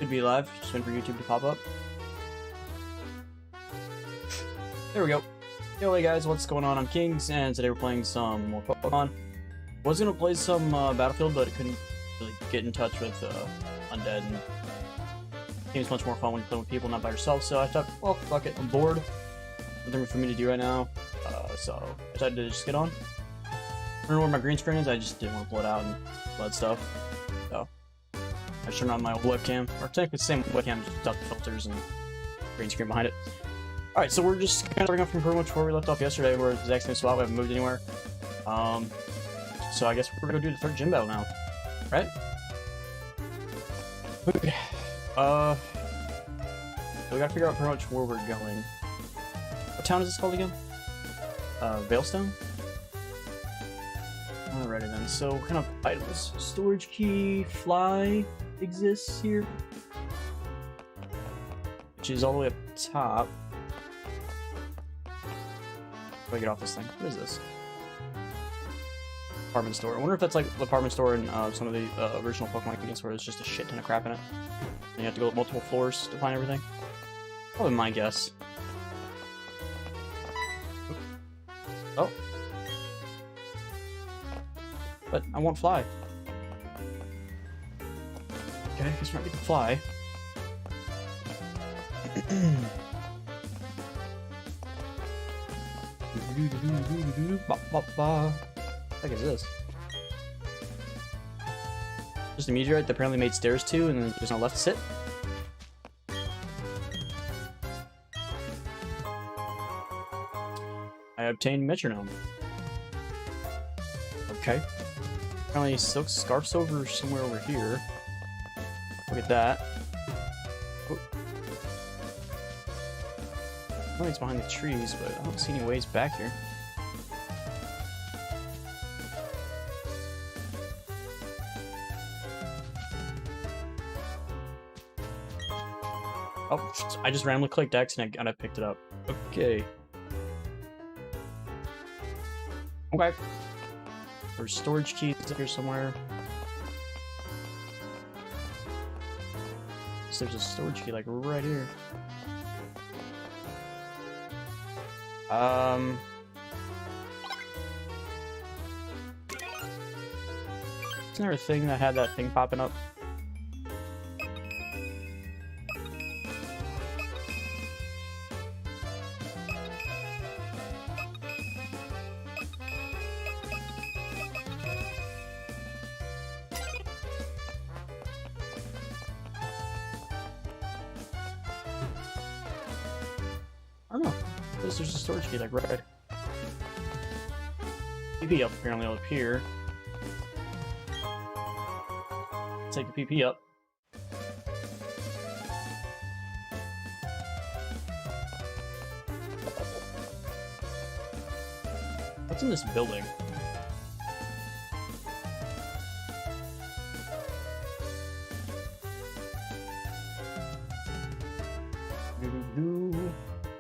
Could be live, just waiting for YouTube to pop up. There we go. Yo, hey guys, what's going on? I'm Kings, and today we're playing some more Pokémon. Was gonna play some Battlefield, but I couldn't really get in touch with Undead. And game's much more fun when you play with people, not by yourself. So I thought, well, fuck it, I'm bored. Nothing for me to do right now, so I decided to just get on. I don't know where my green screen is. I just didn't want to pull it out and all that stuff. So I turned on my old webcam, or technically the same webcam, just without the filters and green screen behind it. Alright, so we're just kind of starting up from pretty much where we left off yesterday. We're at the exact same spot. We haven't moved anywhere. So I guess we're gonna go do the third gym battle now, right? Okay. So we gotta figure out pretty much where we're going. What town is this called again? Veilstone? Alrighty then, so what kind of items? Storage key, fly exists here, which is all the way up top. How do I get off this thing? What is this? Department store. I wonder if that's like the department store in some of the original Pokemon games where there's just a shit ton of crap in it. And you have to go up multiple floors to find everything. Probably my guess. Oh. But I won't fly. Okay, I guess we're not getting to fly. What the heck is this? Just a meteorite that apparently made stairs too, and then there's no left to sit. I obtained metronome. Okay. Apparently silk scarf's over somewhere over here. Look at that. Oh. I know it's behind the trees, but I don't see any ways back here. Oh, I just randomly clicked X and I picked it up. Okay. Okay. There's storage keys here somewhere. So there's a storage key like right here. Isn't there a thing that had that thing popping up? I don't know. There's a storage key like right. PP up apparently up here. Take the PP up. What's in this building?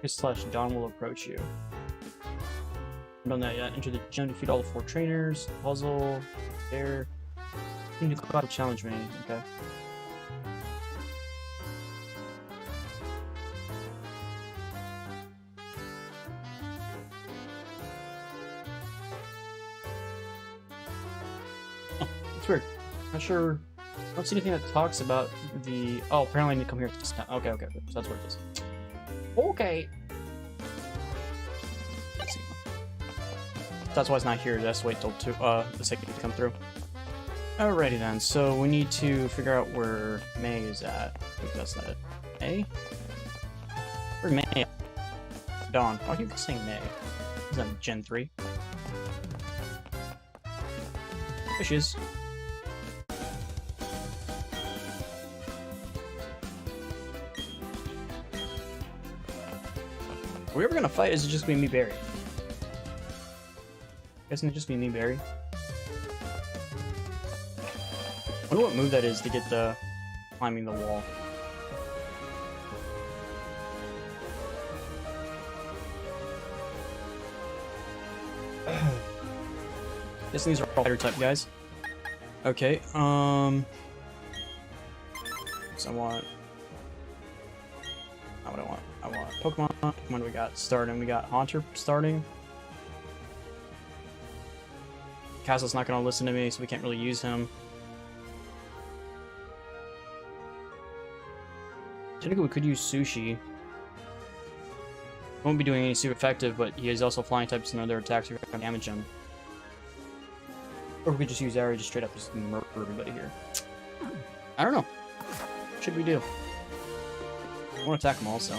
Slash Dawn will approach you. Haven't done that yet. Enter the gym, defeat all the 4 trainers. Puzzle. There. You need to challenge me. Okay. Oh, it's weird. Not sure. I don't see anything that talks about the. Oh, apparently I need to come here. Okay, okay. So that's where it is. Okay. That's why it's not here. Just wait till the second to come through. Alrighty then. So we need to figure out where May is at. I think that's not it. May? Where's May? Dawn. Oh, I keep saying May. Is that Gen 3? There she is. Are we ever gonna fight? Is it just gonna be me, Barry? Isn't it just be me, Barry? I wonder what move that is to get the climbing the wall. Guessing these are all fighter type guys. Okay, so I want Pokemon. What do we got starting? We got Haunter starting. Castle's not going to listen to me, so we can't really use him. Technically, we could use Sushi. Won't be doing any super effective, but he is also flying types and other attacks are going to damage him. Or we could just use Ari, just straight up just murder everybody here. I don't know. What should we do? I want to attack them all, so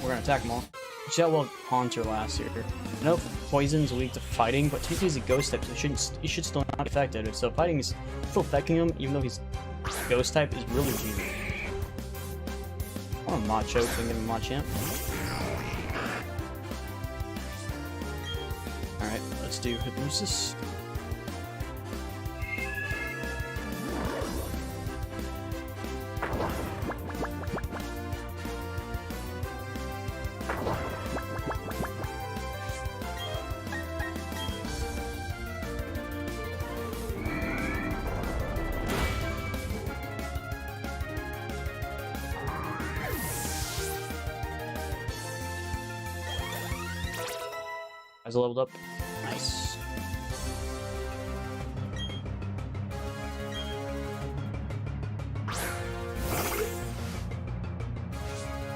we're going to attack them all. See how well Haunter last year. I know Poison's weak to fighting, but technically he's a ghost type, so he should still not be affected. So fighting is still affecting him, even though he's ghost type, is really weak. I want to Machoke, so I can give him Machamp. Alright, let's do Hypnosis. Guys leveled up. Nice.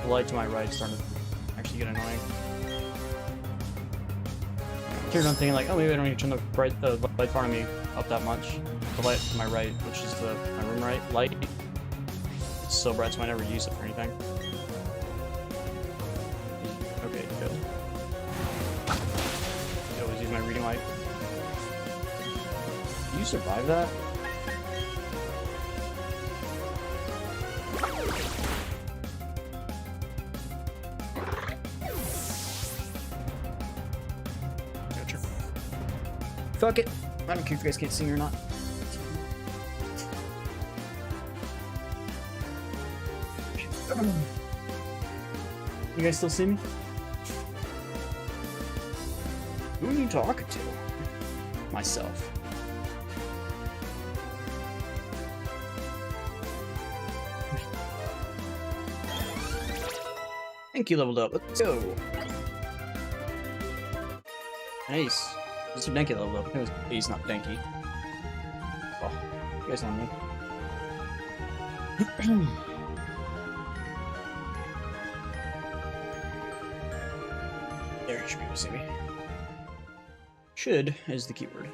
The light to my right is starting to actually get annoying. Here I'm thinking like, oh, maybe I don't need to turn the light in front of me up that much. The light to my right, which is my room right, light. It's so bright, so I never use it for anything. Okay, good. I always use my reading light. Did you survive that? Gotcha. Fuck it. I don't care if you guys can't see me or not. You guys still see me? Who are you talking to? Myself. Thank you, leveled up. Let's go. Nice. Mr. Denki leveled up. He's not Denki. Oh, you guys know me. There, you should be able to see me. Should is the keyword.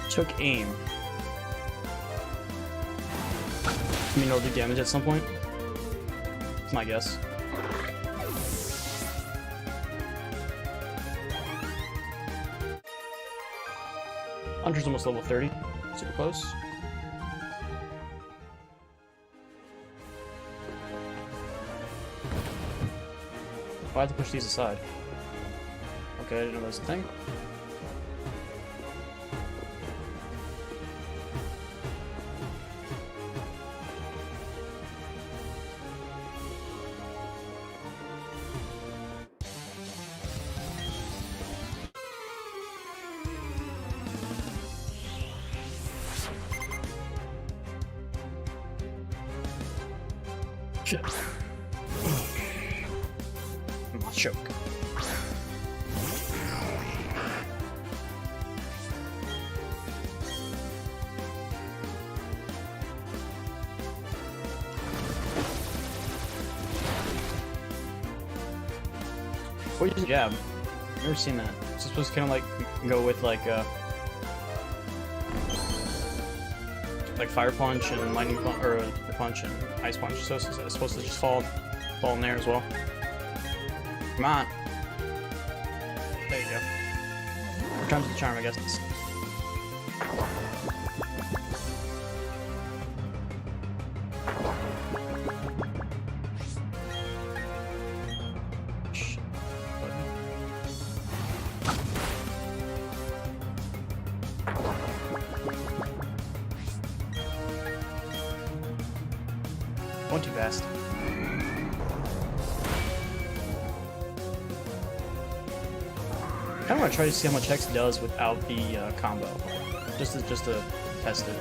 Took aim. I mean, it'll do damage at some point. That's my guess. Hunter's almost level 30. Super close. Why have to push these aside? Okay, I didn't know that was a thing. Shit. Choke. What is a jab? Never seen that. It's supposed to kind of like go with like fire punch and lightning punch, or punch and ice punch. So it's supposed to just fall in there as well. Come on. There you go. Return to the charm, I guess. Going too fast. I want to try to see how much Hex does without the combo, just to test it.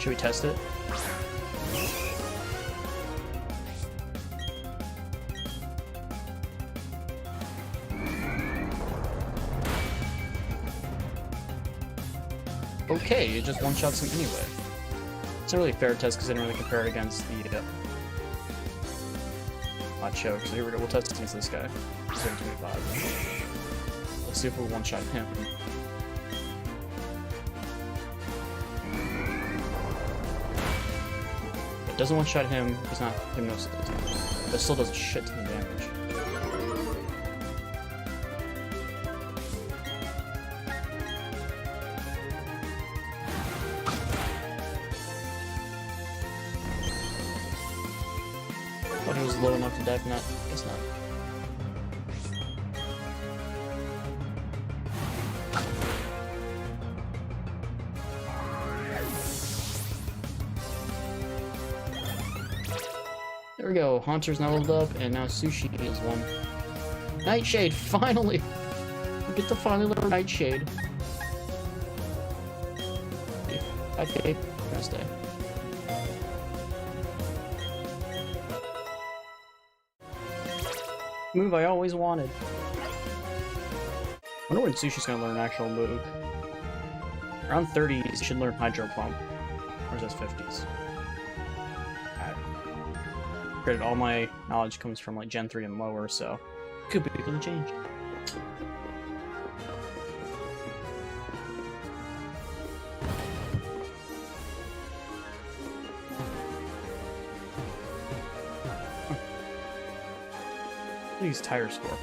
Should we test it? Okay, it just one-shots him anyway. It's not really a fair test because I didn't really compare it against the choke. So here we go, we'll test against this guy. 725. Let's see if we'll one-shot him. It doesn't one-shot him, he's not hypnosis. But still does a shit ton of damage. Thought he was low enough to dive, not. Guess not. There we go. Haunter's now leveled up, and now Sushi is one. Nightshade, finally! We get to finally learn Nightshade. Okay, gonna stay. Move I always wanted. I wonder when Sushi's gonna learn an actual move. Around 30s, he should learn Hydro Pump. Or is this 50s? Granted, all my knowledge comes from like Gen 3 and lower, so could be able to change. Use tire score.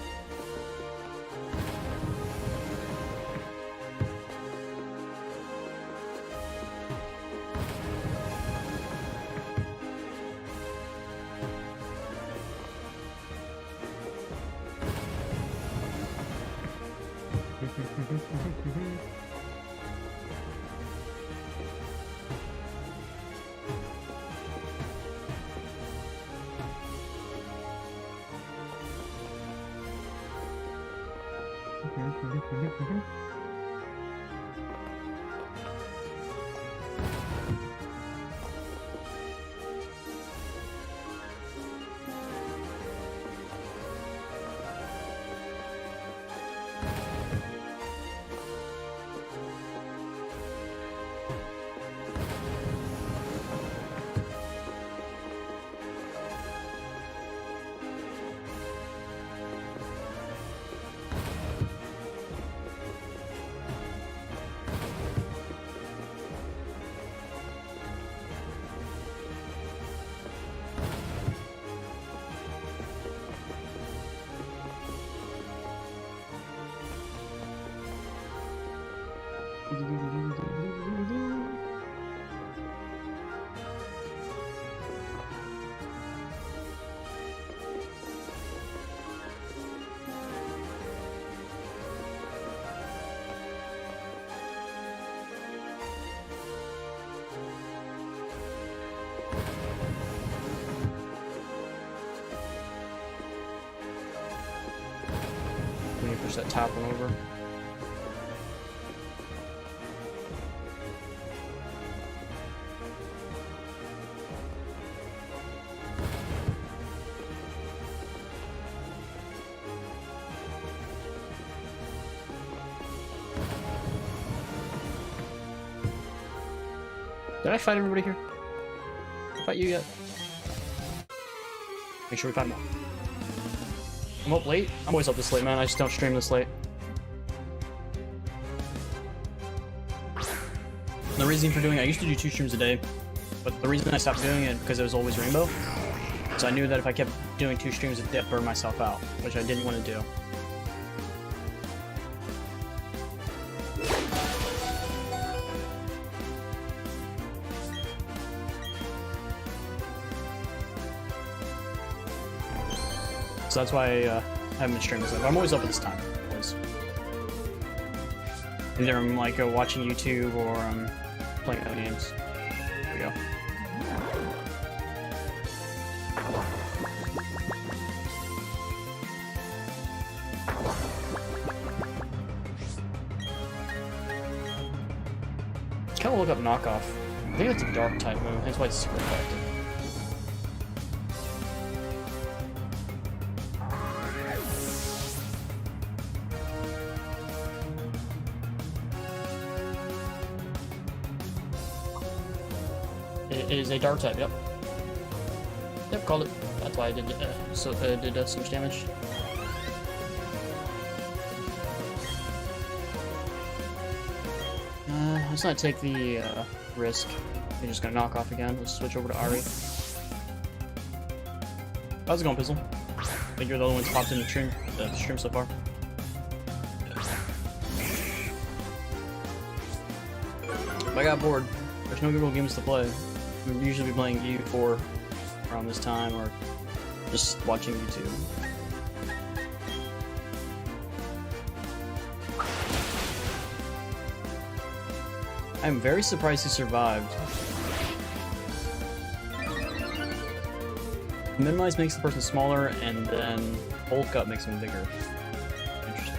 Push that top one over. Did I fight everybody here? I fight you yet? Make sure we fight them all. I'm up late? I'm always up this late, man. I just don't stream this late. The reason for doing it, I used to do 2 streams a day, but the reason I stopped doing it because it was always Rainbow. So I knew that if I kept doing 2 streams a day, I'd burn myself out, which I didn't want to do. So that's why I haven't been streaming this. I'm always up at this time. Always. Either I'm like watching YouTube or I'm playing other games. There we go. gonna look up knockoff. I think it's a dark type move, that's why it's super effective. It is a dark type, yep. Yep, called it. That's why I did so much damage. Let's not take the risk. You're just gonna knock off again. Let's switch over to Ari. How's it going, Pizzle? I think you're the only one that's popped in the stream so far. I got bored. There's no good real games to play. We'd usually be playing EU4 around this time, or just watching YouTube. I'm very surprised he survived. Minimize makes the person smaller, and then bulk up makes him bigger. Interesting.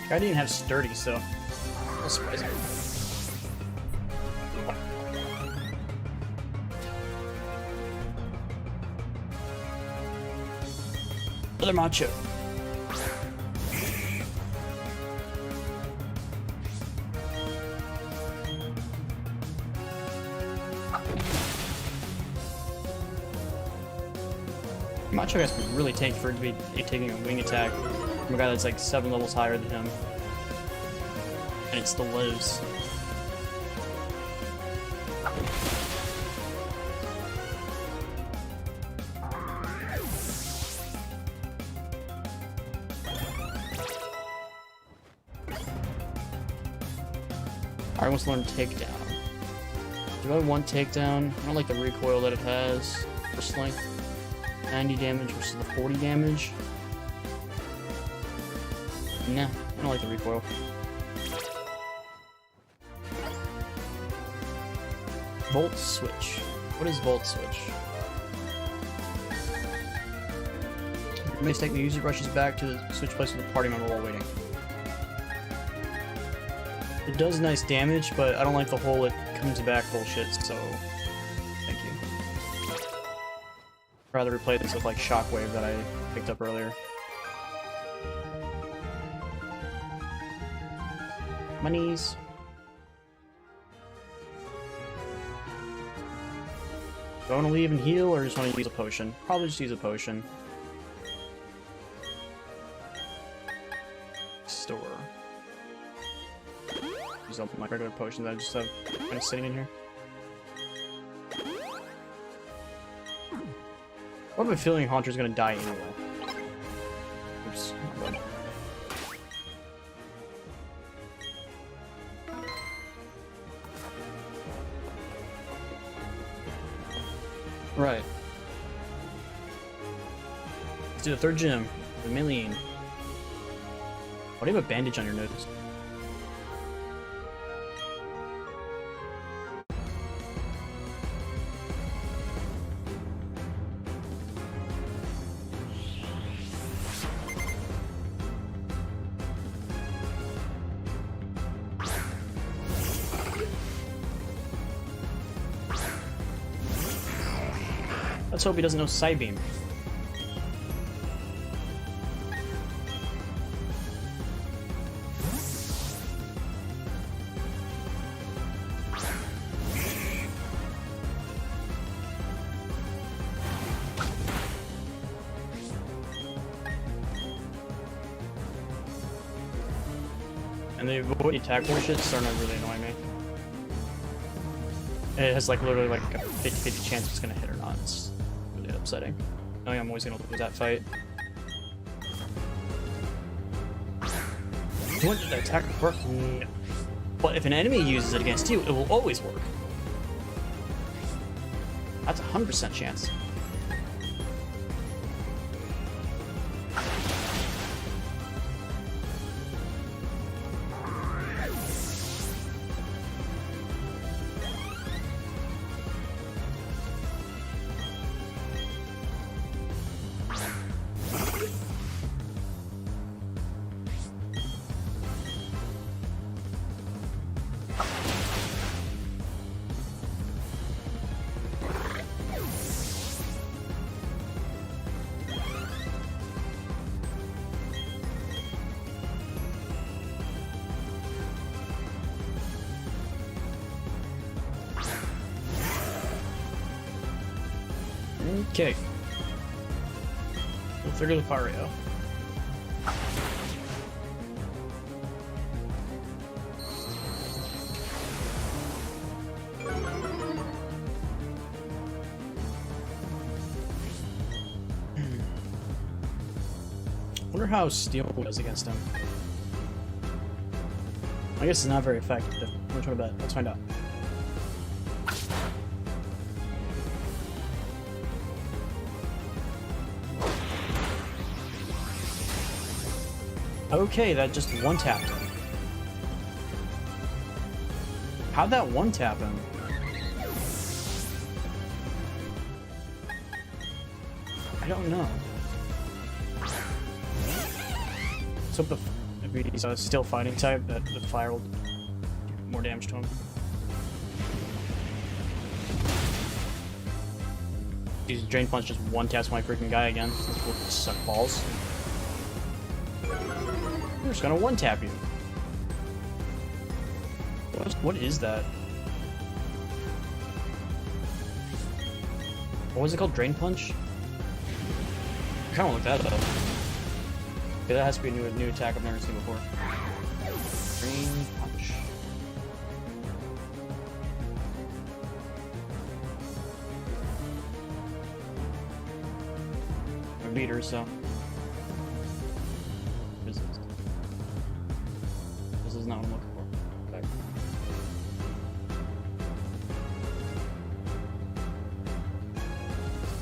Guy didn't have sturdy, so that's surprising. Another macho. Macho has to be really tanked for it to be taking a wing attack from a guy that's like 7 levels higher than him. And it still lives. Alright, wants to learn takedown. Do I want takedown? I don't like the recoil that it has, personally. 90 damage versus the 40 damage. Nah, I don't like the recoil. Volt switch. What is volt switch? You may take the user brushes back to the switch place with the party member while waiting. It does nice damage, but I don't like the whole it comes back bullshit, so thank you. I'd rather replay this with like Shockwave that I picked up earlier. Monies. Do I want to leave and heal, or just want to use a potion? Probably just use a potion. Store. Use up my regular potions that I just have kind of sitting in here. I have a feeling Haunter's gonna die anyway. Oops. Right. Let's do the third gym. The Million. Why do you have a bandage on your nose? Let's hope he doesn't know Psybeam. And the avoid attack bullshit is starting to really annoy me. It has like literally like a 50-50 chance it's gonna hit or not. It's really upsetting. Knowing I'm always gonna lose that fight. Do you want the attack to work? No. But if an enemy uses it against you, it will always work. That's a 100% chance. Okay. 30 Lucario. Wonder how Steel does against him. I guess it's not very effective. I'm gonna try to bet. Let's find out. Okay, that just one-tapped him. How'd that one-tap him? I don't know. So maybe he's a still fighting type, that the fire will do more damage to him. These Drain Punch just one-taps my freaking guy again. This will suck balls. We're just gonna one-tap you. What is that? What was it called? Drain Punch? I kinda want to look that up. Okay, that has to be a new attack I've never seen before. Drain Punch. I beat her, so. What is this? This is not what I'm looking for. Back.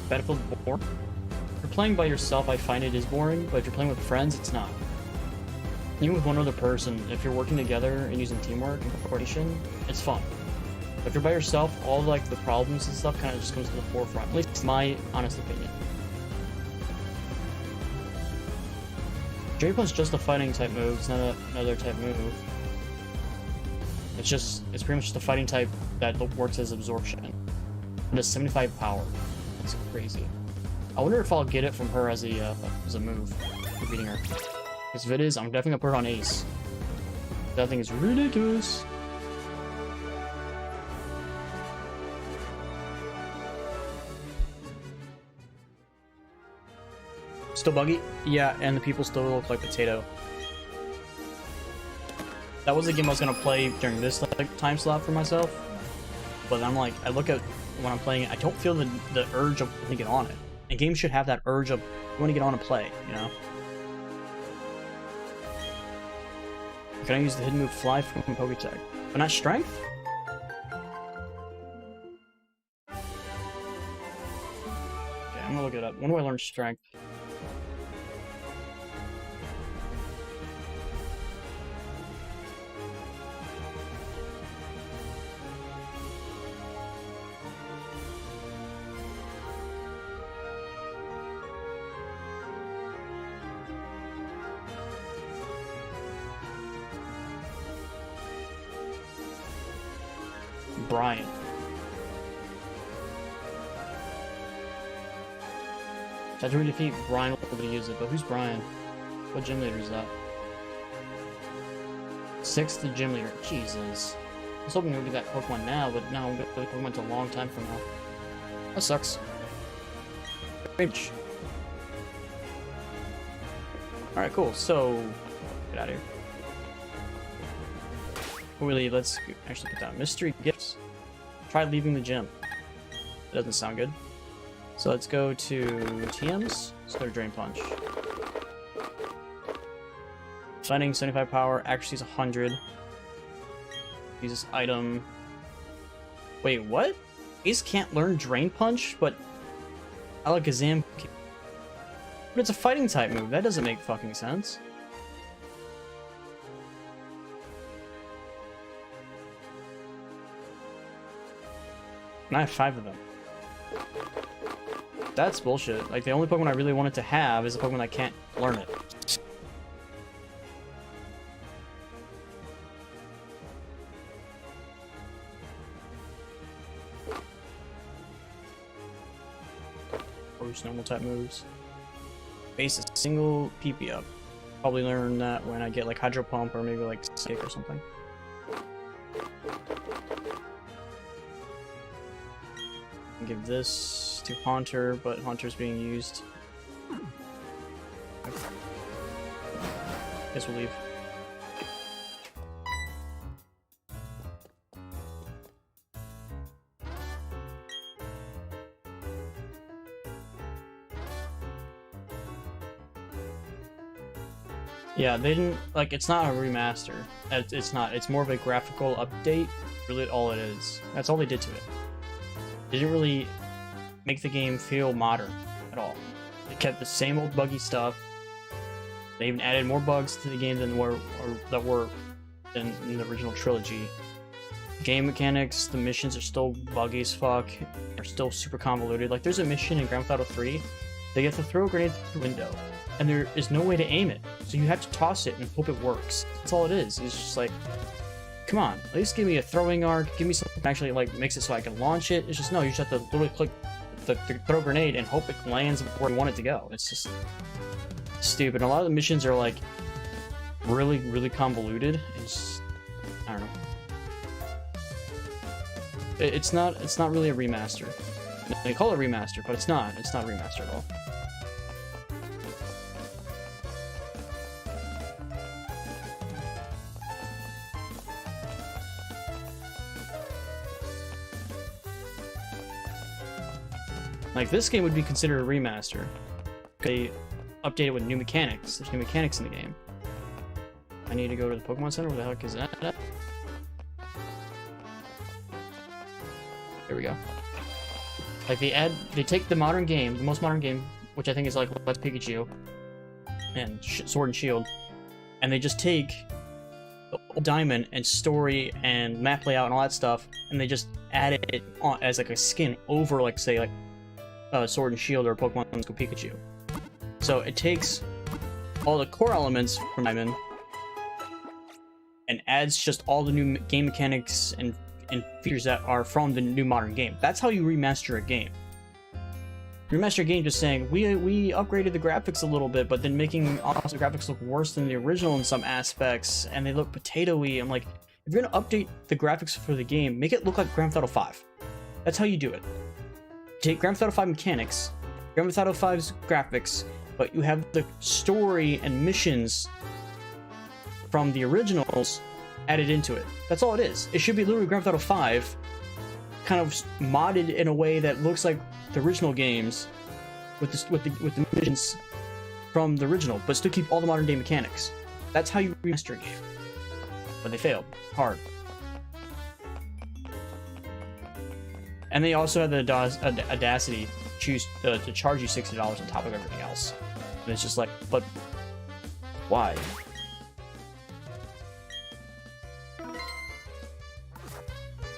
Battlefield boring? If you're playing by yourself, I find it is boring, but if you're playing with friends, it's not. Even with one other person, if you're working together and using teamwork and coordination, it's fun. But if you're by yourself, all like the problems and stuff kind of just comes to the forefront. At least it's my honest opinion. Drain Punch is just a fighting type move, it's not another type move. It's pretty much just a fighting type that works as absorption. It does 75 power. That's crazy. I wonder if I'll get it from her as a move for beating her. Because if it is, I'm definitely gonna put her on Ace. That thing is ridiculous. Still buggy? Yeah, and the people still look like potato. That was a game I was gonna play during this like time slot for myself. But I'm like, I look at when I'm playing it, I don't feel the urge of to get on it. And games should have that urge of you want to get on and play, you know? Can I use the hidden move Fly from Poketech? But not Strength? Okay, I'm gonna look it up. When do I learn Strength? Brian. If I try to defeat Brian, we'll be able to use it, but who's Brian? What gym leader is that? 6th gym leader. Jesus. I was hoping we would get that Pokemon now, but now I'm going to play Pokemon until a long time from now. That sucks. Alright, cool. So, get out of here. Really, let's actually put down mystery gifts. Try leaving the gym. That doesn't sound good. So let's go to TMs. Let's go to Drain Punch. Fighting 75 power, accuracy is 100. Use this item. Wait, what? Ace can't learn Drain Punch, but Alakazam can. But it's a fighting type move. That doesn't make fucking sense. And I have 5 of them. That's bullshit. Like, the only Pokemon I really wanted to have is a Pokemon that can't learn it. Or normal type moves. Base a single PP up. Probably learn that when I get like Hydro Pump or maybe like Kick or something. Give this to Haunter, but Haunter's being used. Guess we'll leave. Yeah, they didn't, like, it's not a remaster. It's not. It's more of a graphical update. Really, all it is. That's all they did to it. They didn't really make the game feel modern at all. They kept the same old buggy stuff. They even added more bugs to the game than were in the original trilogy. Game mechanics, the missions are still buggy as fuck. They're still super convoluted. Like, there's a mission in Grand Theft Auto 3 that you have to throw a grenade through the window, and there is no way to aim it. So you have to toss it and hope it works. That's all it is. It's just like, come on, at least give me a throwing arc, give me something that actually like makes it so I can launch it. It's just, no, you just have to literally click the throw grenade and hope it lands where you want it to go. It's just stupid. A lot of the missions are like really, really convoluted. It's, I don't know. It's not really a remaster. They call it a remaster, but it's not. It's not a remaster at all. Like, this game would be considered a remaster. They updated with new mechanics. There's new mechanics in the game. I need to go to the Pokemon Center? Where the heck is that? There we go. Like, they take the modern game, the most modern game, which I think is like Let's Pikachu and Sword and Shield, and they just take the old Diamond and story and map layout and all that stuff, and they just add it on as like a skin over, like, say, like Sword and Shield or Pokemon Let's Go Pikachu. So it takes all the core elements from Diamond and adds just all the new game mechanics and features that are from the new modern game. That's how you remaster a game. Remaster a game just saying, we upgraded the graphics a little bit, but then making the graphics look worse than the original in some aspects, and they look potato-y. I'm like, if you're gonna update the graphics for the game, make it look like Grand Theft Auto 5. That's how you do it. Take Grand Theft Auto 5 mechanics, Grand Theft Auto 5's graphics, but you have the story and missions from the originals added into it. That's all it is. It should be literally Grand Theft Auto 5, kind of modded in a way that looks like the original games, with the missions from the original, but still keep all the modern day mechanics. That's how you remaster a game. But they failed hard. And they also had the audacity to charge you $60 on top of everything else. And it's just like, but why?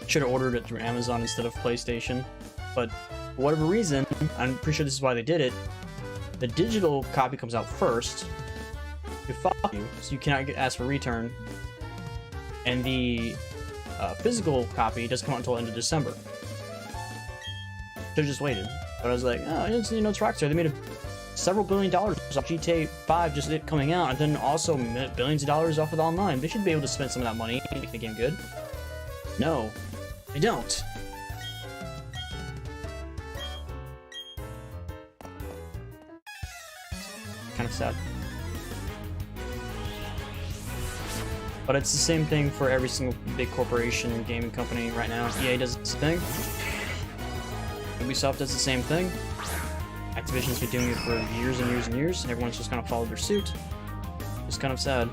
Should have ordered it through Amazon instead of PlayStation, but for whatever reason, I'm pretty sure this is why they did it, the digital copy comes out first to fuck you, so you cannot ask for return, and the physical copy doesn't come out until the end of December. Should've just waited, but I was like, oh, it's Rockstar. They made several $1 billion off GTA 5 just it coming out, and then also billions of dollars off of online. They should be able to spend some of that money and make the game good. No. I don't. Kind of sad. But it's the same thing for every single big corporation and gaming company right now. EA does the same thing. Ubisoft does the same thing. Activision's been doing it for years and years and years, and everyone's just kind of followed their suit. It's kind of sad.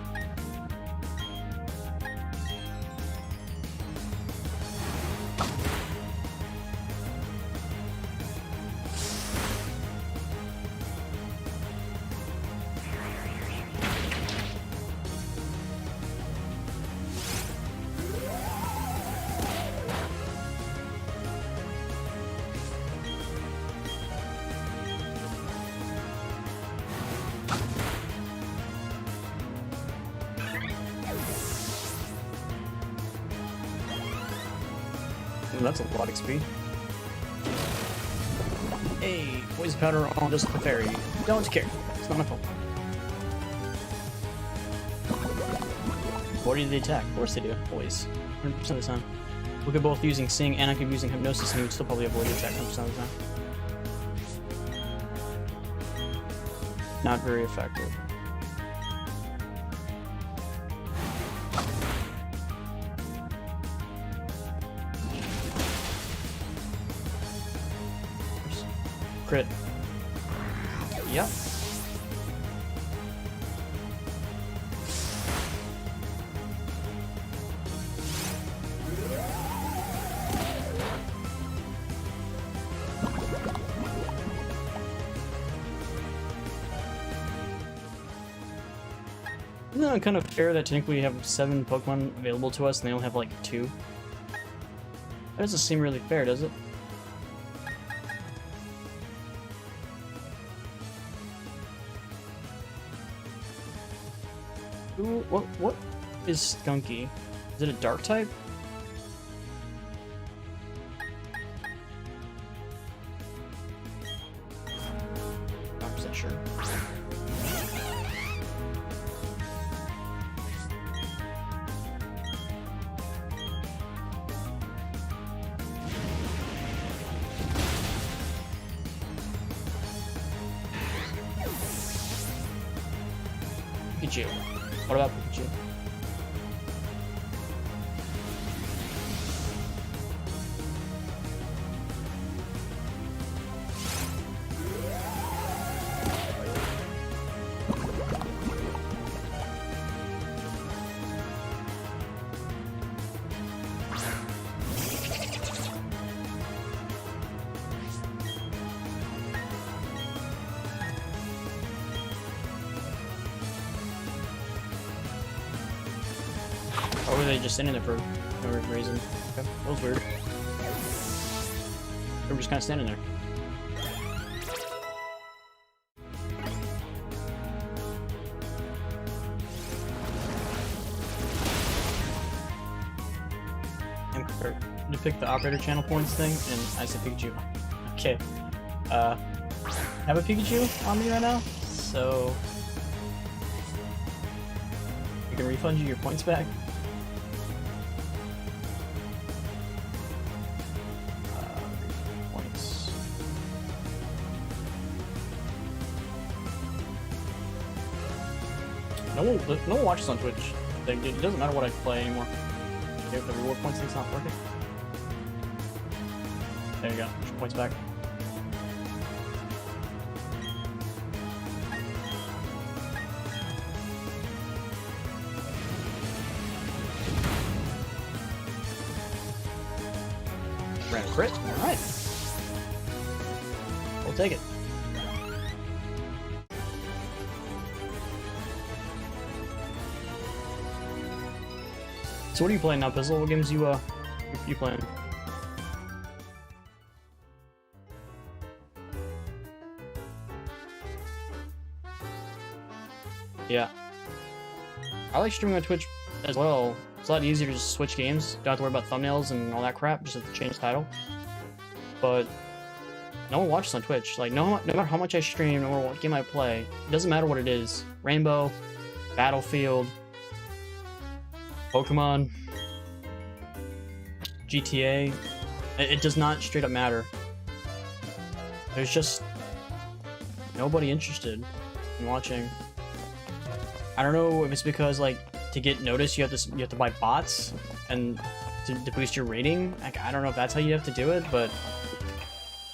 That's a lot of XP. Hey, poison powder on just the fairy. Don't care. It's not my fault. What do they attack? Of course they do. Always. 100% of the time. We could both be using Sing, and I could be using Hypnosis, and he would still probably avoid the attack 100% of the time. Not very effective. Crit. Yep. Isn't it kind of fair that technically we have 7 Pokemon available to us and they only have like 2? That doesn't seem really fair, does it? Ooh, what is Skunky? Is it a dark type? Not percent sure. Pikachu. What about Pikachu? Or were they just sitting there for no reason? Okay, that was weird. They were just kind of standing there. You pick the operator channel points thing, and I said Pikachu. Okay. I have a Pikachu on me right now, so I can refund you your points back. No one watches on Twitch. It doesn't matter what I play anymore. If the reward points thing's not working. There you go. Get your points back. Random crit. Alright. We'll take it. So what are you playing now, Pizzle? What games you playing? Yeah. I like streaming on Twitch as well. It's a lot easier to just switch games. Don't have to worry about thumbnails and all that crap. Just have to change the title. But no one watches on Twitch. Like, no matter how much I stream, no matter what game I play, it doesn't matter what it is. Rainbow, Battlefield, Pokémon, GTA, it does not straight up matter. There's just nobody interested in watching. I don't know if it's because, like, to get noticed you have to buy bots and to boost your rating. Like, I don't know if that's how you have to do it, but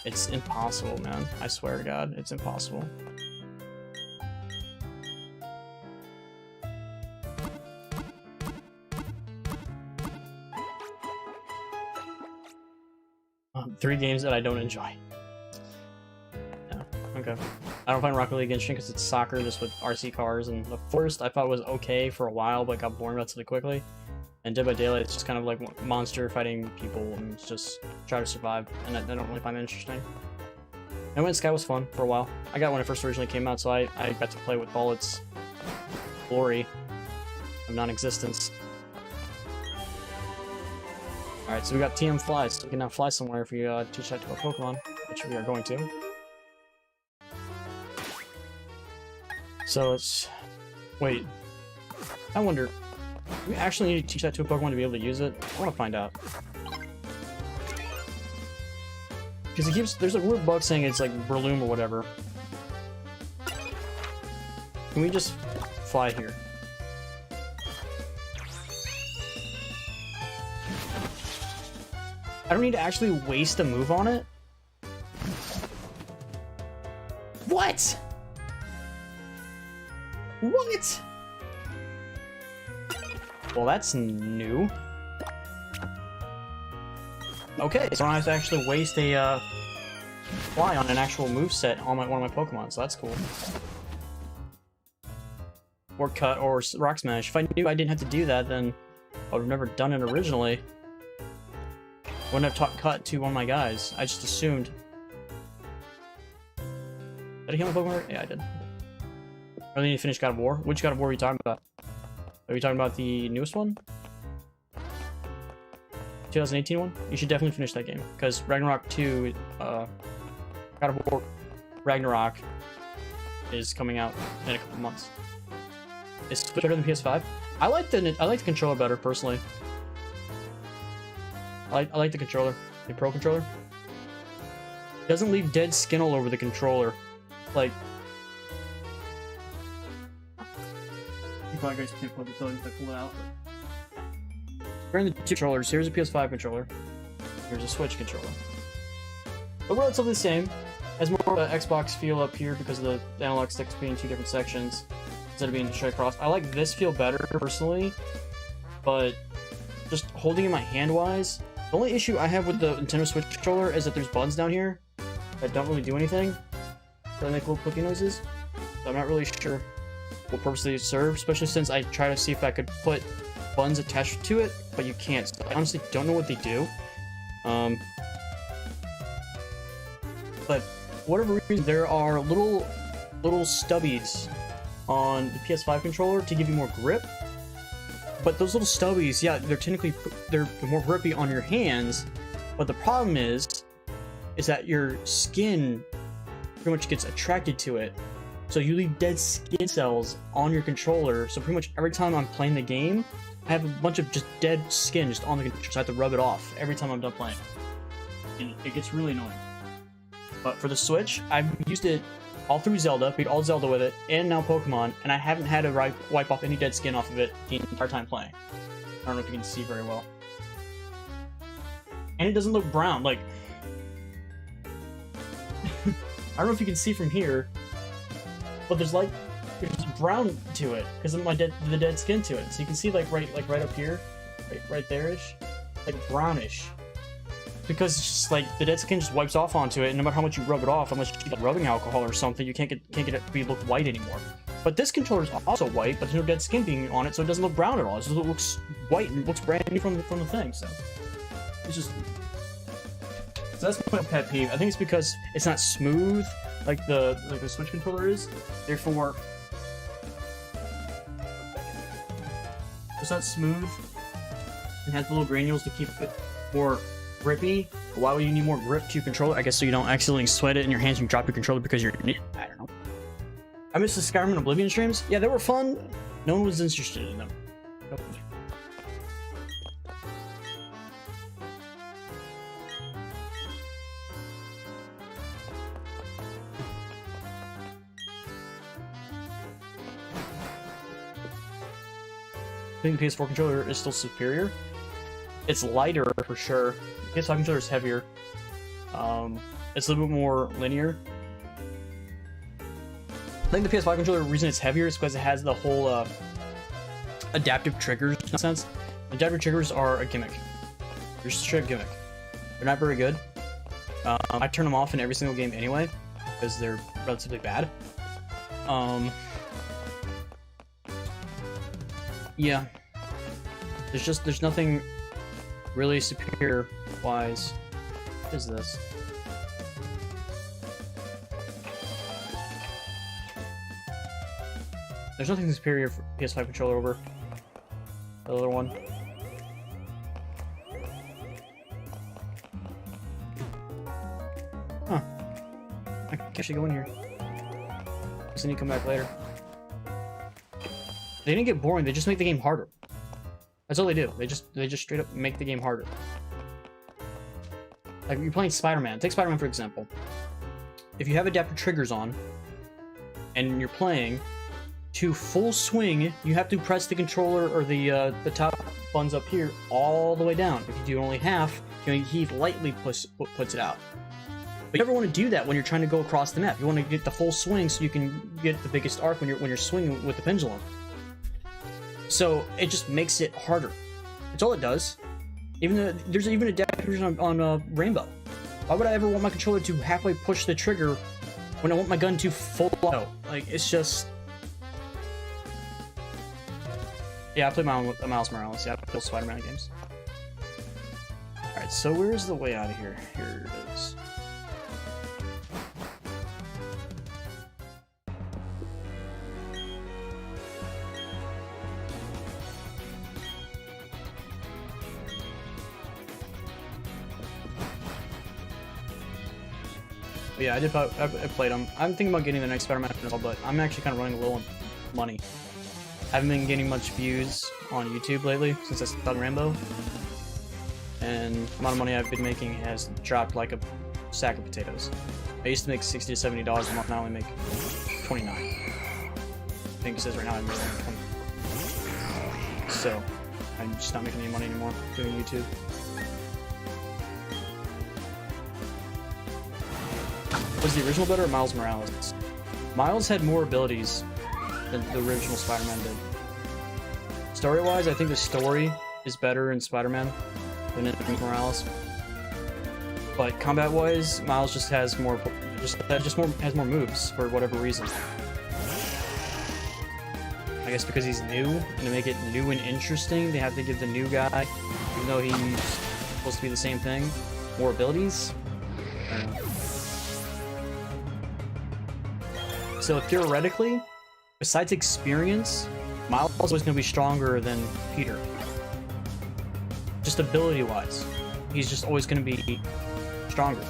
it's impossible, man. I swear to God, it's impossible. Three games that I don't enjoy. Yeah, okay. I don't find Rocket League interesting because it's soccer just with RC cars, and the first I thought was okay for a while, but got boring relatively quickly. And Dead by Daylight, it's just kind of like monster fighting people and it's just try to survive, and I don't really find that interesting. No Man's Sky was fun for a while. I got it when it first originally came out, so I got to play with all its glory of non-existence. Alright, so we got TM Fly, so we can now fly somewhere if we teach that to a Pokemon, which we are going to. So it's... wait. I wonder... do we actually need to teach that to a Pokemon to be able to use it? I want to find out. Because it keeps, there's a weird bug saying it's like Breloom or whatever. Can we just fly here? I don't need to actually waste a move on it. What? What? Well, that's new. Okay, so I don't have to actually waste a fly on an actual moveset on one of my Pokemon, so that's cool. Or cut or rock smash. If I knew I didn't have to do that, then I would have never done it originally. Wouldn't have taught cut to one of my guys. I just assumed. Did I heal my Pokemon? Yeah, I did. I really need to finish God of War. Which God of War are you talking about? Are you talking about the newest one? 2018 one? You should definitely finish that game. Because Ragnarok 2, God of War Ragnarok is coming out in a couple months. Is Switch better than PS5? I like the controller better, personally. I like the controller. The Pro controller. It doesn't leave dead skin all over the controller. Like... You probably guys can't plug the television if I pull it out. Comparing the two controllers, here's a PS5 controller. Here's a Switch controller. But relatively the same. Has more of an Xbox feel up here because of the analog sticks being two different sections instead of being straight across. I like this feel better personally, but just holding in my hand-wise, the only issue I have with the Nintendo Switch controller is that there's buttons down here that don't really do anything. They make little clicking noises. So I'm not really sure what purpose they serve, especially since I try to see if I could put buttons attached to it, but you can't. So I honestly don't know what they do. But for whatever reason, there are little stubbies on the PS5 controller to give you more grip. But those little stubbies, yeah, they're more grippy on your hands. But the problem is that your skin pretty much gets attracted to it. So you leave dead skin cells on your controller. So pretty much every time I'm playing the game, I have a bunch of just dead skin just on the controller. So I have to rub it off every time I'm done playing. And it gets really annoying. But for the Switch, I've used it all through Zelda, beat all Zelda with it, and now Pokemon, and I haven't had to wipe off any dead skin off of it the entire time playing. I don't know if you can see very well. And it doesn't look brown, like... I don't know if you can see from here, but there's brown to it, because of the dead skin to it. So you can see right up here, right there-ish, like brownish. Because it's just like the dead skin just wipes off onto it, and no matter how much you rub it off, unless you get rubbing alcohol or something, you can't get it to look white anymore. But this controller is also white, but there's no dead skin being on it, so it doesn't look brown at all. It just looks white and looks brand new from the thing. So it's just that's my pet peeve. I think it's because it's not smooth like the Switch controller is. Therefore, it's not smooth and has little granules to keep it more grippy. Why would you need more grip to your controller? I guess so you don't accidentally sweat it in your hands and drop your controller because you're an idiot. I don't know. I missed the Skyrim and Oblivion streams. Yeah, they were fun. No one was interested in them. Nope. I think the PS4 controller is still superior. It's lighter for sure. The PS5 controller is heavier. It's a little bit more linear. I think the PS5 controller, the reason it's heavier is because it has the whole adaptive triggers in a sense. Adaptive triggers are a gimmick. They're just a straight gimmick. They're not very good. I turn them off in every single game anyway, because they're relatively bad. Yeah. There's nothing really superior wise. What is this? There's nothing superior for PS5 controller over the other one. Huh. I can actually go in here. Guess I need to come back later. They didn't get boring, they just make the game harder. That's all they do. They just straight up make the game harder. Like, you're playing Spider-Man. Take Spider-Man, for example. If you have adaptive triggers on, and you're playing, to full swing, you have to press the controller or the top buttons up here all the way down. If you do only half, he lightly puts it out. But you never want to do that when you're trying to go across the map. You want to get the full swing so you can get the biggest arc when you're swinging with the pendulum. So it just makes it harder. That's all it does. Even though there's even adapters on Rainbow. Why would I ever want my controller to halfway push the trigger when I want my gun to full auto? Like, it's just... Yeah, I play Miles Morales. Yeah, I play Spider-Man games. Alright, so where's the way out of here? Here it is. Yeah, I played them. I'm thinking about getting the next Spider-Man as well, but I'm actually kind of running low on money. I haven't been getting much views on YouTube lately since I started Rainbow. And the amount of money I've been making has dropped like a sack of potatoes. I used to make $60 to $70 a month, now I only make $29. I think it says right now I'm making $20. So, I'm just not making any money anymore doing YouTube. Was the original better or Miles Morales? Miles had more abilities than the original Spider-Man did. Story-wise, I think the story is better in Spider-Man than in Morales. But combat-wise, Miles just has more, has more moves for whatever reason. I guess because he's new, and to make it new and interesting, they have to give the new guy, even though he's supposed to be the same thing, more abilities. I don't know. So theoretically, besides experience, Miles is always going to be stronger than Peter. Just ability-wise, he's just always going to be stronger.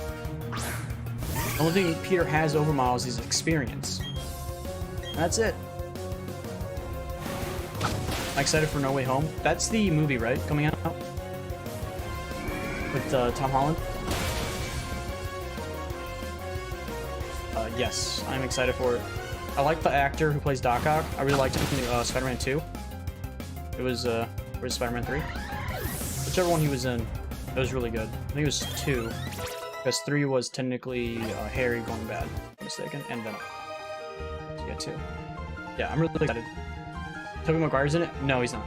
The only thing Peter has over Miles is experience. And that's it. I'm excited for No Way Home. That's the movie, right? Coming out? With Tom Holland? Yes, I'm excited for it. I like the actor who plays Doc Ock. I really liked him in Spider-Man 2. It was, where's Spider-Man 3? Whichever one he was in, it was really good. I think it was 2. Because 3 was technically Harry going bad, if I'm mistaken, and Venom. So yeah, 2. Yeah, I'm really excited. Tobey Maguire's in it? No, he's not.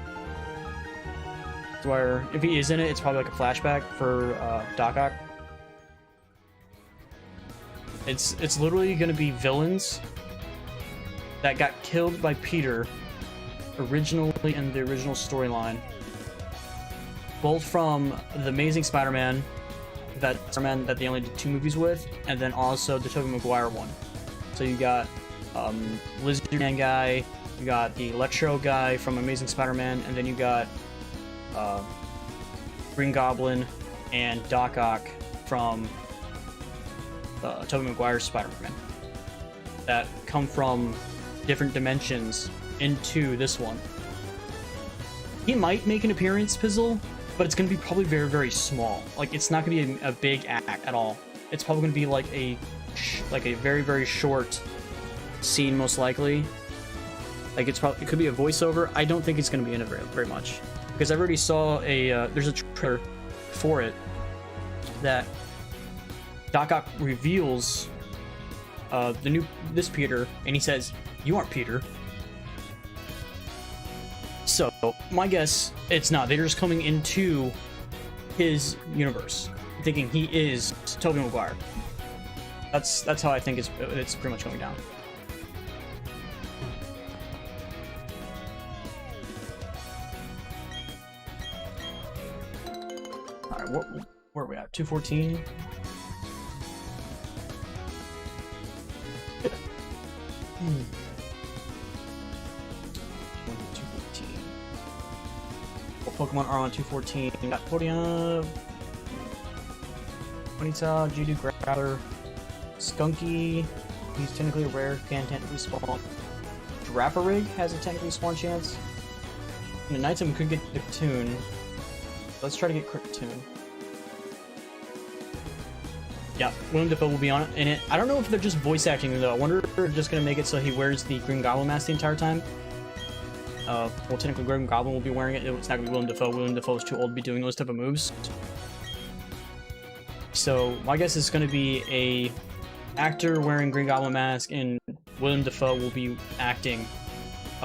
Where, if he is in it, it's probably like a flashback for Doc Ock. It's literally gonna be villains that got killed by Peter originally in the original storyline. Both from the Amazing Spider-Man that they only did 2 movies with, and then also the Tobey Maguire one. So you got Lizard Man guy, you got the Electro guy from Amazing Spider-Man, and then you got Green Goblin and Doc Ock from Tobey Maguire's Spider-Man that come from different dimensions into this one. He might make an appearance, Pizzle, but it's going to be probably very, very small. Like, it's not going to be a big act at all. It's probably going to be like a very, very short scene, most likely. Like, it could be a voiceover. I don't think it's going to be in it very much, because I already saw there's a trailer for it that Doc Ock reveals this Peter, and he says, "You aren't Peter." So my guess, it's not. They're just coming into his universe, thinking he is Tobey Maguire. That's how I think it's pretty much going down. All right, where are we at? 214. Hmm. 214. What Pokemon are on 214? We got Podium, Ponyta, Judo, Growler, Skunky. He's technically a rare, can technically spawn. Draparig has a technically spawn chance. And the Nighttime could get Nicktoon. Let's try to get Cricktoon. Yeah, Willem Dafoe will be on it. In it. I don't know if they're just voice acting though. I wonder if they're just gonna make it so he wears the Green Goblin mask the entire time. Well, technically Green Goblin will be wearing it. It's not gonna be Willem Dafoe. Willem Dafoe is too old to be doing those type of moves. So my guess is gonna be a actor wearing Green Goblin mask, and Willem Dafoe will be acting,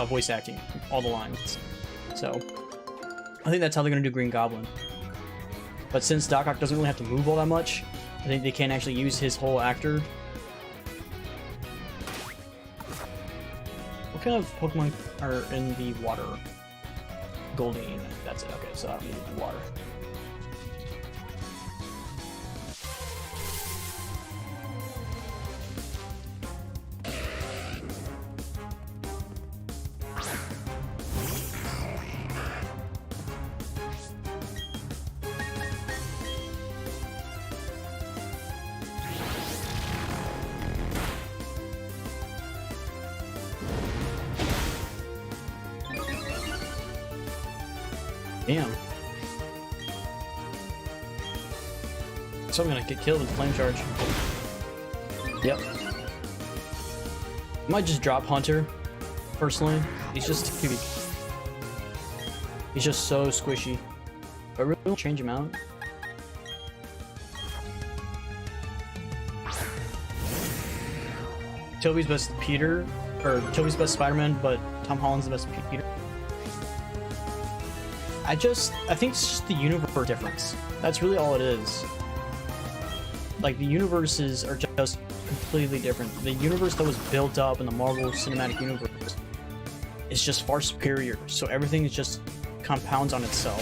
voice acting all the lines. So I think that's how they're gonna do Green Goblin. But since Doc Ock doesn't really have to move all that much, I think they can actually use his whole actor. What kind of Pokemon are in the water? Goldeen, that's it. Okay, so I don't need the water. Damn. So I'm gonna get killed with flame charge. Yep. I might just drop Hunter, personally. He's just too weak. He's just so squishy. But I really won't change him out. Toby's best Peter, or Toby's best Spider-Man, but Tom Holland's the best Peter. I think it's just the universe difference. That's really all it is. Like, the universes are just completely different. The universe that was built up in the Marvel Cinematic Universe is just far superior, so everything is just compounds on itself.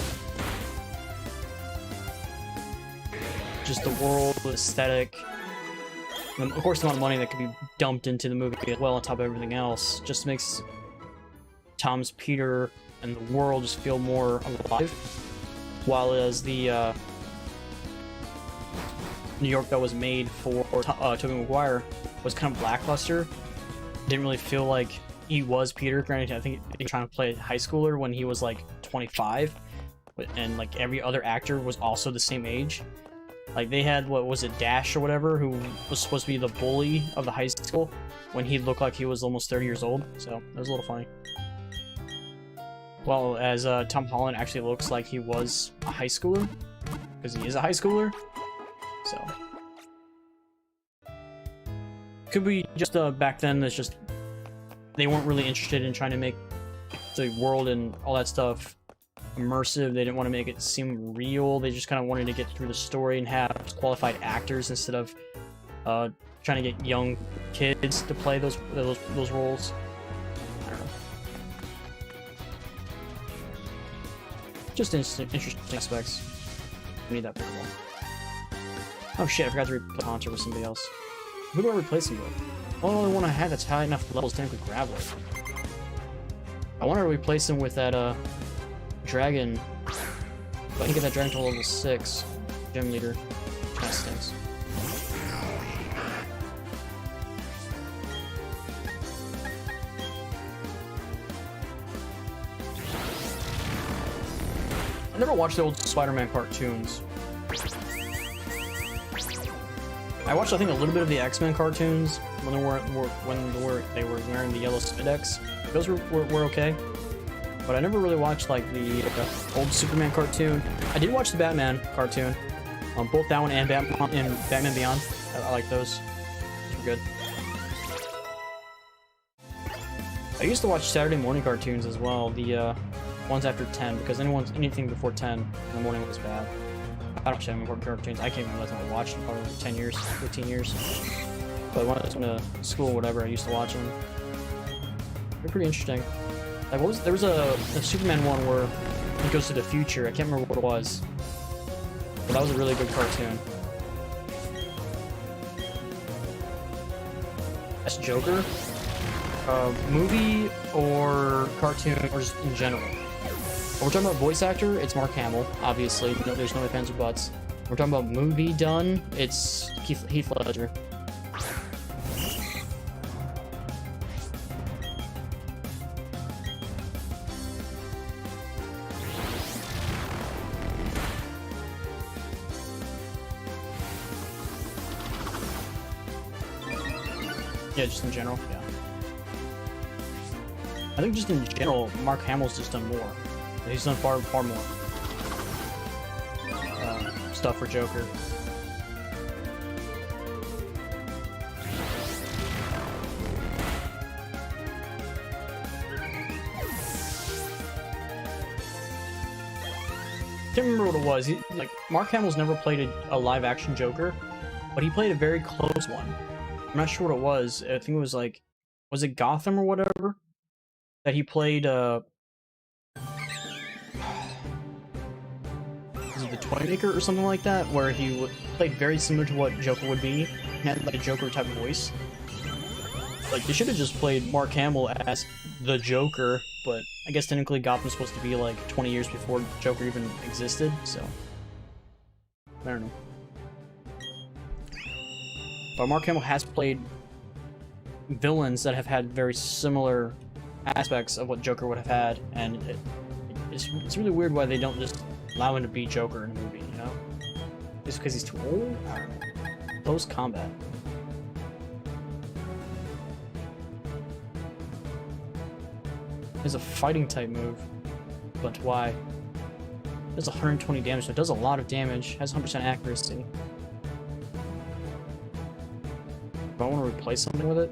Just the world, the aesthetic, and of course the amount of money that could be dumped into the movie as well on top of everything else just makes Tom's Peter and the world just feel more alive, while as the New York that was made for Tobey Maguire was kind of lackluster. Didn't really feel like he was Peter. Granted, I think he was trying to play a high schooler when he was like 25, and like every other actor was also the same age. Like they had, what was it, Dash or whatever, who was supposed to be the bully of the high school when he looked like he was almost 30 years old. So that was a little funny. Well, as Tom Holland actually looks like he was a high schooler, because he is a high schooler, so. Could be just back then, it's just, they weren't really interested in trying to make the world and all that stuff immersive. They didn't want to make it seem real. They just kind of wanted to get through the story and have qualified actors instead of trying to get young kids to play those roles. Just interesting aspects. We need that Pokemon. Oh shit, I forgot to replace Haunter with somebody else. Who do I replace him with? Well, the only one I had that's high enough levels to technically grab it. I want to replace him with that dragon. But I can get that dragon to level 6. Gym leader. Kinda stinks. I never watched the old Spider-Man cartoons. I watched, I think, a little bit of the X-Men cartoons when they were wearing the yellow spandex. Those were okay, but I never really watched like the old Superman cartoon. I did watch the Batman cartoon, both that one and Batman Beyond. I like those. Those were good. I used to watch Saturday morning cartoons as well. The ones after 10, because anything before 10 in the morning was bad. I don't watch any more cartoons. I can't remember the last time I watched them, probably 10 years, 15 years. But when I was in school or whatever, I used to watch them. They're pretty interesting. Like, there was a Superman one where he goes to the future. I can't remember what it was. But that was a really good cartoon. That's Joker? Movie or cartoon, or just in general? When we're talking about voice actor, it's Mark Hamill, obviously. No, there's no ifs, ands, or buts. When we're talking about movie done, it's Heath Ledger. Yeah, just in general, yeah. I think just in general, Mark Hamill's just done more. He's done far more stuff for Joker. Can't remember what it was. Like Mark Hamill's never played a live-action Joker, but he played a very close one. I'm not sure what it was. I think it was like, was it Gotham or whatever? That he played, was it the Toymaker or something like that? Where he played very similar to what Joker would be. He had like a Joker type of voice. Like, they should have just played Mark Hamill as the Joker, but I guess technically Gotham's supposed to be like 20 years before Joker even existed, so I don't know. But Mark Hamill has played villains that have had very similar aspects of what Joker would have had, and it's really weird why they don't just allow him to be Joker in a movie, you know? Just because he's too old? I don't know. Close combat. It's a fighting type move, but why? It does 120 damage, so it does a lot of damage, has 100% accuracy. Do I want to replace something with it?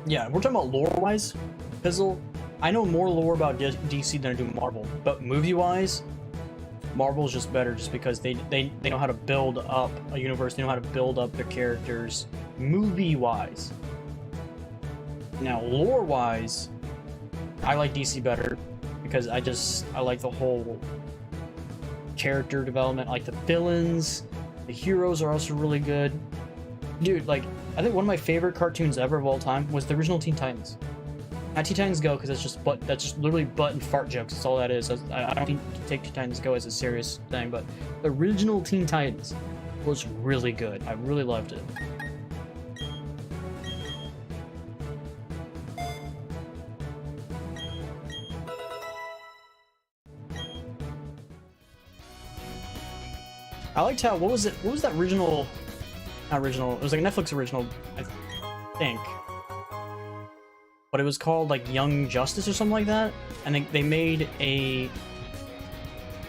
Yeah, we're talking about lore-wise, Pizzle. I know more lore about DC than I do Marvel, but movie-wise, Marvel's just better just because they know how to build up a universe, they know how to build up their characters movie-wise. Now, lore-wise, I like DC better because I like the whole character development, I like the villains, the heroes are also really good. Dude, like, I think one of my favorite cartoons ever of all time was the original Teen Titans. Not Teen Titans Go, because that's literally butt and fart jokes. That's all that is. I don't take Teen Titans Go as a serious thing, but the original Teen Titans was really good. I really loved it. I liked how, what was that original, not original, it was like a Netflix original, I think. But it was called like Young Justice or something like that, and they made a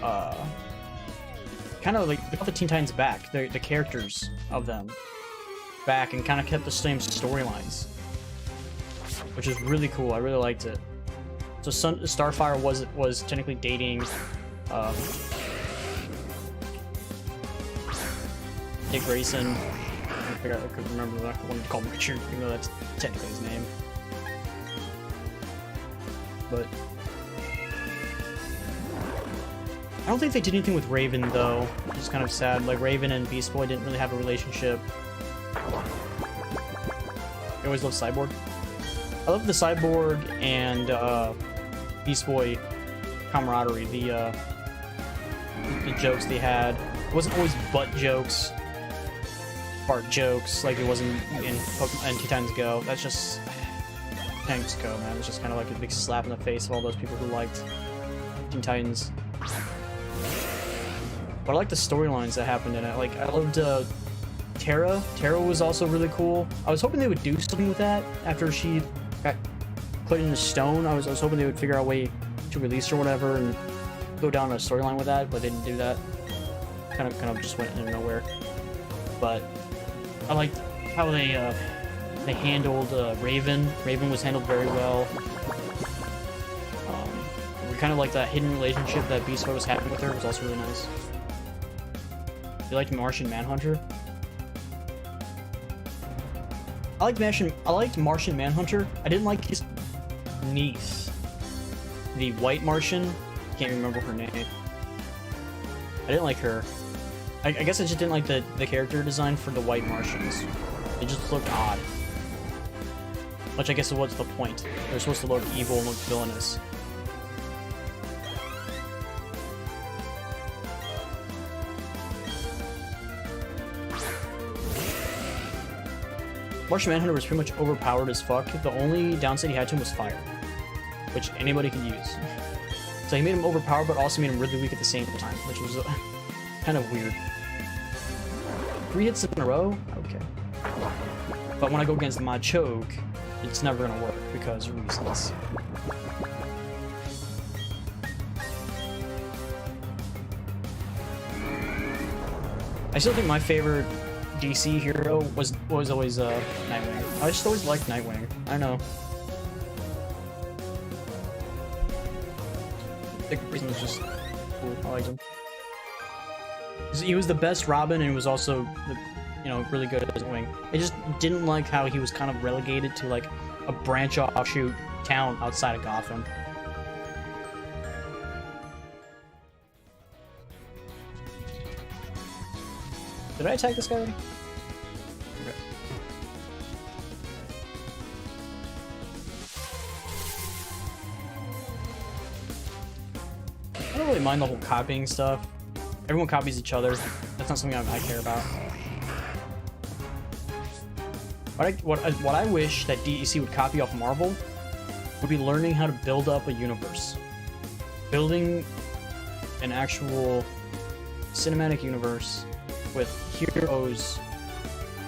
kind of like, they got the Teen Titans back, the characters of them back, and kind of kept the same storylines, which is really cool. I really liked it. So Starfire was technically dating Dick Grayson. I couldn't remember that. I wanted to call him Richard, even though that's technically his name. But I don't think they did anything with Raven, though, which is kind of sad. Like, Raven and Beast Boy didn't really have a relationship. I always loved Cyborg. I love the Cyborg and Beast Boy camaraderie, the jokes they had. It wasn't always butt jokes, fart jokes, like it wasn't in Pokemon and Teen Titans Go. That's just Titans Go, man. It's just kind of like a big slap in the face of all those people who liked Teen Titans. But I like the storylines that happened in it. Like, I loved Terra. Terra was also really cool. I was hoping they would do something with that after she got put in the stone. I was hoping they would figure out a way to release her or whatever and go down a storyline with that, but they didn't do that. Kind of just went into nowhere. But I liked how they handled Raven. Raven was handled very well. We kind of like that hidden relationship that Beast Boy was having with her. It was also really nice. You liked Martian Manhunter? I liked Martian Manhunter. I didn't like his niece, the White Martian. Can't remember her name. I didn't like her. I guess I just didn't like the character design for the White Martians. It just looked odd. Which I guess is what's the point. They're supposed to look evil and look villainous. Martian Manhunter was pretty much overpowered as fuck. The only downside he had to him was fire, which anybody could use. So he made him overpowered, but also made him really weak at the same time, which was kind of weird. 3 hits in a row, okay. But when I go against my choke, it's never gonna work because of reasons. I still think my favorite DC hero was always Nightwing. I just always liked Nightwing. I know. Dick Grayson was just cool. I liked him. He was the best Robin, and he was also the, you know, really good at Nightwing. I just didn't like how he was kind of relegated to like a branch offshoot town outside of Gotham. Did I attack this guy already? Okay. I don't really mind the whole copying stuff. Everyone copies each other. That's not something I care about. What I wish that DC would copy off Marvel would be learning how to build up a universe. Building an actual cinematic universe with heroes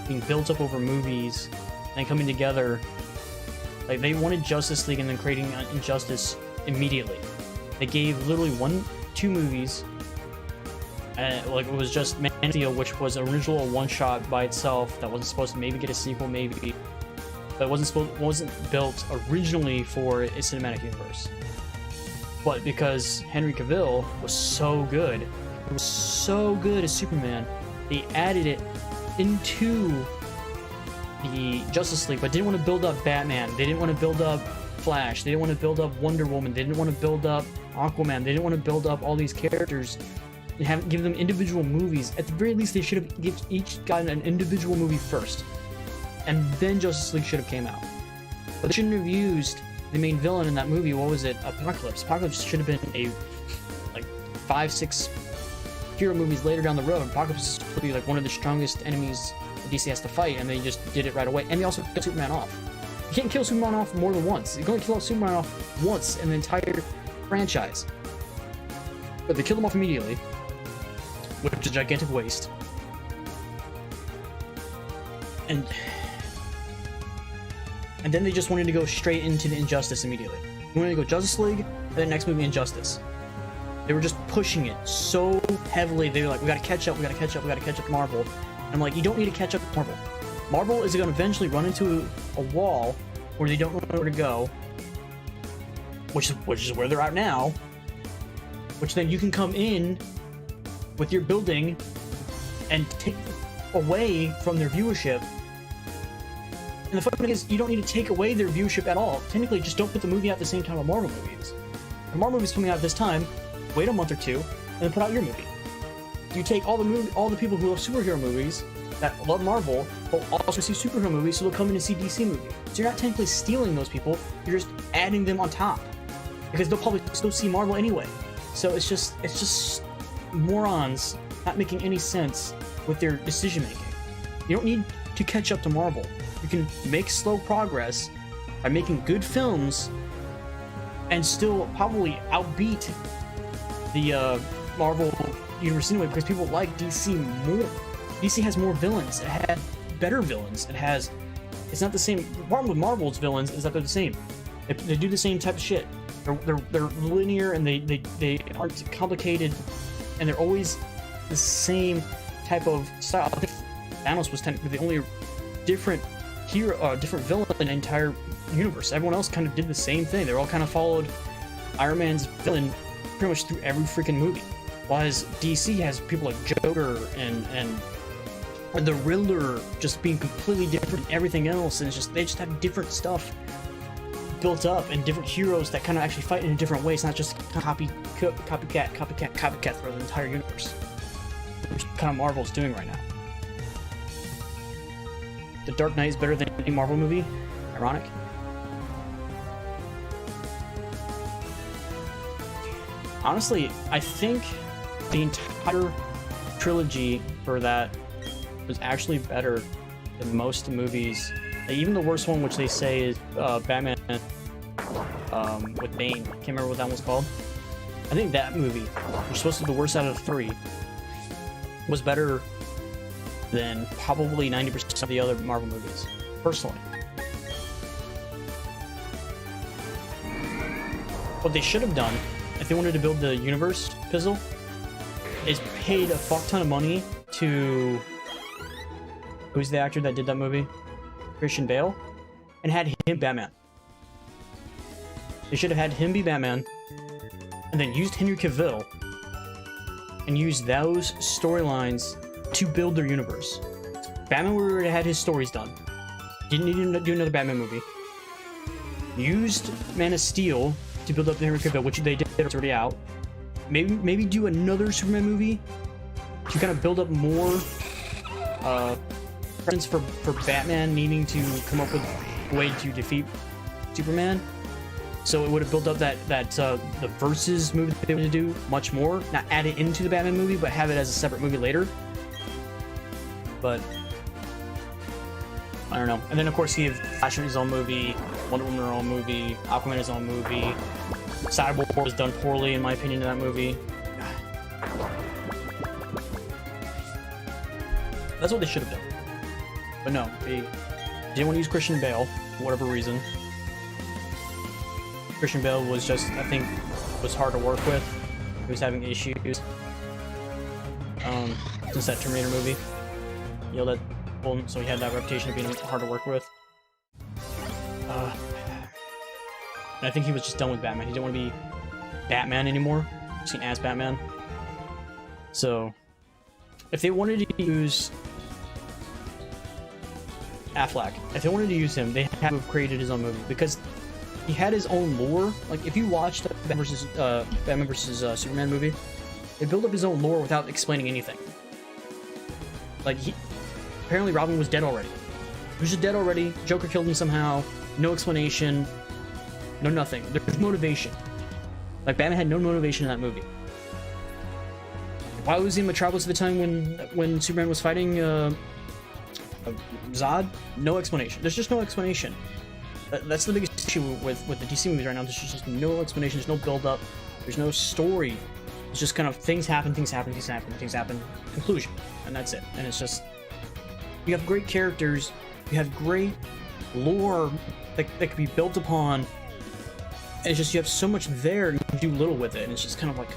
being built up over movies and coming together. Like, they wanted Justice League and then creating Injustice immediately. They gave literally 2 movies. Like, it was just Man of Steel, which was original a one-shot by itself that wasn't supposed to maybe get a sequel, maybe, but wasn't built originally for a cinematic universe. But because Henry Cavill was so good, he was so good as Superman, they added it into the Justice League, but didn't want to build up Batman. They didn't want to build up Flash. They didn't want to build up Wonder Woman. They didn't want to build up Aquaman. They didn't want to build up all these characters and give them individual movies. At the very least, they should have each gotten an individual movie first, and then Justice League should have came out. But they shouldn't have used the main villain in that movie. What was it? Apocalypse. Apocalypse should have been a like 5-6 hero movies later down the road. Apocalypse would be like one of the strongest enemies that DC has to fight, and they just did it right away. And they also killed Superman off. You can't kill Superman off more than once. You can only kill Superman off once in the entire franchise. But they killed him off immediately, which is a gigantic waste. And then they just wanted to go straight into the Injustice immediately. They wanted to go Justice League, and then next movie Injustice. They were just pushing it so heavily. They were like, we gotta catch up, we gotta catch up, we gotta catch up to Marvel. And I'm like, you don't need to catch up to Marvel. Marvel is gonna eventually run into a wall where they don't know where to go, which is where they're at now. Which then you can come in with your building and take away from their viewership. And the funny thing is, you don't need to take away their viewership at all. Technically, just don't put the movie out at the same time a Marvel movie is. The Marvel movie's coming out at this time, wait a month or two, and then put out your movie. You take all the people who love superhero movies that love Marvel, but also see superhero movies, so they'll come in and see DC movies. So you're not technically stealing those people, you're just adding them on top. Because they'll probably still see Marvel anyway. So it's just morons not making any sense with their decision making. You don't need to catch up to Marvel. You can make slow progress by making good films and still probably outbeat the Marvel universe anyway, because people like DC more. DC has more villains. It has better villains. It's not the same. The problem with Marvel's villains is that they're the same. They do the same type of shit. They're linear, and they aren't complicated, and they're always the same type of style. I think Thanos was technically the only different hero, different villain in the entire universe. Everyone else kind of did the same thing. They all kind of followed Iron Man's villain pretty much through every freaking movie. While DC has people like Joker and the Riddler just being completely different than everything else, and they just have different stuff built up and different heroes that kind of actually fight in a different way. It's not just copycat through the entire universe, which kind of Marvel's doing right now. The Dark Knight is better than any Marvel movie. Ironic. Honestly, I think the entire trilogy for that was actually better than most movies. Even the worst one, which they say is Batman with Bane. Can't remember what that one's called. I think that movie, which is supposed to be the worst out of the 3, was better than probably 90% of the other Marvel movies, personally. What they should have done, if they wanted to build the universe puzzle, is paid a fuck ton of money to... Who's the actor that did that movie? Christian Bale? And had him Batman. They should have had him be Batman, and then used Henry Cavill, and used those storylines to build their universe. Batman already had his stories done. Didn't need to do another Batman movie. Used Man of Steel to build up Henry Cavill, which they did, it's already out. Maybe do another Superman movie to kind of build up more presence for Batman needing to come up with a way to defeat Superman. So it would have built up the Versus movie that they would do much more. Not add it into the Batman movie, but have it as a separate movie later. But I don't know. And then of course he had Flash in his own movie, Wonder Woman in her own movie, Aquaman in his own movie. Cyborg was done poorly in my opinion in that movie. That's what they should have done. But no, they didn't want to use Christian Bale for whatever reason. Christian Bale was just, I think, was hard to work with. He was having issues. Since that Terminator movie. Yelled at people, so he had that reputation of being hard to work with. And I think he was just done with Batman. He didn't want to be Batman anymore. Seen as Batman. So, if they wanted to use Affleck, if they wanted to use him, they had to have created his own movie because he had his own lore. Like if you watched the Batman vs Superman movie, they built up his own lore without explaining anything. Like apparently Robin was dead already. He was just dead already. Joker killed him somehow. No explanation. No nothing. There's motivation. Like Batman had no motivation in that movie. Why was he in Metropolis at the time when Superman was fighting Zod? No explanation. There's just no explanation. That's the biggest issue with the DC movies right now. There's just no explanation. There's no build up. There's no story. It's just kind of things happen. Conclusion, and that's it. And it's just you have great characters. You have great lore that can be built upon. And it's just you have so much there and you can do little with it. And it's just kind of like.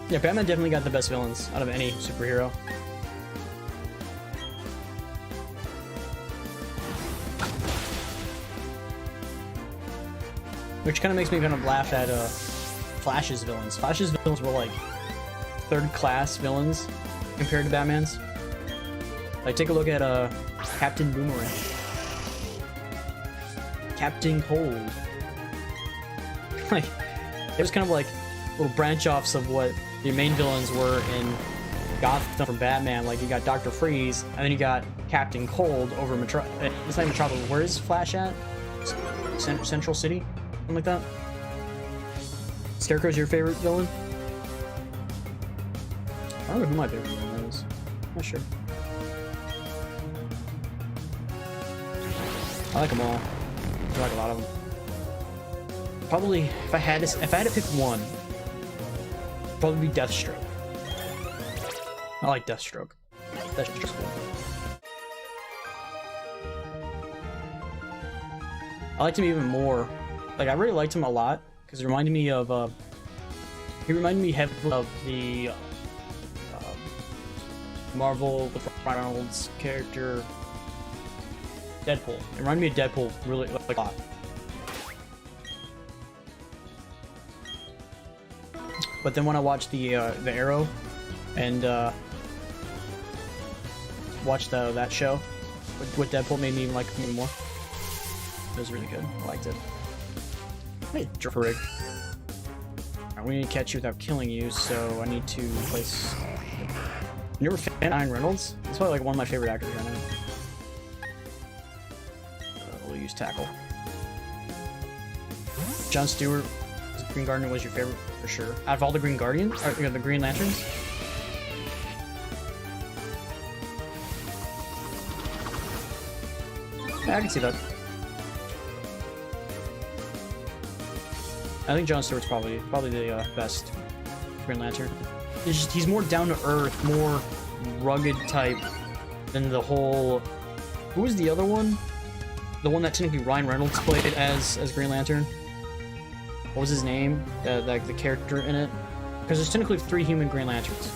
Yeah, Batman definitely got the best villains out of any superhero. Which kind of makes me kind of laugh at Flash's villains. Flash's villains were like third-class villains compared to Batman's. Like, take a look at Captain Boomerang, Captain Cold. Like, it was kind of like little branch-offs of what the main villains were in Gotham from Batman. Like, you got Dr. Freeze, and then you got Captain Cold over it's not Metropolis. Where is Flash at? Central City? Something like that? Scarecrow's your favorite villain? I don't know who my favorite villain is. I'm not sure. I like them all. I like a lot of them. Probably, if I had to pick one, probably be Deathstroke. I like Deathstroke. Deathstroke's cool. I liked him even more. Like, I really liked him a lot because it reminded me of he reminded me heavily of the Marvel with Ryan Reynolds character Deadpool. It reminded me of Deadpool really like a lot. But then when I watched the Arrow and watched that show with Deadpool, made me even like him even more. It was really good. I liked it. Hey, Rig. Alright, we need to catch you without killing you, so I need to place. You ever fan Ryan Reynolds? He's probably like one of my favorite actors right now. We'll use tackle. Jon Stewart Green Guardian was your favorite for sure. Out of all the Green Guardians, or the Green Lanterns. Yeah, I can see that. I think John Stewart's probably the best Green Lantern. He's more down to earth, more rugged type than the whole. Who was the other one? The one that technically Ryan Reynolds played as Green Lantern. What was his name? Like the character in it? Because there's technically 3 human Green Lanterns.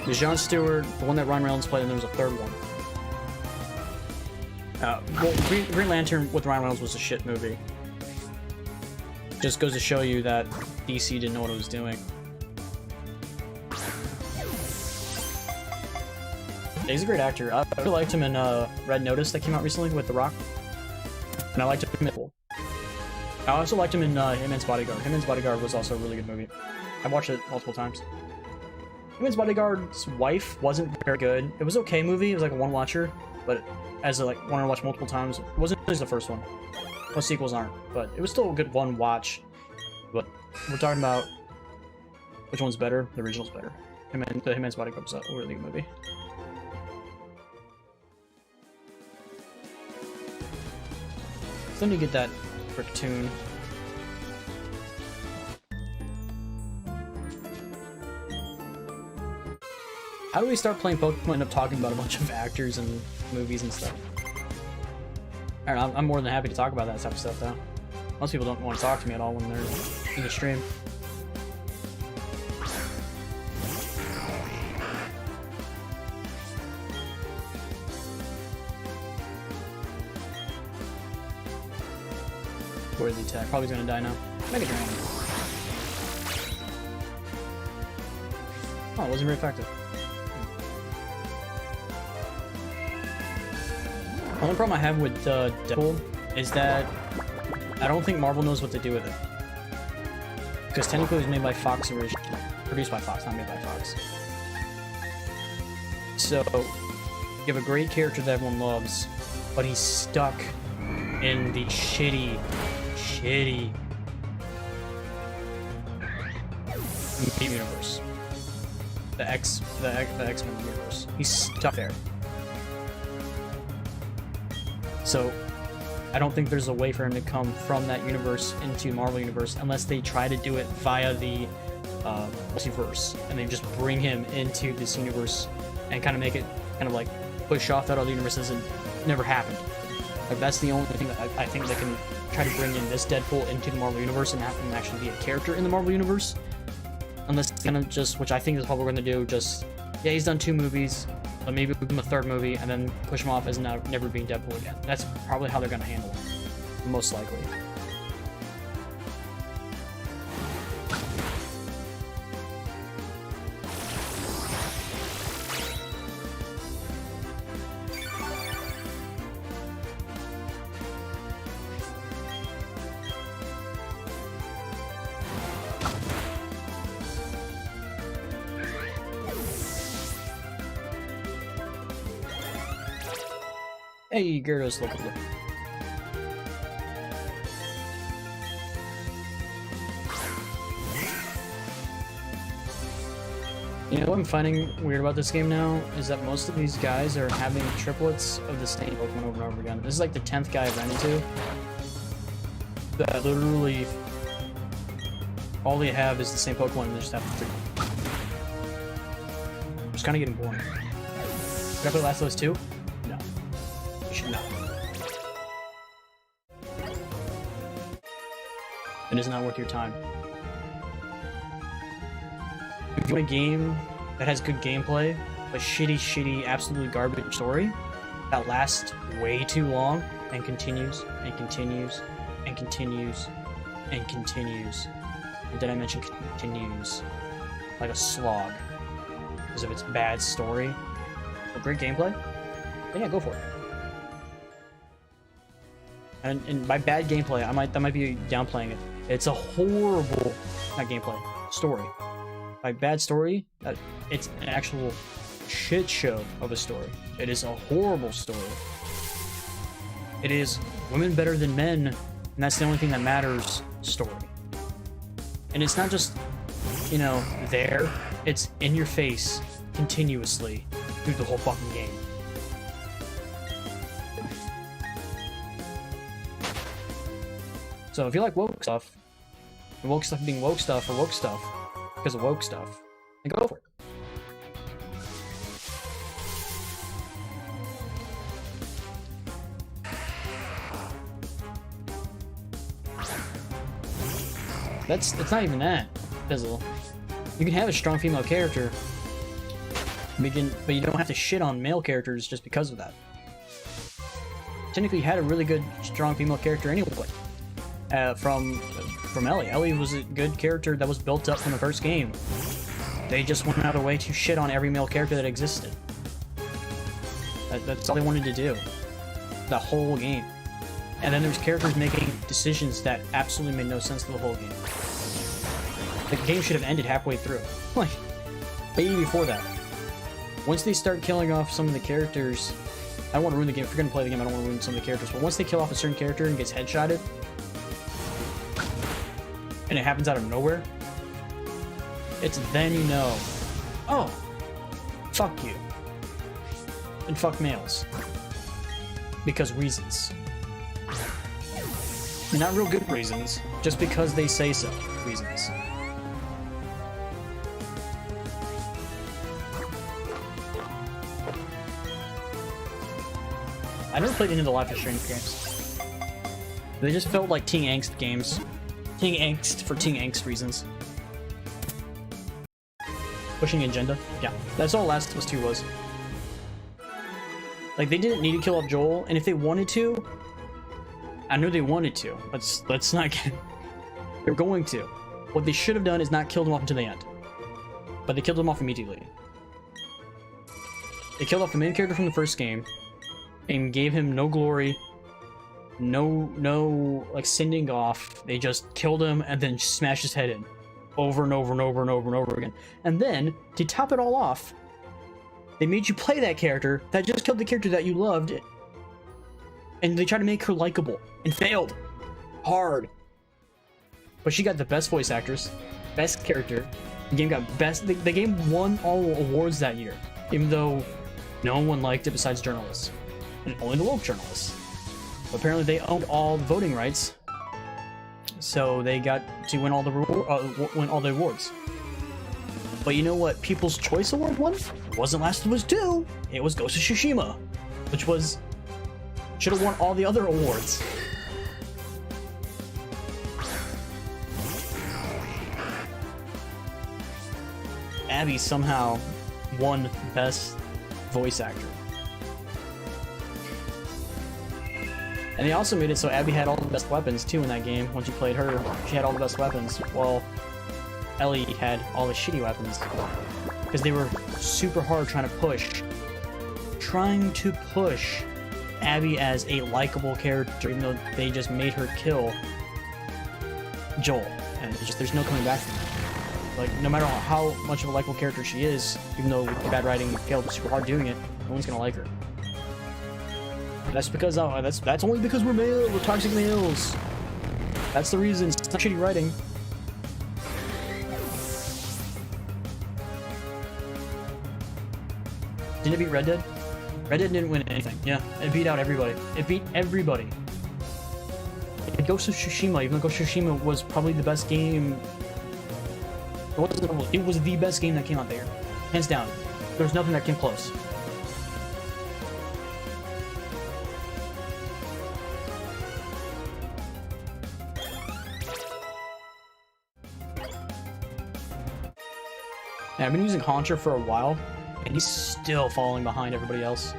There's Jon Stewart, the one that Ryan Reynolds played, and there was a third one. Well, Green Lantern with Ryan Reynolds was a shit movie. Just goes to show you that DC didn't know what it was doing. He's a great actor. I really liked him in Red Notice that came out recently with The Rock. And I liked him in I also liked him in Hitman's Bodyguard. Hitman's Bodyguard was also a really good movie. I watched it multiple times. Hitman's Bodyguard's wife wasn't very good. It was an okay movie. It was like a one-watcher, but as a one I watched multiple times, it wasn't as the first one. Most sequels aren't, but it was still a good one watch. But we're talking about which one's better. The original's better. Hitman's Bodyguard was a really good movie. So then you get that frick tune. How do we start playing Pokemon and end up talking about a bunch of actors and movies and stuff? I don't know, I'm more than happy to talk about that type of stuff though. Most people don't want to talk to me at all when they're in the stream. Where's the attack? Probably gonna die now. Mega Drain. Oh, it wasn't very effective. The only problem I have with Deadpool is that I don't think Marvel knows what to do with it. Because technically it was made by Fox originally. Produced by Fox, not made by Fox. So, you have a great character that everyone loves, but he's stuck in the shitty universe. The X-Men universe. He's stuck there. So, I don't think there's a way for him to come from that universe into Marvel Universe unless they try to do it via the multiverse, and they just bring him into this universe and kind of make it kind of like push off that other universe as it never happened. Like that's the only thing that I think they can try to bring in this Deadpool into the Marvel Universe and have him actually be a character in the Marvel Universe. Unless it's gonna just, which I think is what we're gonna do, just yeah, he's done 2 movies. But maybe give him a 3rd movie and then push him off as never being Deadpool again. That's probably how they're gonna handle it, most likely. Hey, Gyarados, look. You know what I'm finding weird about this game now is that most of these guys are having triplets of the same Pokemon over and over again. This is like the 10th guy I've run into. That literally all they have is the same Pokemon and they just have 3. It's kind of getting boring. Should I play Last of Us 2? No. You should not. It is not worth your time. If you want a game that has good gameplay, but shitty, absolutely garbage story that lasts way too long and continues and continues and continues and continues, and did I mention continues like a slog because of its bad story but great gameplay, then yeah, go for it. And by bad gameplay, that might be downplaying it. It's a horrible, not gameplay, story. By bad story, it's an actual shit show of a story. It is a horrible story. It is women better than men And that's the only thing that matters, story. And it's not just, you know, there. It's in your face continuously through the whole fucking game. So if you like woke stuff, and woke stuff being woke stuff or woke stuff because of woke stuff, then go for it. It's not even that, Fizzle. You can have a strong female character, but you don't have to shit on male characters just because of that. Technically, you had a really good, strong female character anyway. From Ellie. Ellie was a good character that was built up from the first game. They just went out of their way to shit on every male character that existed. That's all they wanted to do. The whole game. And then there's characters making decisions that absolutely made no sense to the whole game. The game should have ended halfway through. Like, maybe before that. Once they start killing off some of the characters... I don't want to ruin the game. If you're going to play the game, I don't want to ruin some of the characters. But once they kill off a certain character and gets headshotted... and it happens out of nowhere... it's then you know... oh! Fuck you. And fuck males. Because reasons. Not real good reasons, just because they say so reasons. I never played any of the Life is Strange games. They just felt like teen angst games. Teen angst for teen angst reasons. Pushing agenda? Yeah, that's all Last of Us 2 was. Like, they didn't need to kill off Joel, and if they wanted to, I know they wanted to. Let's not get... they're going to. What they should have done is not killed him off until the end. But they killed him off immediately. They killed off the main character from the first game, and gave him no glory, no like sending off. They just killed him and then smashed his head in. Over and over and over and over and over again. And then, to top it all off, they made you play that character that just killed the character that you loved, and they tried to make her likable, and failed. Hard. But she got the best voice actress, best character. The game got best... The game won all awards that year, even though no one liked it besides journalists. And only the woke journalists. But apparently they owned all the voting rights, so they got to win all the awards. But you know what People's Choice Award won? It wasn't Last of Us 2, it was Ghost of Tsushima, which was... should have won all the other awards. Abby somehow won Best Voice Actor. And they also made it so Abby had all the best weapons too in that game. Once you played her, she had all the best weapons, while Ellie had all the shitty weapons. Because they were super hard trying to push Abby as a likable character, even though they just made her kill Joel. And it's just, there's no coming back from that. Like, no matter how much of a likable character she is, even though with bad writing failed super hard doing it, no one's gonna like her. That's because that's only because we're male, we're toxic males. That's the reason. It's not shitty writing. Didn't it beat Red Dead? Red Dead didn't win anything. Yeah, it beat out everybody. It beat everybody. It Ghost of Tsushima, even though Ghost of Tsushima was probably the best game. It was the best game that came out there, hands down. There's nothing that came close. And I've been using Haunter for a while, and he's still falling behind everybody else.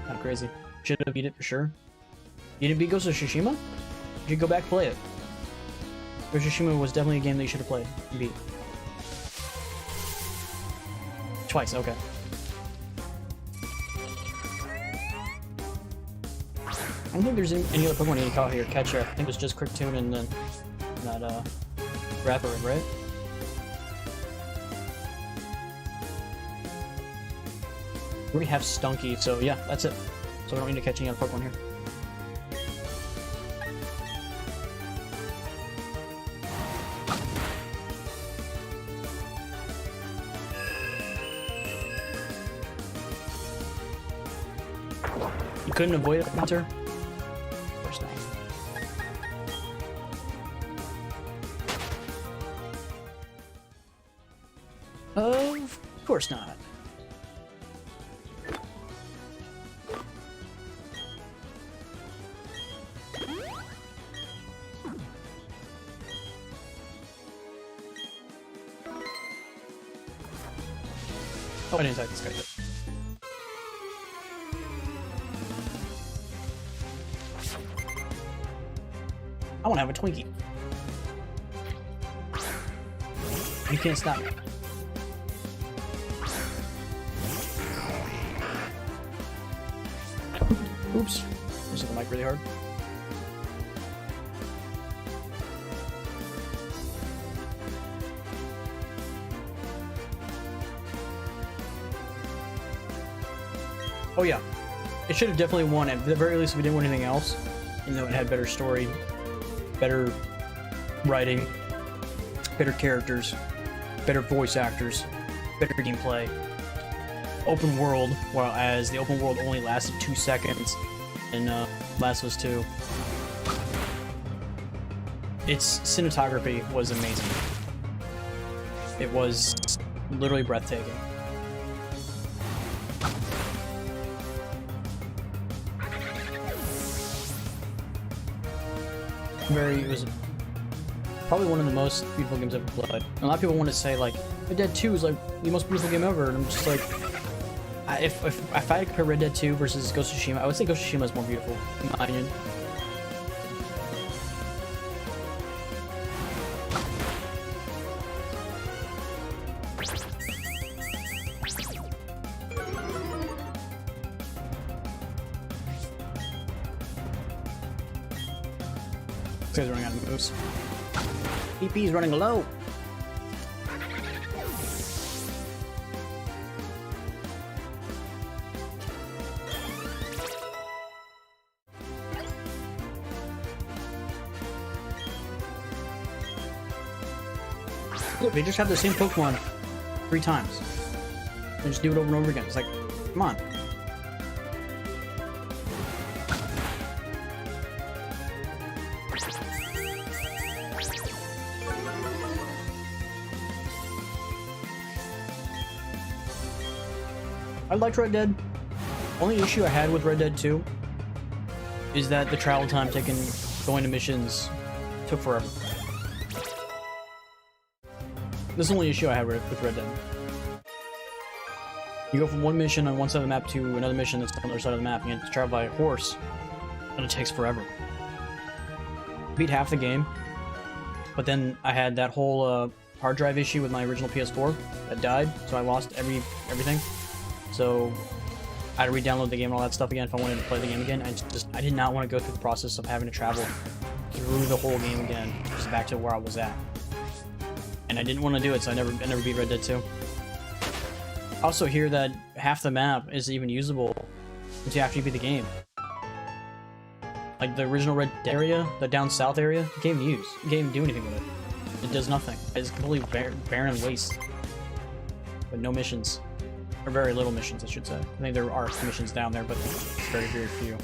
Kind of crazy. Should have beat it for sure. You didn't beat Ghost of Tsushima? You should go back and play it. Ghost of Tsushima was definitely a game that you should have played and beat. Twice, okay. I don't think there's any other Pokemon you caught here. Catch up. I think it was just Cricktoon and then that Rapper, right? We already have Stunky, so yeah, that's it. So we don't need to catch any other Pokemon here. You couldn't avoid a hunter? Of course not. Of course not. Oh, I didn't attack this guy yet. I want to have a Twinkie. You can't stop me. Oops. I hit the mic really hard. Oh yeah. It should have definitely won. At the very least, if we didn't win anything else, you know, it had better story, better writing, better characters, better voice actors, better gameplay. Open world, whereas the open world only lasted 2 seconds in Last of Us 2. Its cinematography was amazing. It was literally breathtaking. It was probably one of the most beautiful games I've ever played. And a lot of people want to say like Red Dead 2 is like the most beautiful game ever, and I'm just like, if I had to compare Red Dead 2 versus Ghost of Tsushima, I would say Ghost of Tsushima is more beautiful, in my opinion. This guy's running out of moves. PP's running low. Look, they just have the same Pokemon 3 times. They just do it over and over again. It's like, come on. I liked Red Dead. Only issue I had with Red Dead 2 is that the travel time taken going to missions took forever. This is the only issue I had with Red Dead. You go from one mission on one side of the map to another mission that's on the other side of the map, and you have to travel by horse, and it takes forever. Beat half the game, but then I had that whole hard drive issue with my original PS4 that died, so I lost everything. So I had to re-download the game and all that stuff again if I wanted to play the game again. I did not want to go through the process of having to travel through the whole game again, just back to where I was at. And I didn't want to do it, so I never beat Red Dead 2. I also hear that half the map isn't even usable until after you beat the game. Like the original Red Dead area, the down south area, you can't even use. You can't even do anything with it. It does nothing. It's completely barren waste. But no missions. Or very little missions, I should say. I think there are missions down there, but it's very, very few.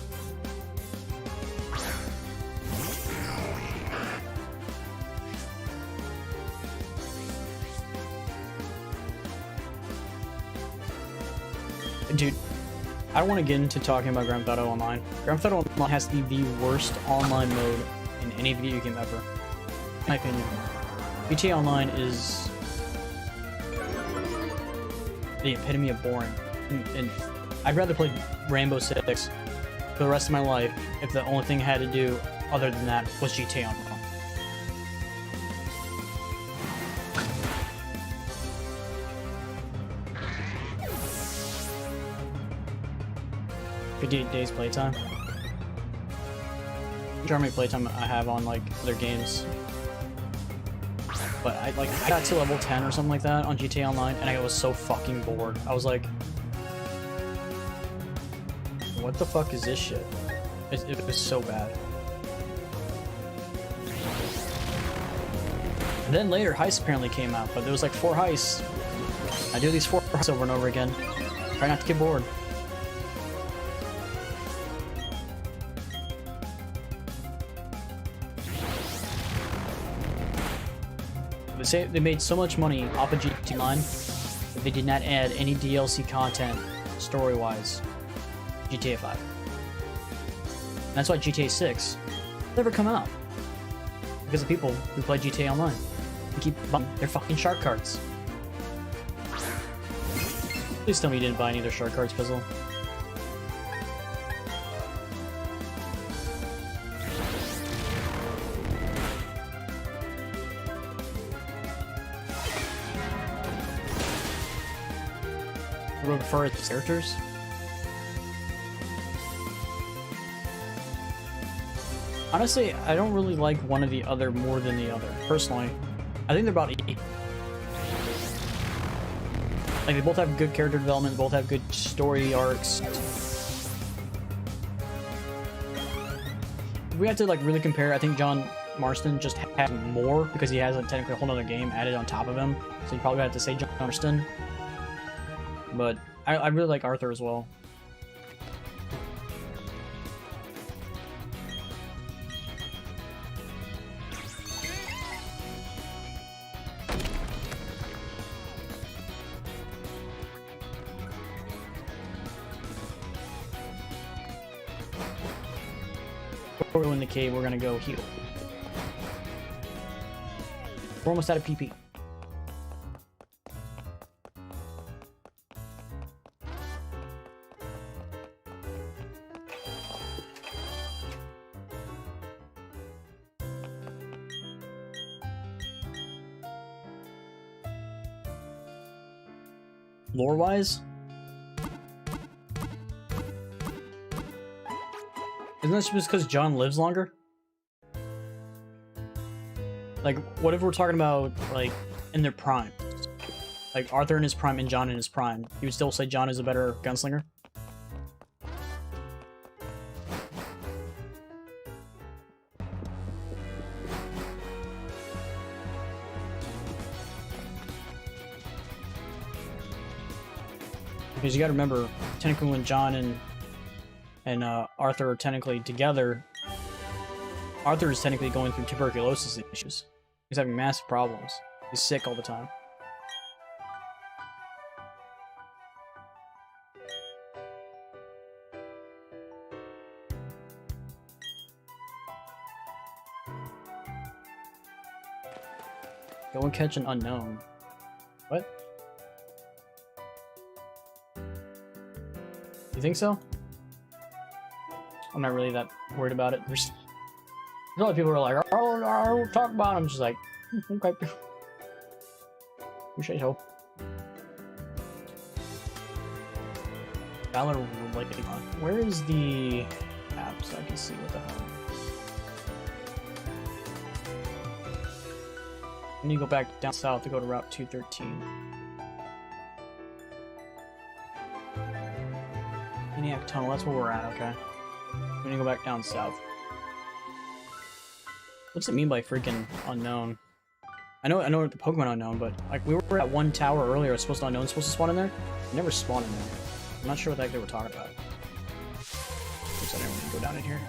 Dude, I don't want to get into talking about Grand Theft Auto Online. Grand Theft Auto Online has to be the worst online mode in any video game ever. In my opinion. GTA Online is the epitome of boring. And I'd rather play Rainbow Six for the rest of my life if the only thing I had to do other than that was GTA Online. Days playtime. I'm sure how many playtime I have on like other games. But I got to level 10 or something like that on GTA Online, and I was so fucking bored. I was like, what the fuck is this shit? It was so bad. And then later, heists apparently came out, but there was like 4 heists. I do these 4 heists over and over again. Try not to get bored. They say they made so much money off of GTA Online that they did not add any DLC content story-wise GTA 5. And that's why GTA 6 never come out. Because of people who play GTA Online. They keep buying their fucking shark cards. Please tell me you didn't buy any of their shark cards, Pizzle. I would prefer its characters. Honestly, I don't really like one or the other more than the other. Personally, I think they're about equal. Like, they both have good character development, both have good story arcs. If we have to, like, really compare, I think John Marston just has more because he has, like, technically a whole other game added on top of him. So you probably have to say John Marston. But I really like Arthur as well. Before we go in the cave, we're gonna go heal. We're almost out of PP. Lore-wise? Isn't that just because John lives longer? Like, what if we're talking about, like, in their prime? Like, Arthur in his prime and John in his prime. You would still say John is a better gunslinger? Because you gotta remember, technically when John and Arthur are technically together, Arthur is technically going through tuberculosis issues. He's having massive problems. He's sick all the time. Go and catch an unknown. What? You think so? I'm not really that worried about it. There's a lot of people who are like, oh, I'll talk about it. I'm just like, okay. You say so. Valor would like it on. Where is the app so I can see what the hell? I need to go back down south to go to Route 213. Maniac Tunnel, that's where we're at, okay. I'm gonna go back down south. What's it mean by freaking unknown? I know the Pokemon unknown, but like we were at one tower earlier, supposed to spawn in there. It never spawned in there. I'm not sure what the heck they were talking about. Looks like I want to go down in here.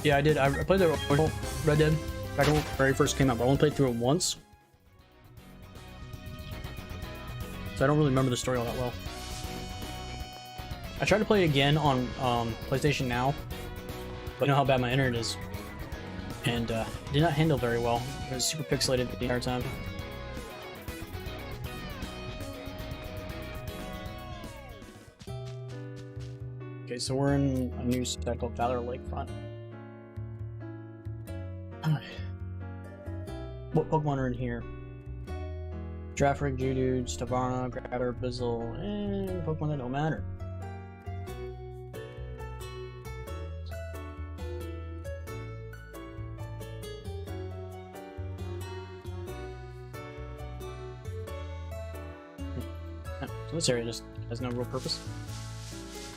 Yeah, I did. I played the original Red Dead back when it very first came out, but I only played through it once. So I don't really remember the story all that well. I tried to play it again on PlayStation Now, but you know how bad my internet is. And it did not handle very well. It was super pixelated the entire time. Okay, so we're in a new spec called Valor Lakefront. What Pokemon are in here? Giraffe, Geodude, Stavarna, Gratter, Bizzle, and Pokemon that don't matter. So this area just has no real purpose.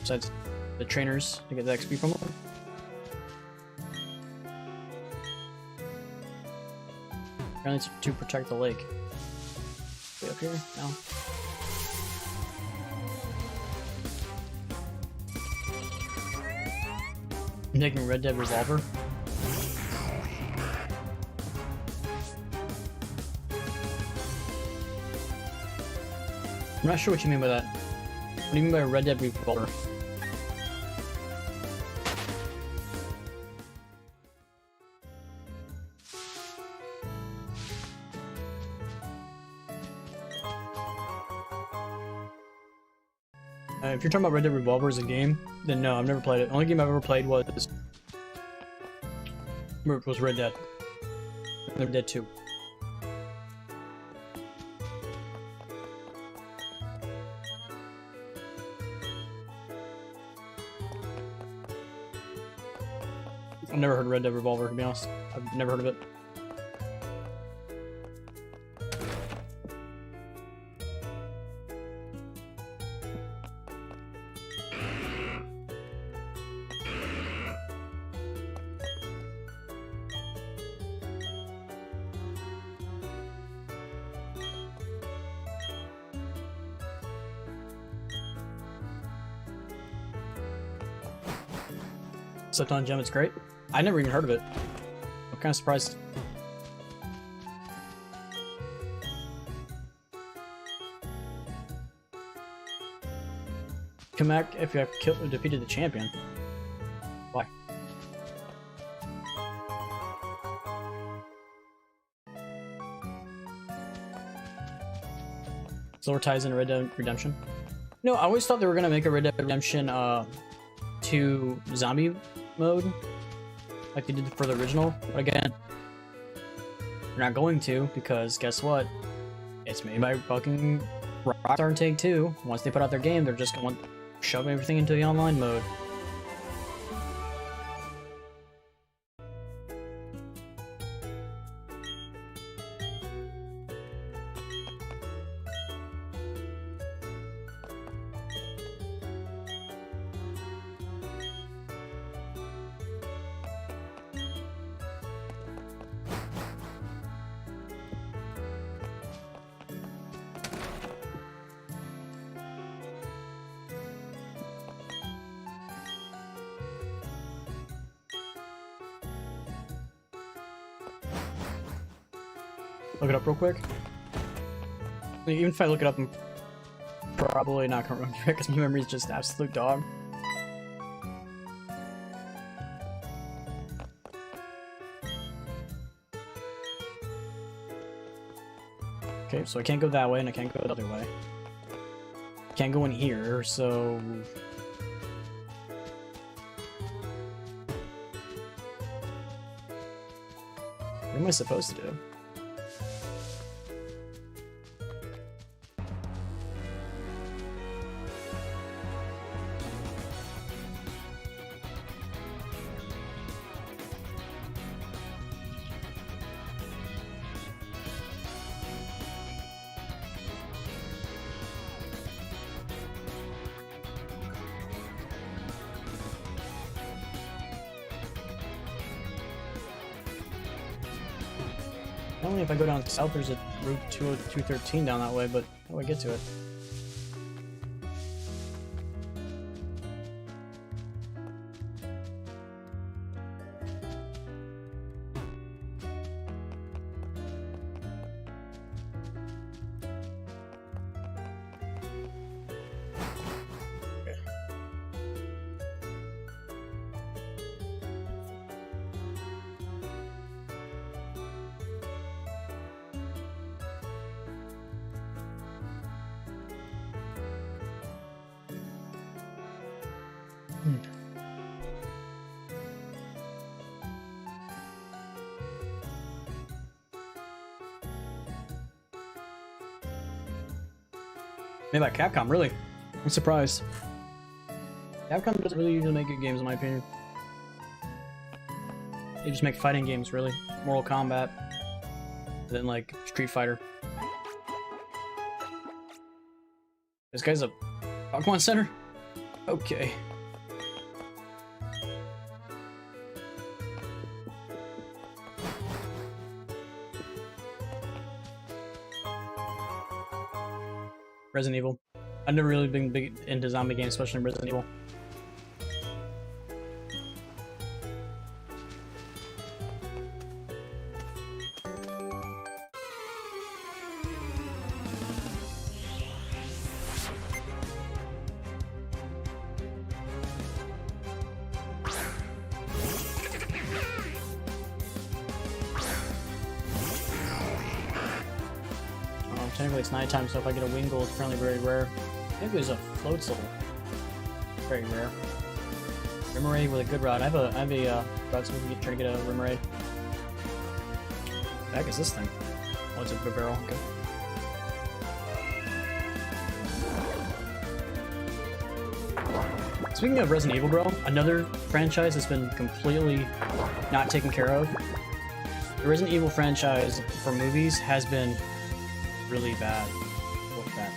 Besides the trainers to get the XP from them. Apparently it's to protect the lake. Way up here? No. I'm taking Red Dead Revolver. I'm not sure what you mean by that. What do you mean by Red Dead Revolver? If you're talking about Red Dead Revolver as a game, then no, I've never played it. The only game I've ever played was Red Dead. Red Dead 2. I've never heard of Red Dead Revolver, to be honest. I've never heard of it. Slept on Gem, it's great. I never even heard of it. I'm kind of surprised. Come back if you have defeated the champion. Why? Slower ties in Red Dead Redemption. No, I always thought they were gonna make a Red Dead Redemption 2 zombie mode, like they did for the original. But again, they're not going to, because guess what? It's made by fucking Rockstar and Take-Two. Once they put out their game, they're just going to shove everything into the online mode. Look it up real quick. Even if I look it up, I'm probably not gonna remember it because my memory is just absolute dog. Okay, so I can't go that way and I can't go the other way. Can't go in here, so... what am I supposed to do? Only if I go down south, there's a route 213 down that way, but how do I get to it? Made by Capcom, really? I'm surprised. Capcom doesn't really usually make good games, in my opinion. They just make fighting games, really. Mortal Kombat. And then, like, Street Fighter. This guy's a Pokémon Center? Okay. Resident Evil. I've never really been big into zombie games, especially in Resident Evil. technically it's nighttime, so if I get a Wingull, it's apparently very rare. I think there's a Floatzel. Very rare. Remoraid with a good rod. I have a rod, so we can try to get a Remoraid. What the heck is this thing? Oh, it's a barrel. Okay. Speaking of Resident Evil, bro, another franchise that's been completely not taken care of. The Resident Evil franchise for movies has been really bad with that.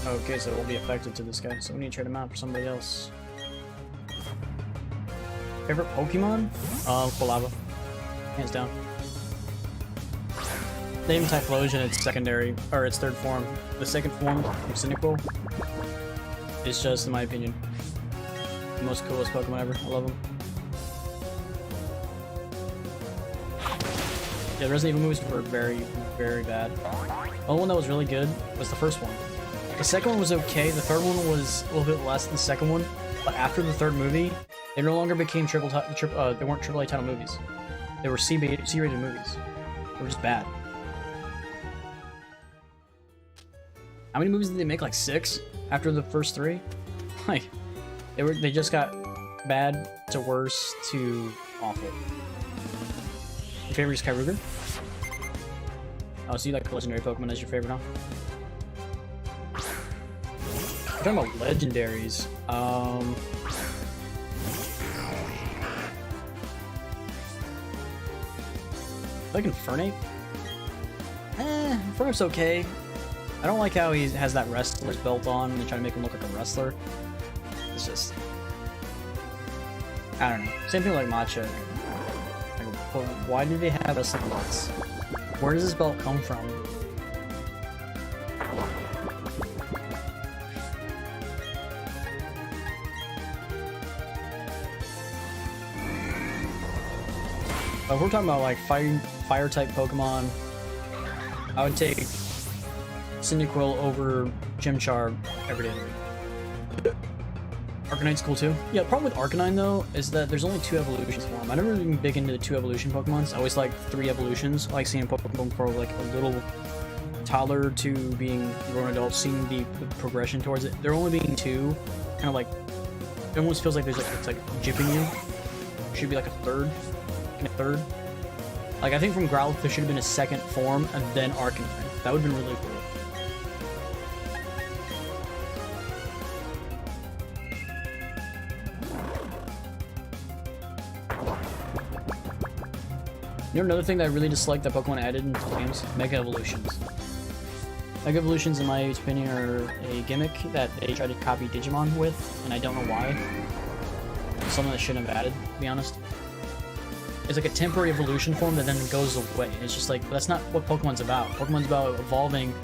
Okay, so it won't be effective to this guy, so we need to trade him out for somebody else. Favorite Pokemon? Quilava. Hands down. Name Typhlosion, it's secondary, or its third form. The second form, Cyndaquil, is just, in my opinion, the most coolest Pokemon ever. I love them. Yeah, the Resident Evil movies were very, very bad. The only one that was really good was the first one. The second one was okay, the third one was a little bit less than the second one, but after the third movie, they no longer became they weren't AAA title movies. They were C-rated movies. They were just bad. How many movies did they make? Like 6 after the first 3? Like, they just got bad to worse to awful. Your favorite is Kyogre? Oh, so you like legendary Pokemon as your favorite, huh? We're talking about legendaries. Like Infernape? Infernape's okay. I don't like how he has that wrestler's belt on and they try to make him look like a wrestler. It's just... I don't know. Same thing like Matcha. Like, why do they have wrestling belts? Where does this belt come from? If we're talking about like fire type Pokemon, I would take Cyndaquil over Chimchar every day of the week. Arcanine's cool too. Yeah, the problem with Arcanine though is that there's only 2 evolutions for him. I never really been big into the 2 evolution Pokemons. I always like 3 evolutions. I like seeing Pokemon grow like a little toddler to being grown adult, seeing the progression towards it. There only being 2, kind of like, it almost feels like there's like, it's like jipping you. It should be like a third. Like, I think from Growlithe there should have been a second form and then Arcanine. That would have been really cool. You know, another thing that I really dislike that Pokemon added into games? Mega Evolutions. Mega Evolutions, in my opinion, are a gimmick that they try to copy Digimon with, and I don't know why. It's something that shouldn't have added, to be honest. It's like a temporary evolution form that then goes away. It's just like, that's not what Pokemon's about. Pokemon's about evolving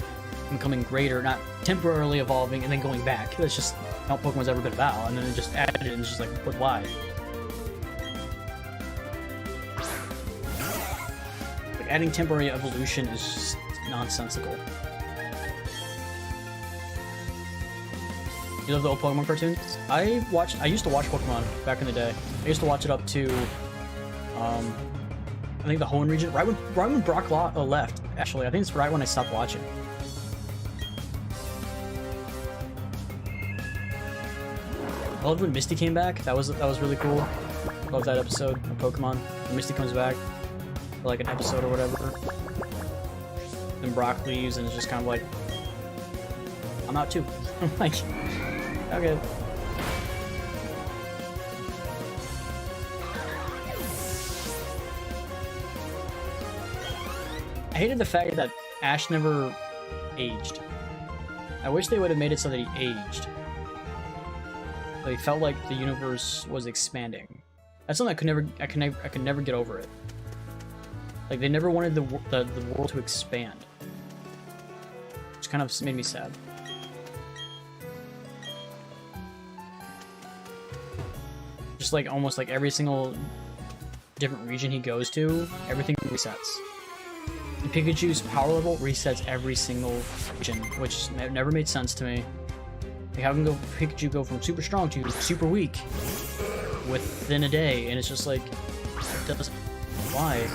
and becoming greater, not temporarily evolving and then going back. That's just not what Pokemon's ever been about, and then they just added it and it's just like, but why? Like, adding temporary evolution is just nonsensical. You love the old Pokemon cartoons? I used to watch Pokemon back in the day. I used to watch it up to I think the Hoenn region, right when Brock left, actually. I think it's right when I stopped watching. I loved when Misty came back. That was really cool. Loved that episode of Pokemon. When Misty comes back for like an episode or whatever. Then Brock leaves and it's just kind of like, I'm out too. I'm like, okay. I hated the fact that Ash never aged. I wish they would have made it so that he aged. Like, it felt like the universe was expanding. That's something I could never get over it. Like, they never wanted the world to expand. Which kind of made me sad. Just like almost like every single different region he goes to, everything resets. And Pikachu's power level resets every single region, which never made sense to me. Like, how can Pikachu go from super strong to super weak within a day? And it's just like, it doesn't. Why?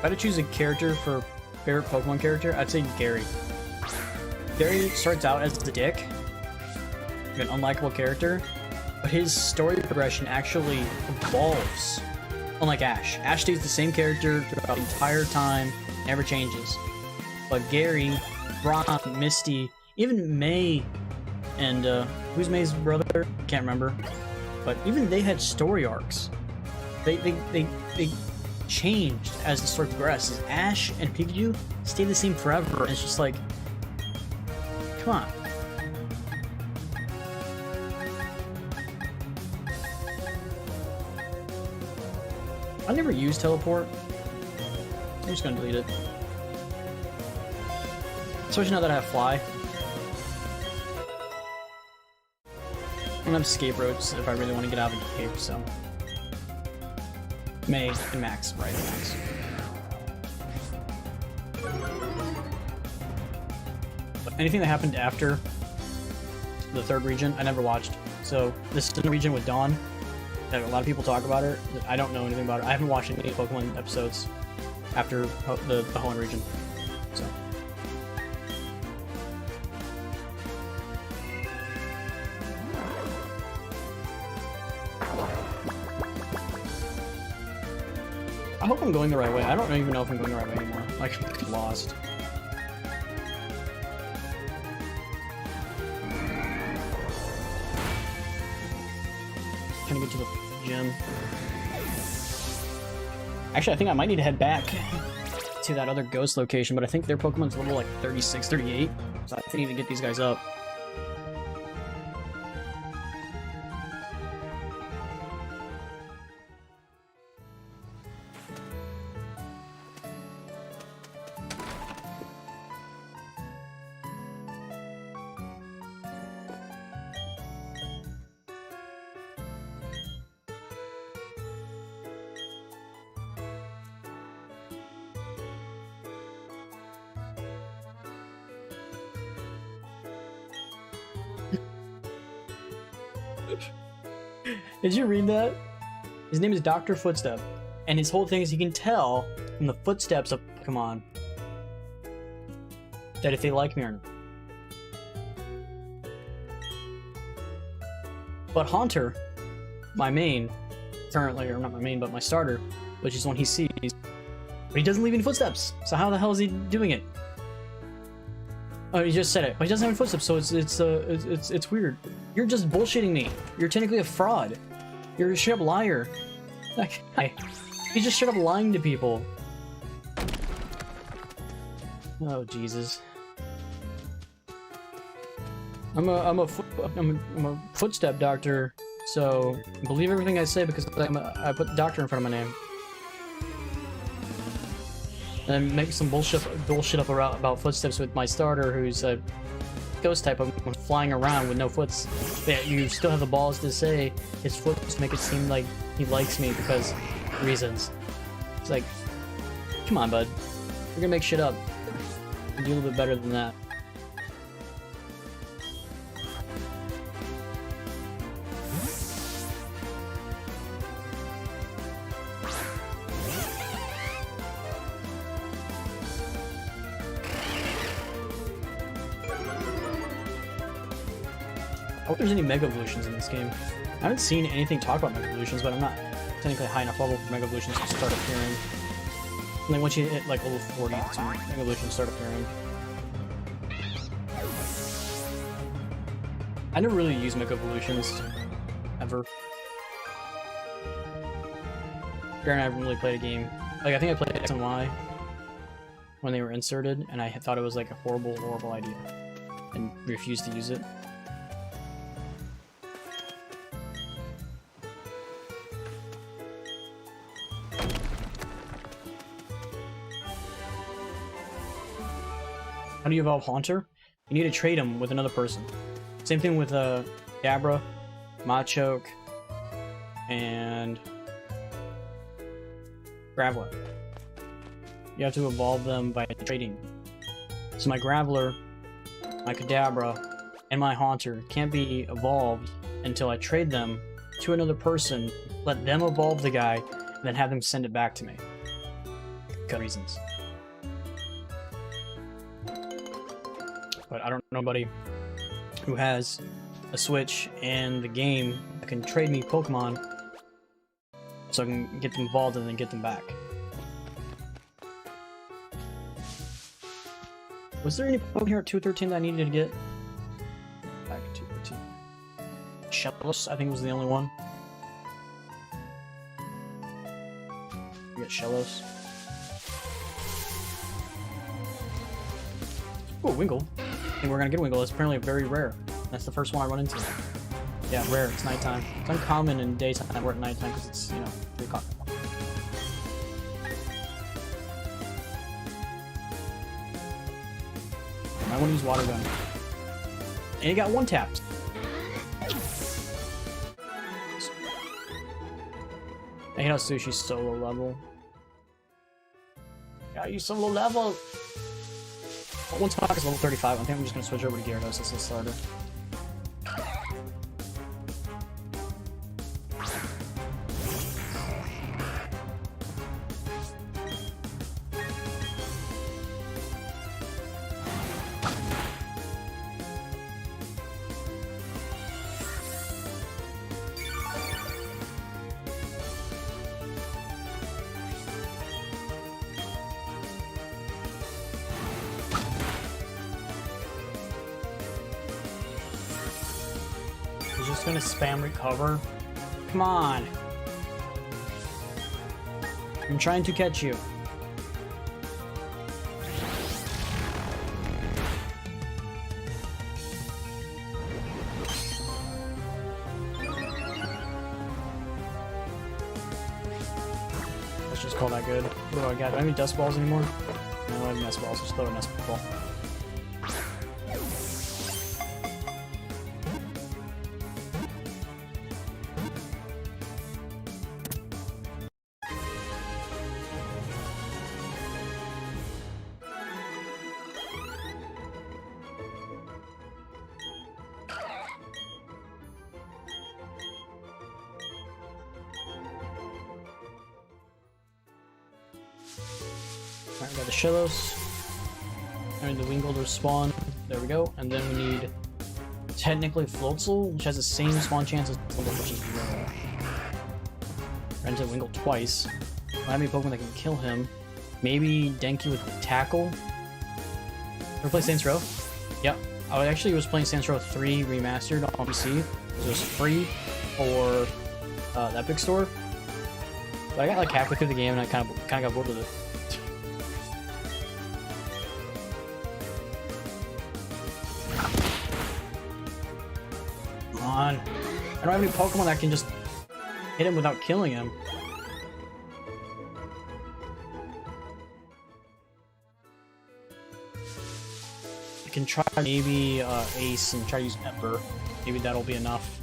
I had to choose a character for favorite Pokemon character, I'd say Gary. Gary starts out as the dick, an unlikable character, but his story progression actually evolves. Unlike Ash. Ash stays the same character throughout the entire time, never changes. But Gary, Ron, Misty, even May, and who's May's brother? Can't remember. But even they had story arcs. They changed as the story progresses. Ash and Pikachu stay the same forever, and it's just like, come on. I never use teleport. I'm just gonna delete it. Especially now that I have fly. I have escape roads if I really want to get out of the cave, so. May and Max, right? Max. But anything that happened after the third region, I never watched. So this is the region with Dawn. A lot of people talk about it. I don't know anything about it. I haven't watched any Pokemon episodes after the Hoenn region. So. I hope I'm going the right way. I don't even know if I'm going the right way anymore. Like, I'm lost. Trying to get to the gym. Actually, I think I might need to head back to that other ghost location, but I think their Pokemon's level like 36, 38. So I think I need to get these guys up. Did you read that? His name is Dr. Footstep, and his whole thing is he can tell from the footsteps of Pokemon that if they like me or not. But Haunter, my main, currently, or not my main, but my starter, which is one he sees, but he doesn't leave any footsteps. So how the hell is he doing it? Oh, he just said it. But he doesn't have any footsteps, so it's weird. You're just bullshitting me. You're technically a fraud. You're a straight up liar. That guy. He's just straight up lying to people. Oh Jesus. I'm a footstep doctor, so believe everything I say because I put doctor in front of my name. And make some bullshit up about footsteps with my starter, who's a ghost type of flying around with no foots. But you still have the balls to say his foots make it seem like he likes me because reasons. It's like, come on, bud. You're gonna make shit up. You do a little bit better than that. I hope there's any Mega Evolutions in this game. I haven't seen anything talk about Mega Evolutions, but I'm not technically high enough level for Mega Evolutions to start appearing. And then once you hit like level 40, some Mega Evolutions start appearing. I never really used Mega Evolutions, ever. Garen and I haven't really played a game. Like, I think I played X and Y when they were inserted, and I thought it was like a horrible, horrible idea, and refused to use it. How do you evolve Haunter? You need to trade him with another person. Same thing with Dabra, Machoke, and Graveler. You have to evolve them by trading. So my Graveler, my Kadabra, and my Haunter can't be evolved until I trade them to another person, let them evolve the guy, and then have them send it back to me. because reasons. But I don't know anybody who has a Switch and the game that can trade me Pokemon so I can get them involved and then get them back. Was there any Pokemon here at 213 that I needed to get? Back at 213. Shellos, I think was the only one. We got Shellos. Ooh, Wingull. I think we're gonna get a Wingull. It's apparently very rare. That's the first one I run into. Yeah, rare. It's nighttime. It's uncommon in daytime. We're at nighttime because it's, you know, 3 o'clock. I want to use Water Gun. And he got 1 tapped. I hate how Sushi's solo level. Yeah, you solo level! One talk is level 35. I think I'm just gonna switch over to Gyarados as a starter. He's just gonna spam recover. Come on. I'm trying to catch you. Let's just call that good. What do I got? Do I have any dust balls anymore? No, I don't have nest balls. Just throw a nest ball. Alright, we got the Shellos. And the Wingull to spawn. There we go. And then we need technically Floatzel, which has the same spawn chance as Wingull, which is rare. Ran into Wingull twice. I don't have any Pokemon that can kill him. Maybe Denki with Tackle. Ever play Saints Row? Yep. I actually was playing Saints Row 3 Remastered on PC. It was free for the Epic Store. But I got like halfway through the game and I kind of got bored with it. Come on. I don't have any Pokemon that can just hit him without killing him. I can try maybe Ace and try to use Ember. Maybe that'll be enough.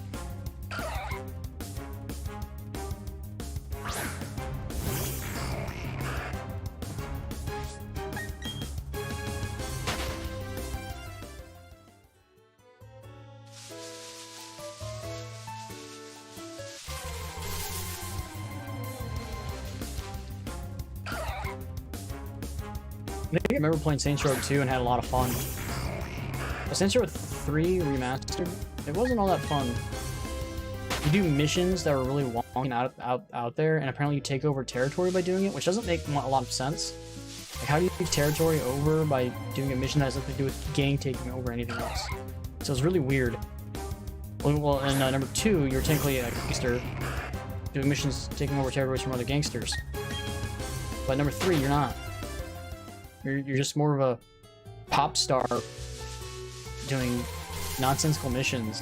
I think I remember playing Saints Row 2 and had a lot of fun. But Saints Row 3 Remastered, it wasn't all that fun. You do missions that are really long and out there, and apparently you take over territory by doing it, which doesn't make a lot of sense. Like, how do you take territory over by doing a mission that has nothing to do with gang taking over anything else? So it's really weird. Well, in number 2, you're technically a gangster doing missions taking over territories from other gangsters. But number 3, you're not. You're just more of a pop star doing nonsensical missions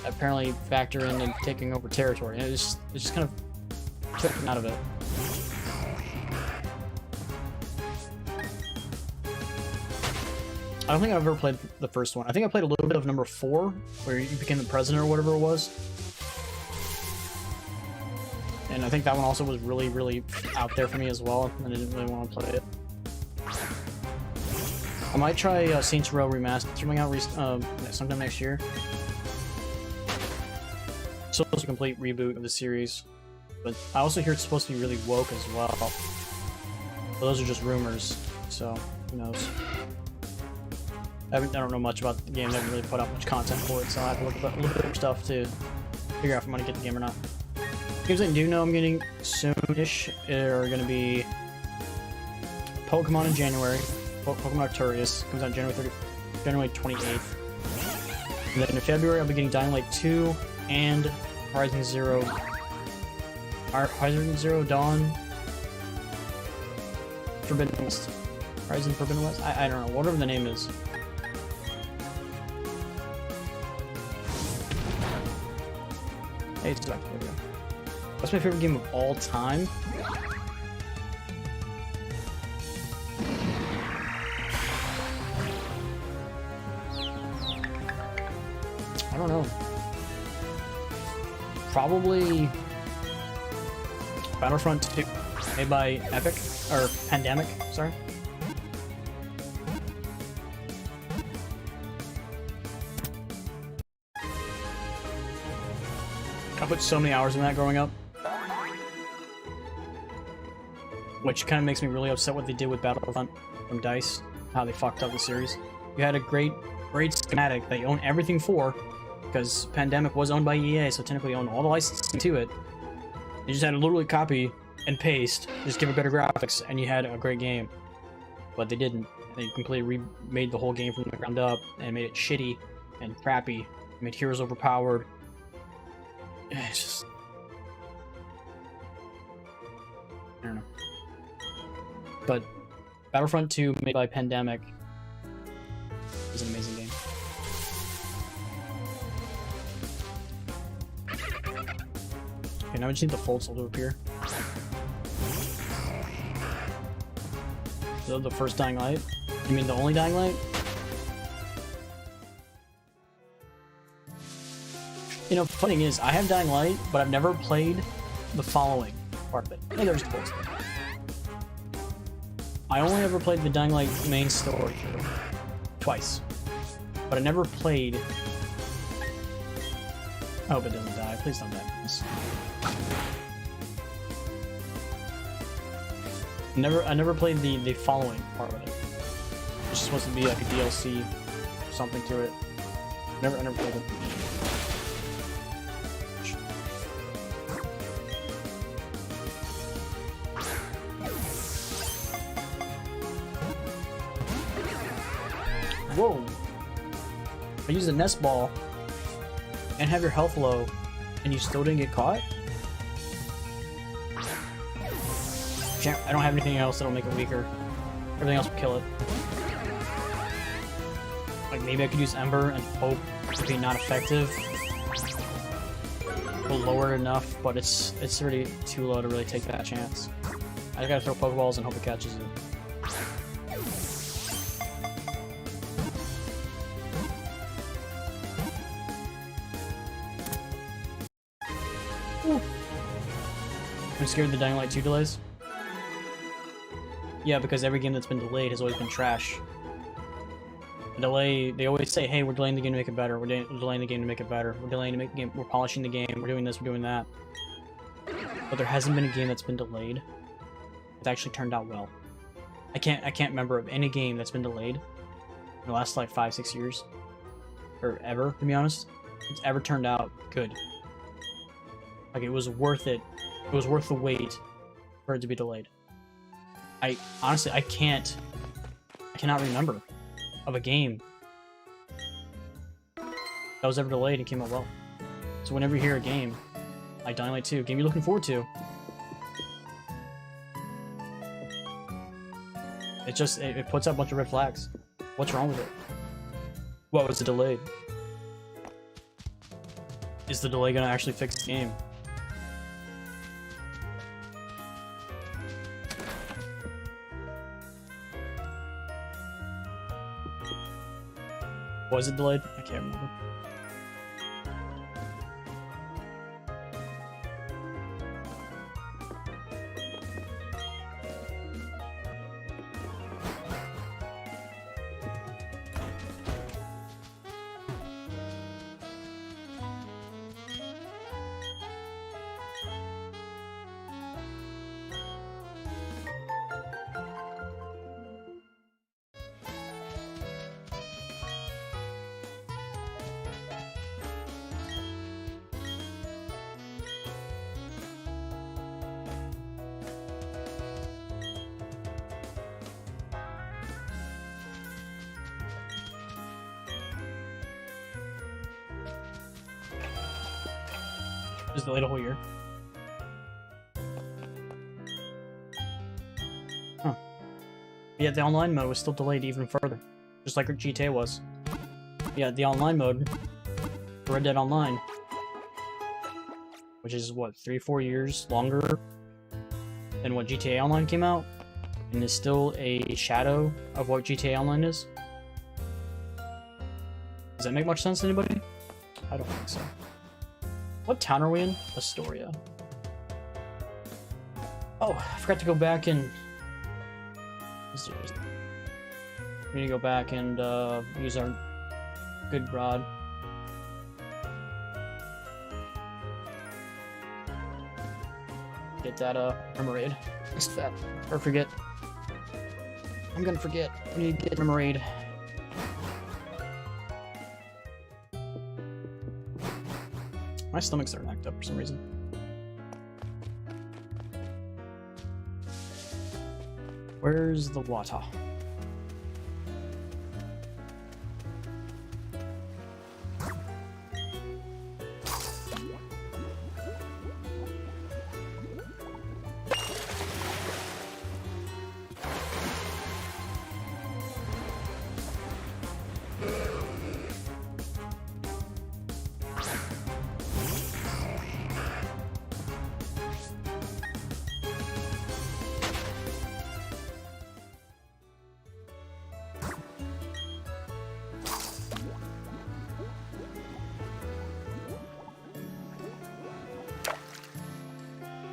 that apparently factor in and taking over territory. And it just kind of took me out of it. I don't think I've ever played the first one. I think I played a little bit of number 4, where you became the president or whatever it was. And I think that one also was really, really out there for me as well, and I didn't really want to play it. I might try Saints Row Remastered coming out sometime next year. So it's a complete reboot of the series, but I also hear it's supposed to be really woke as well. Well, those are just rumors, so who knows. I don't know much about the game. They haven't really put out much content for it, so I have to look at a little bit of stuff to figure out if I'm gonna get the game or not. Games I do know I'm getting soonish are gonna be Pokemon in January. Pokemon Arceus comes out January 28th. And then in February I'll be getting Dying Light 2 and Horizon Zero Dawn Forbidden West. Horizon Forbidden West? I don't know, whatever the name is. Hey, it's back. There we go. What's my favorite game of all time? I don't know. Probably Battlefront 2, made by Epic, or Pandemic, sorry. I put so many hours in that growing up. Which kind of makes me really upset what they did with Battlefront from DICE, how they fucked up the series. You had a great schematic that you own everything for, because Pandemic was owned by EA, so technically you own all the licensing to it. You just had to literally copy and paste, just give it better graphics, and you had a great game. But they didn't. They completely remade the whole game from the ground up, and made it shitty and crappy. Made heroes overpowered. It's just... I don't know. But Battlefront 2, made by Pandemic, is an amazing game. Okay, now I just need the Fold Soul to appear. Is that the first Dying Light? You mean the only Dying Light? You know, funny thing is, I have Dying Light, but I've never played the following part of it. Hey, there's the Fold Soul. I only ever played the Dying Light main story twice, but I never played... I hope it doesn't die. Please don't die. I never played the following part of it. It's supposed to be like a DLC, or something to it. I never played it. Whoa! I used a nest ball and have your health low, and you still didn't get caught? I don't have anything else that'll make it weaker. Everything else will kill it. Like, maybe I could use Ember and hope to be not effective. We'll lower it enough, but it's already too low to really take that chance. I just gotta throw Pokeballs and hope it catches it. Ooh. I'm scared of the Dying Light 2 delays. Yeah, because every game that's been delayed has always been trash. The delay, they always say, hey, we're delaying the game to make it better, we're delaying the game to make it better, we're delaying to make the game, we're polishing the game, we're doing this, we're doing that. But there hasn't been a game that's been delayed that's actually turned out well. I can't remember of any game that's been delayed in the last like 5-6 years. Or ever, to be honest. It's ever turned out good. Like, it was worth it. It was worth the wait for it to be delayed. Honestly, I cannot remember of a game that was ever delayed and came out well. So whenever you hear a game like Dying Light 2, game you're looking forward to, it puts up a bunch of red flags. What's wrong with it? What was the delay? Is the delay gonna actually fix the game? Was it delayed? I can't remember. Just delayed a whole year. Huh. Yeah, the online mode was still delayed even further. Just like GTA was. Yeah, the online mode for Red Dead Online, which is what, 3-4 years longer than what GTA Online came out, and is still a shadow of what GTA Online is. Does that make much sense to anybody? I don't think so. What town are we in? Astoria. Oh, I forgot to go back and... We need to go back and use our good rod. Get that Remoraid. Just that. Or forget. I'm gonna forget. We need to get Remoraid. My stomach's starting to act up for some reason. Where's the water?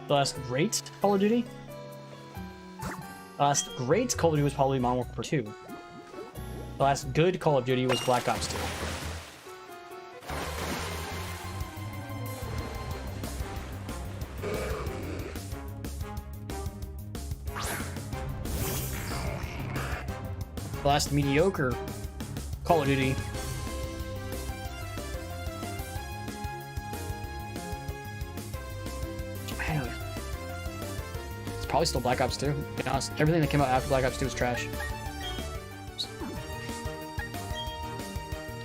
The last great Call of Duty? The last great Call of Duty was probably Modern Warfare 2. The last good Call of Duty was Black Ops 2. The last mediocre Call of Duty probably still Black Ops 2, to be honest. Everything that came out after Black Ops 2 was trash.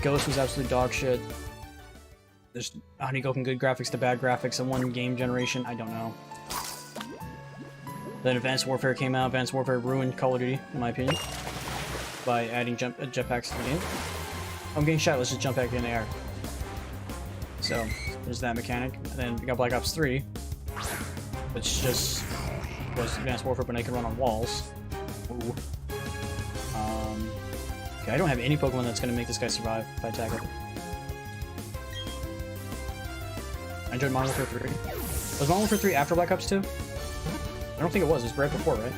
Ghost was absolute dog shit. There's how do you go from good graphics to bad graphics in one game generation? I don't know. Then Advanced Warfare came out. Advanced Warfare ruined Call of Duty, in my opinion, by adding jetpacks to the game. I'm getting shot, let's just jump back in the air. So, there's that mechanic. And then we got Black Ops 3, which just was Advanced Warfare, but I can run on walls. Ooh. Okay, I don't have any Pokemon that's gonna make this guy survive if I attack it. I enjoyed Modern Warfare 3. Was Modern Warfare 3 after Black Ops 2? I don't think it was. It was right before, right?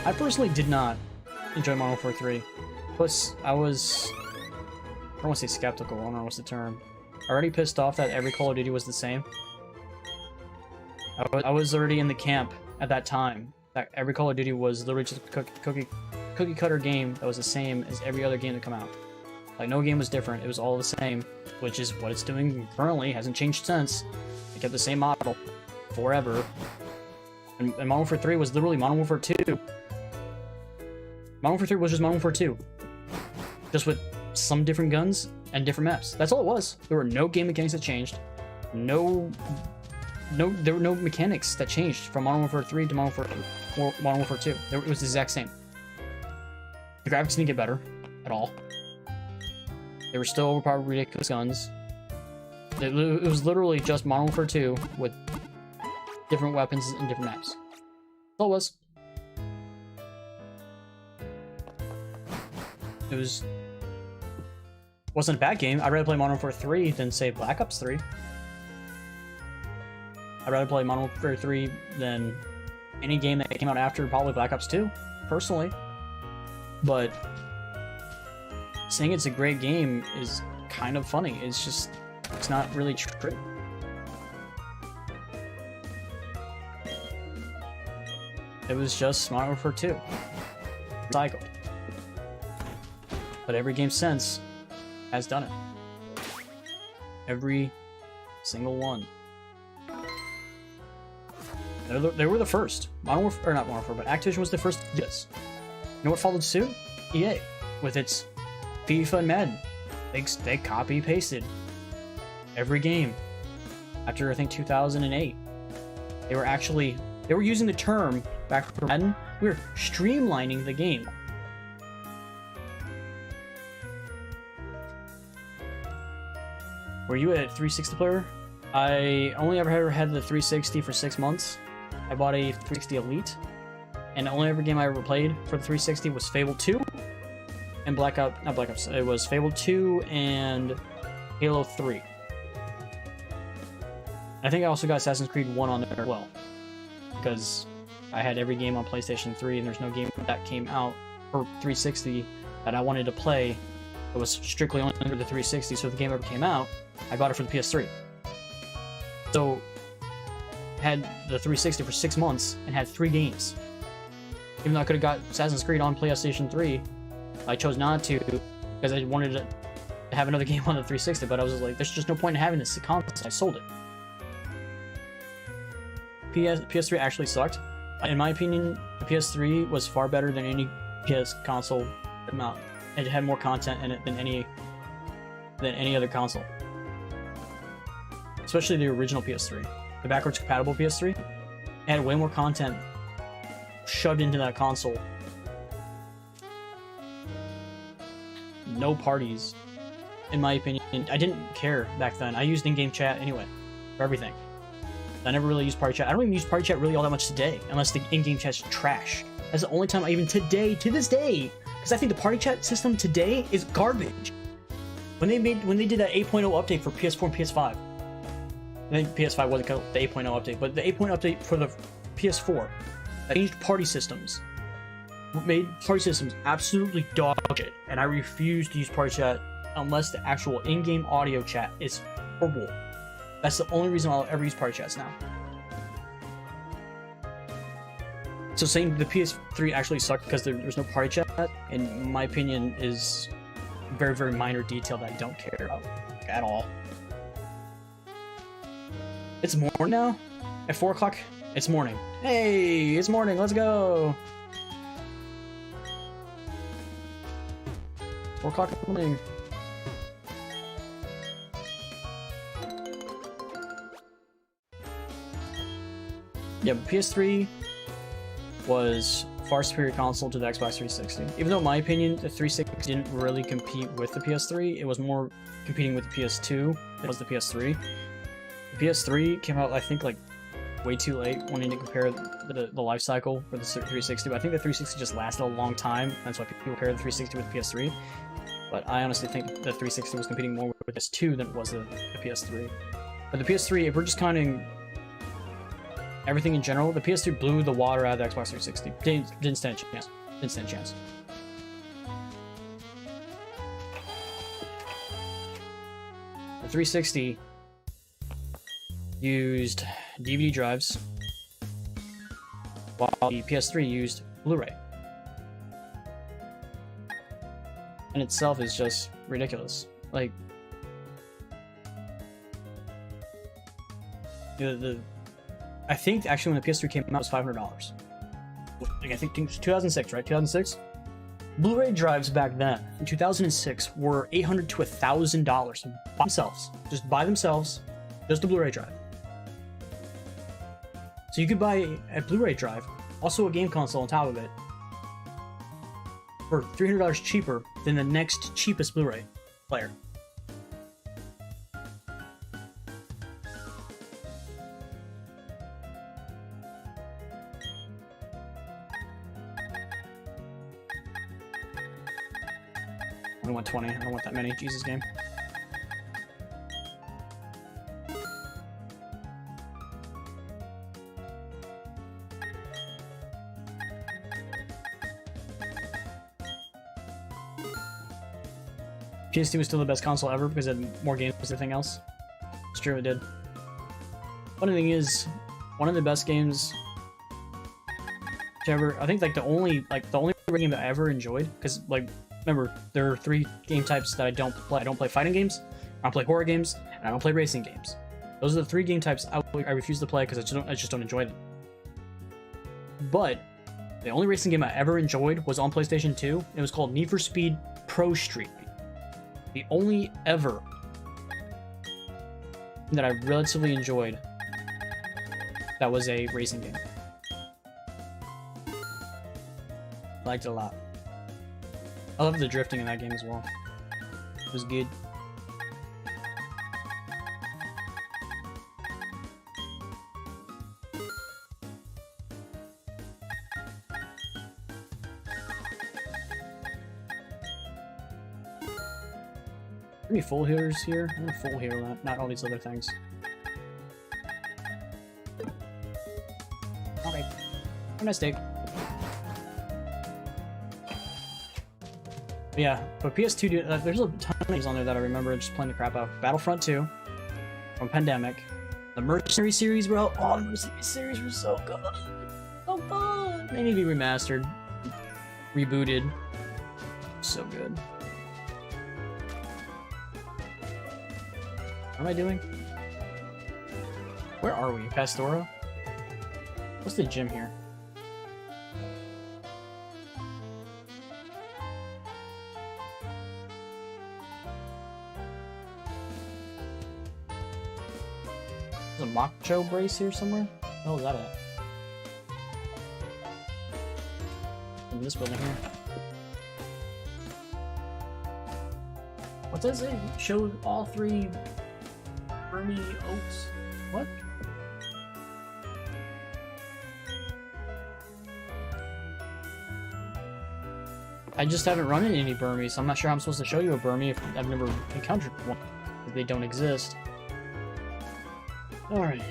I personally did not enjoy Modern Warfare 3. Plus, I don't want to say skeptical, I don't know what's the term. Already pissed off that every Call of Duty was the same. I was already in the camp at that time that every Call of Duty was literally just a cookie cutter game that was the same as every other game to come out. Like, no game was different, it was all the same, which is what it's doing currently, hasn't changed since. It kept the same model forever. And Modern Warfare 3 was literally Modern Warfare 2. Modern Warfare 3 was just Modern Warfare 2. Just with some different guns and different maps. That's all it was. There were no game mechanics that changed. There were no mechanics that changed from Modern Warfare 3 to Modern Warfare 2. It was the exact same. The graphics didn't get better at all. They were still overpowered, ridiculous guns. It was literally just Modern Warfare 2 with different weapons and different maps. That's all it was. It wasn't a bad game. I'd rather play Modern Warfare 3 than, say, Black Ops 3. I'd rather play Modern Warfare 3 than any game that came out after probably Black Ops 2, personally. But saying it's a great game is kind of funny. It's not really true. It was just Modern Warfare 2. Recycled. But every game since has done it. Every single one. They were the first. Modern Warfare, or not Modern Warfare, but Activision was the first to do this. You know what followed suit? EA, with its FIFA and Madden. They copy pasted every game after I think 2008. They were using the term back from Madden. We were streamlining the game. Were you a 360 player? I only ever had the 360 for 6 months. I bought a 360 Elite, and the only ever game I ever played for the 360 was Fable 2 and not Black Ops. It was Fable 2 and Halo 3. I think I also got Assassin's Creed 1 on there as well, because I had every game on PlayStation 3, and there's no game that came out for 360 that I wanted to play. It was strictly only under the 360, so if the game ever came out, I bought it for the PS3. So, I had the 360 for 6 months and had 3 games. Even though I could have got Assassin's Creed on PlayStation 3, I chose not to because I wanted to have another game on the 360, but I was like, there's just no point in having this console. I sold it. PS3 actually sucked. In my opinion, the PS3 was far better than any PS console come out. It had more content in it than any other console. Especially the original PS3. The backwards compatible PS3. It had way more content shoved into that console. No parties. In my opinion, I didn't care back then. I used in-game chat anyway, for everything. I never really used party chat. I don't even use party chat really all that much today, unless the in-game chat's trash. That's the only time I even to this day, because I think the party chat system today is garbage. When they did that 8.0 update for PS4 and PS5, I think PS5 wasn't called the 8.0 update, but the 8.0 update for the PS4 that changed party systems, made party systems absolutely dog shit, and I refuse to use party chat unless the actual in-game audio chat is horrible. That's the only reason I'll ever use party chats now. So saying the PS3 actually sucked because there's no party chat, in my opinion, is a very, very minor detail that I don't care about at all. It's morning now? At 4 o'clock? It's morning. Hey, it's morning, let's go! 4 o'clock in the morning. Yeah, but PS3 was far superior console to the Xbox 360. Even though, in my opinion, the 360 didn't really compete with the PS3, it was more competing with the PS2 than it was the PS3. The PS3 came out, I think, like, way too late when you compare the life cycle for the 360, but I think the 360 just lasted a long time, that's why people compare the 360 with the PS3. But I honestly think the 360 was competing more with the PS2 than it was the PS3. But the PS3, if we're just counting everything in general, the PS3 blew the water out of the Xbox 360. Didn't stand a chance. Didn't stand a chance. The 360 used DVD drives, while the PS3 used Blu-ray. In itself is just ridiculous. Like, I think actually when the PS3 came out, it was $500. Like, I think it was 2006, right? 2006? Blu-ray drives back then, in 2006, were $800 to $1,000 by themselves. Just by themselves, just a Blu-ray drive. So you could buy a Blu-ray drive, also a game console on top of it, for $300 cheaper than the next cheapest Blu-ray player. I don't want 20. I don't want that many. Jesus game. PS2 was still the best console ever because it had more games than everything else. It's true, it did. Funny thing is, one of the best games to ever, I think, like the only game that I ever enjoyed, because, like, remember, there are 3 game types that I don't play. I don't play fighting games, I don't play horror games, and I don't play racing games. Those are the 3 game types I refuse to play because I just don't enjoy them. But the only racing game I ever enjoyed was on PlayStation 2. It was called Need for Speed Pro Street. The only ever that I relatively enjoyed that was a racing game. Liked it a lot. I love the drifting in that game as well. It was good. Any full healers here? I want a full healer, not all these other things. Okay. Have a nice day. Yeah, but PS2, there's a ton of games on there that I remember just playing the crap out of. Battlefront 2 from Pandemic. The Mercenary series, bro. Oh, the Mercenary series was so good. So fun. They need to be remastered, rebooted. So good. What am I doing? Where are we? Pastora? What's the gym here? There's a macho brace here somewhere? Where the hell is that at? In this building here. What does it show? All three Burmy oaks? What? I just haven't run into any Burmies, so I'm not sure how I'm supposed to show you a Burmy if I've never encountered one. If they don't exist. Alright,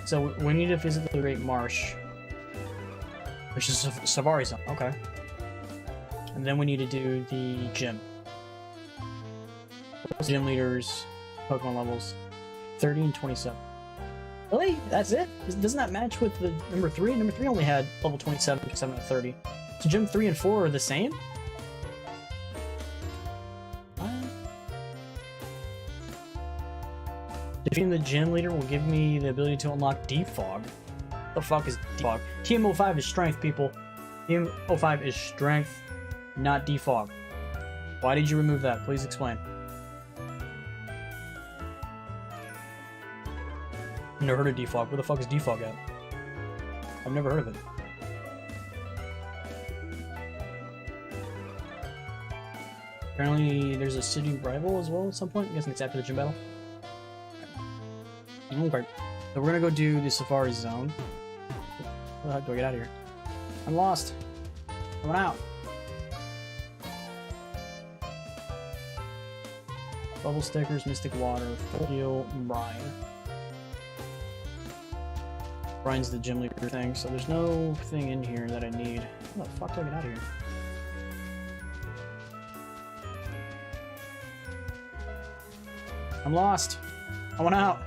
so we need to visit the Great Marsh, which is Savari Zone. Okay. And then we need to do the gym. Gym leaders, Pokemon levels, 30 and 27. Really? That's it? Doesn't that match with the number 3? Number 3 only had level 27, 27 and 30. So gym 3 and 4 are the same? Defeating the gym leader will give me the ability to unlock Defog. What the fuck is Defog? TM05 is strength, people. TM05 is strength, not Defog. Why did you remove that? Please explain. I've never heard of Defog. Where the fuck is Defog at? I've never heard of it. Apparently there's a city rival as well at some point. I'm guessing it's after the gym battle. Okay, so we're gonna go do the Safari Zone. How the heck do I get out of here? I'm lost. Coming out. Bubble stickers, Mystic Water, Full Heal, Brine. Brine's the gym leader thing, so there's no thing in here that I need. How the fuck do I get out of here? I'm lost. I want out.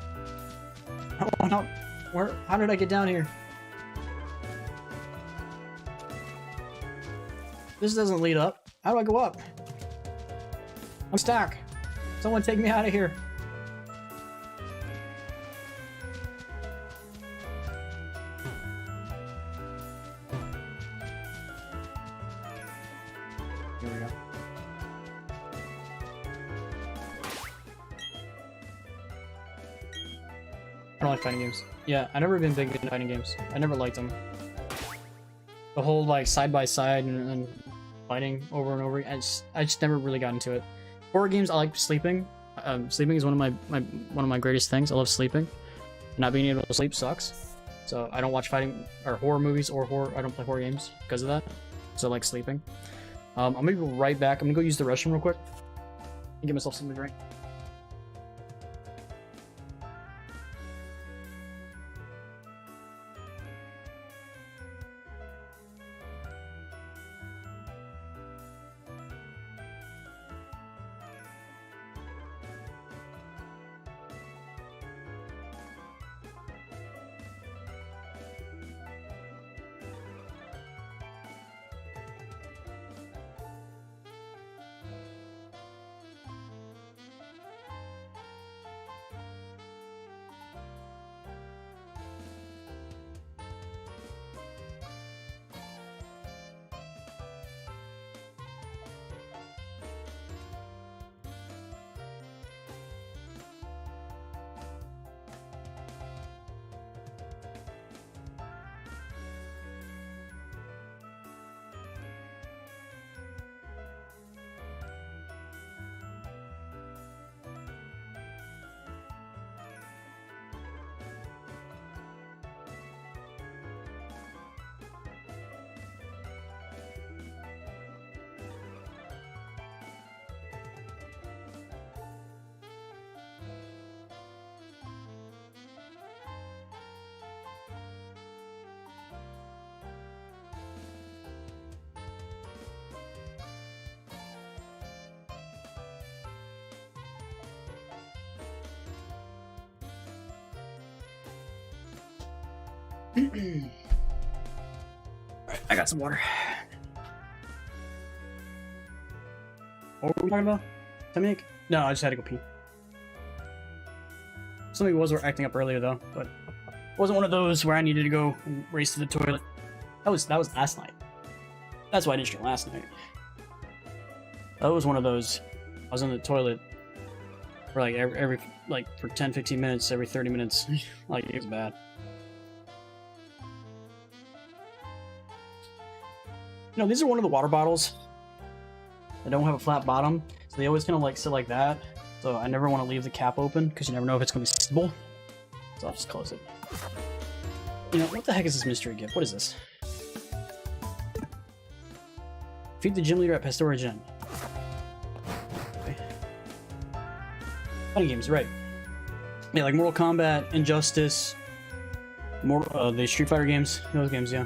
Oh no, where? How did I get down here? This doesn't lead up. How do I go up? I'm stuck. Someone take me out of here. Here we go. I don't like fighting games. Yeah, I've never been big into fighting games. I never liked them. The whole like side by side and fighting over and over. I just never really got into it. Horror games, I like sleeping. Sleeping is one of my greatest things. I love sleeping. Not being able to sleep sucks. So I don't watch fighting or horror movies or I don't play horror games because of that. So I like sleeping. I'm gonna go right back. I'm gonna go use the restroom real quick and get myself something to drink. Alright, I got some water. What were we talking about? Dominic? No, I just had to go pee. Somebody was acting up earlier though, but it wasn't one of those where I needed to go and race to the toilet. That was last night. That's why I didn't stream last night. That was one of those. I was in the toilet for like every like for 10-15 minutes, every 30 minutes. Like it was bad. You know, these are one of the water bottles that don't have a flat bottom, so they always kind of like sit like that. So I never want to leave the cap open because you never know if it's going to be stable. So I'll just close it. You know, what the heck is this mystery gift? What is this? Feed the gym leader at Pastora Gym. Okay. Funny games, right? Yeah, like Mortal Kombat, Injustice, the Street Fighter games. Those games, yeah.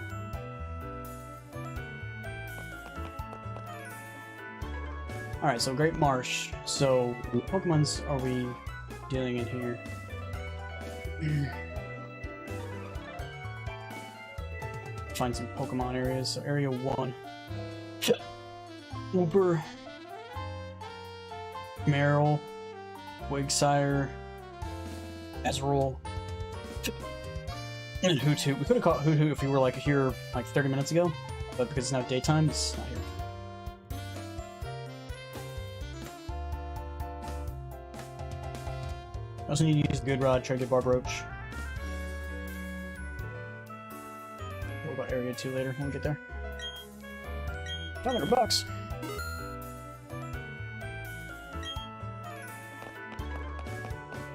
Alright, so Great Marsh. So, what Pokemons are we dealing in here? Find some Pokemon areas. So, Area 1. Wooper. Meryl. Wigsire. Ezreal. And Hoothoot. We could have caught Hoothoot if we were like here like 30 minutes ago, but because it's now daytime, it's not here. I also need to use the good rod, try to get Barbaroach. What about Area 2 later when we get there? $500.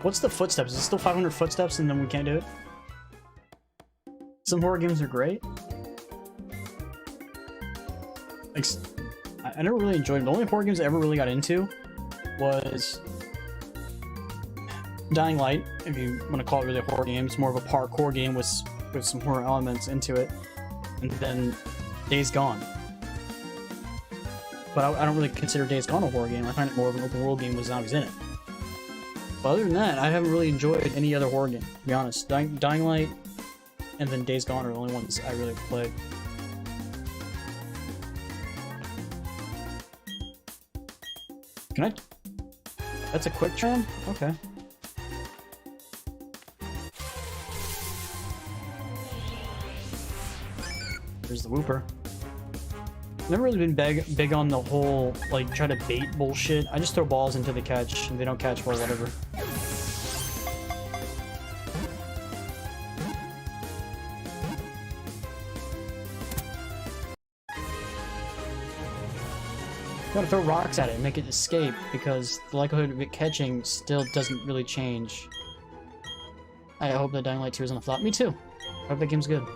What's the footsteps? Is it still 500 footsteps and then we can't do it? Some horror games are great. Like, I never really enjoyed them. The only horror games I ever really got into was Dying Light, if you want to call it really a horror game. It's more of a parkour game with some horror elements into it. And then Days Gone. But I don't really consider Days Gone a horror game. I find it more of an open world game with zombies in it. But other than that, I haven't really enjoyed any other horror game, to be honest. Dying Light and then Days Gone are the only ones I really played. Can I? That's a quick tram? Okay. There's the Wooper. Never really been big on the whole, like, try to bait bullshit. I just throw balls into the catch, and they don't catch for whatever. You gotta throw rocks at it and make it escape, because the likelihood of it catching still doesn't really change. I hope that Dying Light 2 is on the flop. Me too! I hope that game's good.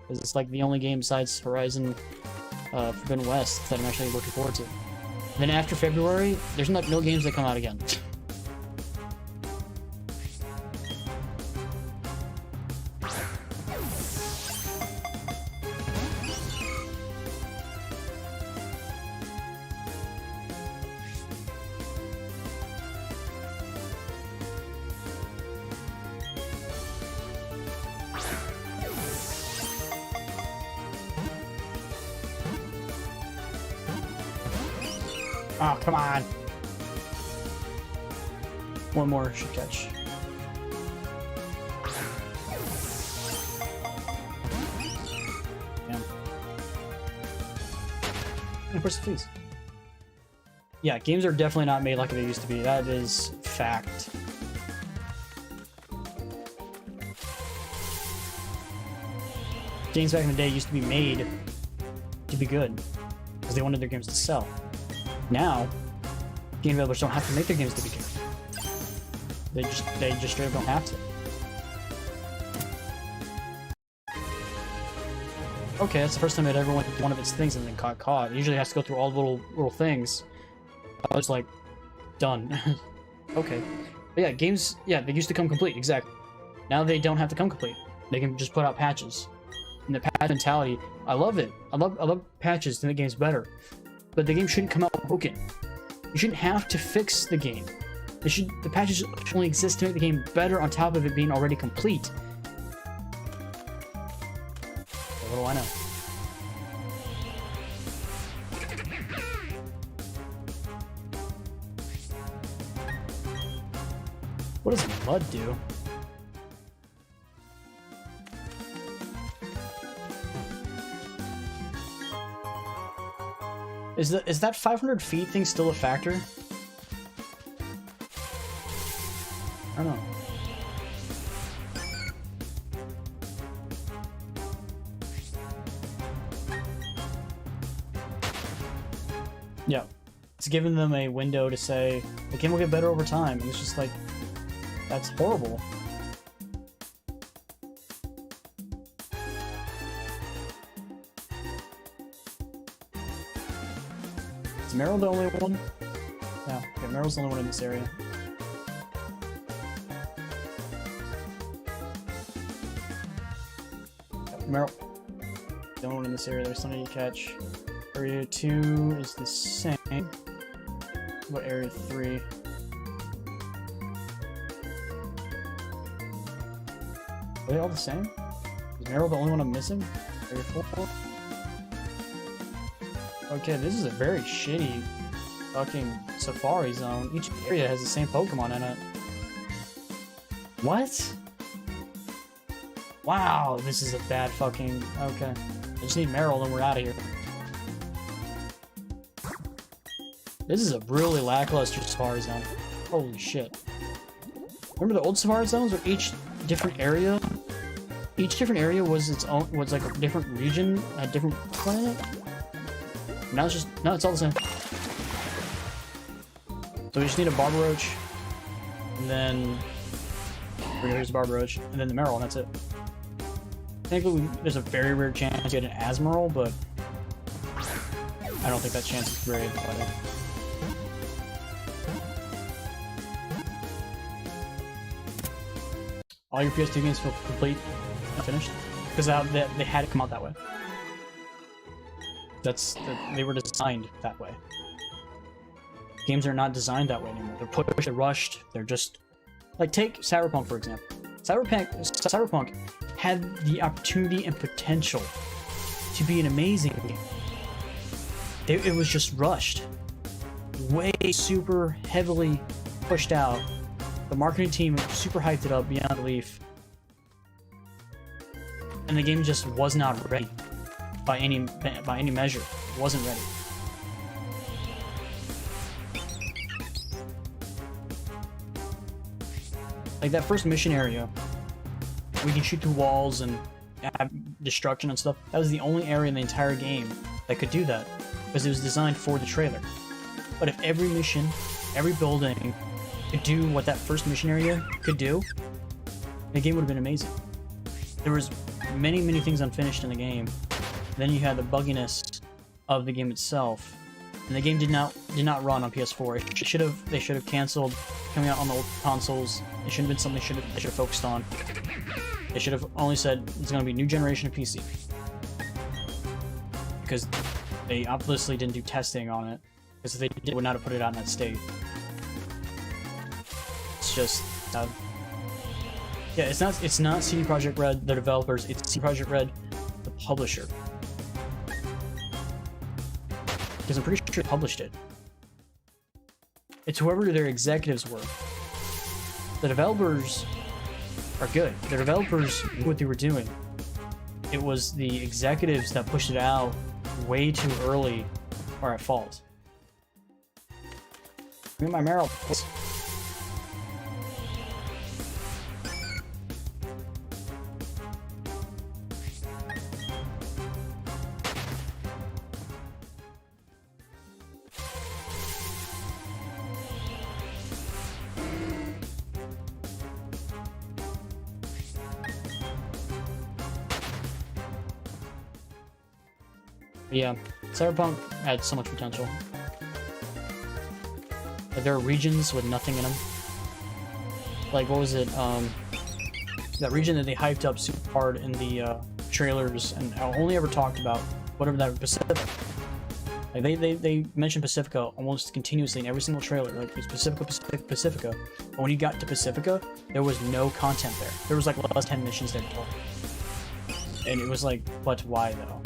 Because it's like the only game besides Horizon Forbidden West that I'm actually looking forward to. Then after February, there's no games that come out again. Oh, come on. One more should catch. Damn. And where's the fleas? Yeah, games are definitely not made like they used to be. That is fact. Games back in the day used to be made to be good because they wanted their games to sell. Now, game developers don't have to make their games to be good. They just straight up don't have to. Okay, that's the first time it ever went to one of its things and then got caught. It usually has to go through all the little things. I was like, done. Okay. But yeah, games, yeah, they used to come complete, exactly. Now they don't have to come complete. They can just put out patches. And the patch mentality, I love it. I love patches to make games better. But the game shouldn't come out broken. You shouldn't have to fix the game. The patches should only exist to make the game better on top of it being already complete. I know. What does mud do? Is that 500 feet thing still a factor? I don't know. Yeah. It's giving them a window to say the game will get better over time, and it's just like, that's horrible. Is Meryl the only one? Yeah, okay, Meryl's the only one in this area. Meryl, the only one in this area. There's something to catch. Area 2 is the same. What area 3? Are they all the same? Is Meryl the only one I'm missing? Area 4? Okay, this is a very shitty fucking safari zone. Each area has the same Pokemon in it. What? Wow, this is a bad fucking... Okay. I just need Meryl and we're out of here. This is a really lackluster safari zone. Holy shit. Remember the old safari zones where each different area was its own, was like a different region, a different planet? Now it's just, no, it's all the same. So we just need a Barbaroach, and then here's a Barbaroach, and then the Meryl, and that's it. Technically, there's a very rare chance to get an Asmoral, but I don't think that chance is very high. All your PS2 games feel complete and finished because they had to come out that way. They were designed that way. Games are not designed that way anymore. They're pushed, they're rushed, they're just... Like, take Cyberpunk, for example. Cyberpunk had the opportunity and potential to be an amazing game. It was just rushed. Way super heavily pushed out. The marketing team super hyped it up beyond belief. And the game just was not ready. By any measure, it wasn't ready. Like that first mission area, we can shoot through walls and have destruction and stuff. That was the only area in the entire game that could do that, because it was designed for the trailer. But if every mission, every building could do what that first mission area could do, the game would have been amazing. There was many things unfinished in the game. Then you had the bugginess of the game itself, and the game did not run on PS4. They should have canceled coming out on the old consoles. It shouldn't have been something they should have focused on. They should have only said it's going to be a new generation of PC, because they obviously didn't do testing on it. Because if they did, would not have put it out in that state. It's just yeah, it's not CD Projekt Red, the developers. It's CD Projekt Red, the publisher. Because I'm pretty sure they published it. It's whoever their executives were. The developers are good. The developers knew what they were doing. It was the executives that pushed it out way too early are at fault. Give me my Meryl, please. Yeah, Cyberpunk had so much potential. Like, there are regions with nothing in them. Like, what was it? That region that they hyped up super hard in the trailers and only ever talked about, whatever that Pacifica. Like they mentioned Pacifica almost continuously in every single trailer. Like, it was Pacifica. But when you got to Pacifica, there was no content there. There was like less 10 missions there. And it was like, but why though?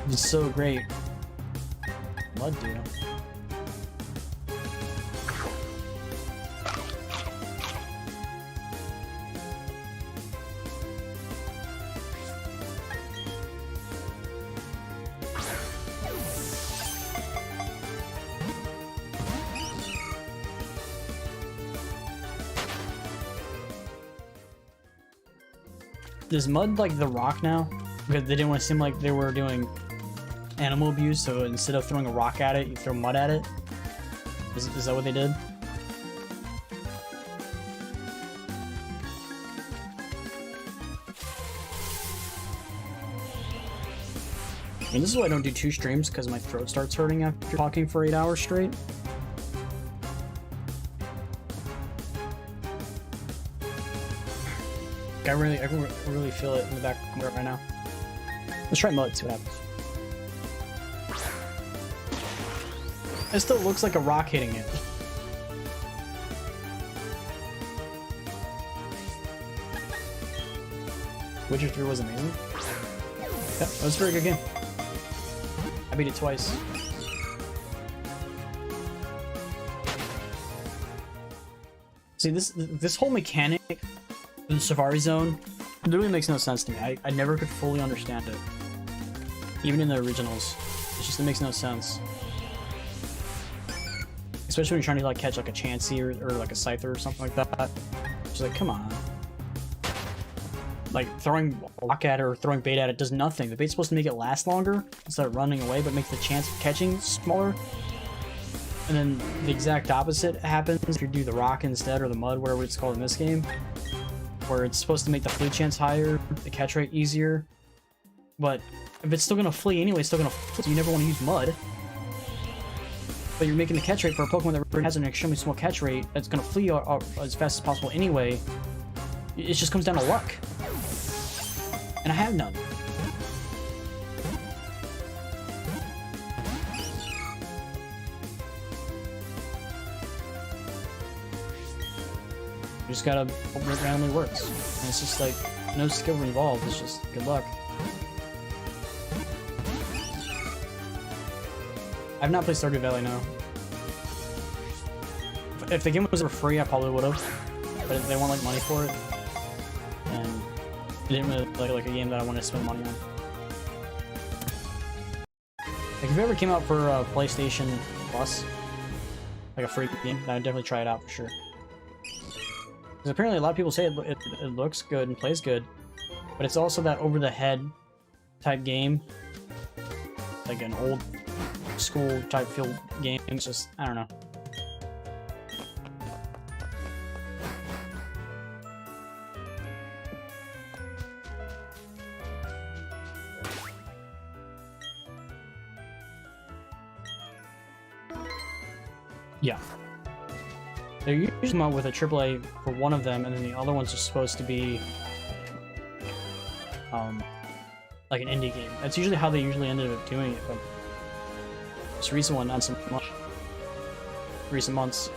It's so great. Mud do. Does Mud like the rock now? Because they didn't want to seem like they were doing animal abuse, so instead of throwing a rock at it, you throw mud at it? Is that what they did? I mean, this is why I don't do 2 streams, because my throat starts hurting after talking for 8 hours straight. I can really feel it in the back of my throat right now. Let's try Mud, see what happens. It still looks like a rock hitting it. Witcher 3 was amazing. Yeah, that was a very good game. I beat it twice. See, this whole mechanic, the Safari Zone, literally makes no sense to me. I never could fully understand it. Even in the originals. It makes no sense. Especially when you're trying to like catch like a Chansey or like a Scyther or something like that. It's like, come on. Like throwing a rock at it or throwing bait at it does nothing. The bait's supposed to make it last longer instead of running away, but makes the chance of catching smaller. And then the exact opposite happens if you do the rock instead, or the mud, whatever it's called in this game, where it's supposed to make the flee chance higher, the catch rate easier. But if it's still gonna flee anyway, it's still gonna flee, so you never want to use mud. But you're making the catch rate for a Pokemon that has an extremely small catch rate that's gonna flee as fast as possible anyway. It just comes down to luck. And I have none. You just gotta hope it randomly works. And it's just like, no skill involved, it's just good luck. I've not played Stardew Valley now. If the game was for free, I probably would have. But they want like money for it. And it didn't really look like a game that I wanted to spend money on. Like if it ever came out for PlayStation Plus, like a free game, I'd definitely try it out for sure. Because apparently a lot of people say it looks good and plays good, but it's also that over-the-head type game, like an old school type feel game. It's just, I don't know. Yeah. They're usually come out with a AAA for one of them, and then the other ones are supposed to be like an indie game. That's usually how they usually ended up doing it, but this recent one, not so much. Recent months.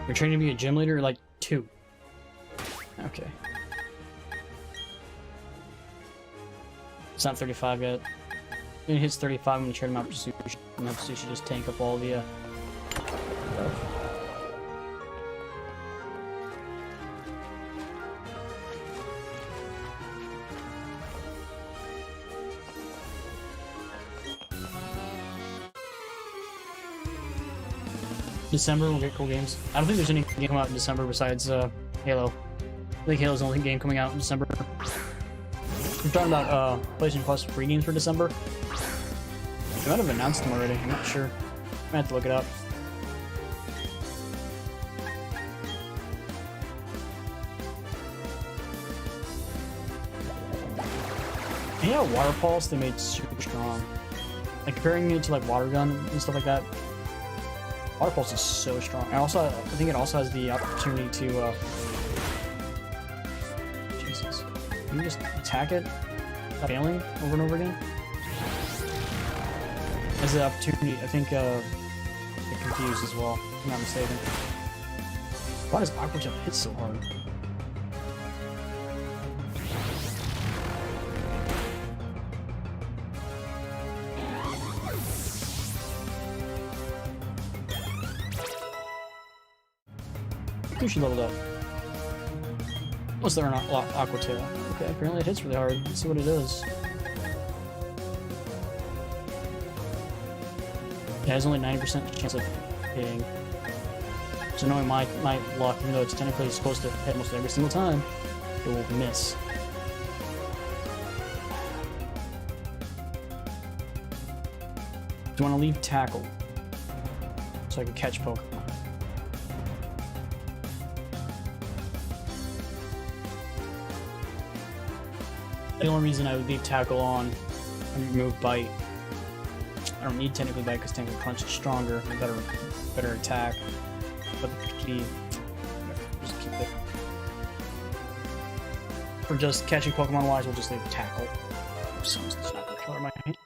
You're training to be a gym leader, like 2. Okay. It's not 35 yet. When it hits 35, I'm gonna trade him out for Sushi, and have Sushi just tank up all the December we'll get cool games. I don't think there's any game coming out in December besides Halo. I think Halo's the only game coming out in December. We're talking about PlayStation Plus free games for December. They might have announced them already, I'm not sure. I might have to look it up. Yeah, Water Pulse they made super strong. Like comparing it to like Water Gun and stuff like that. Water Pulse is so strong. And also, I think it also has the opportunity to Jesus. Can you just attack it without failing over and over again? Has the opportunity, I think get confused as well, if I'm not mistaken. Why does Aqua Jump hit so hard? She leveled up. Unless they're not Aqua Tail. Okay, apparently it hits really hard. Let's see what it is. It has only 90% chance of hitting. So knowing my luck, even though it's technically supposed to hit almost every single time, it will miss. Do you want to leave Tackle? So I can catch Pokemon. The only reason I would leave Tackle on and remove Bite. I don't need technically Bite because technically Punch is stronger and better attack. But the key, just keep it. For just catching Pokemon wise, we'll just leave Tackle. Someone's not gonna color my hand.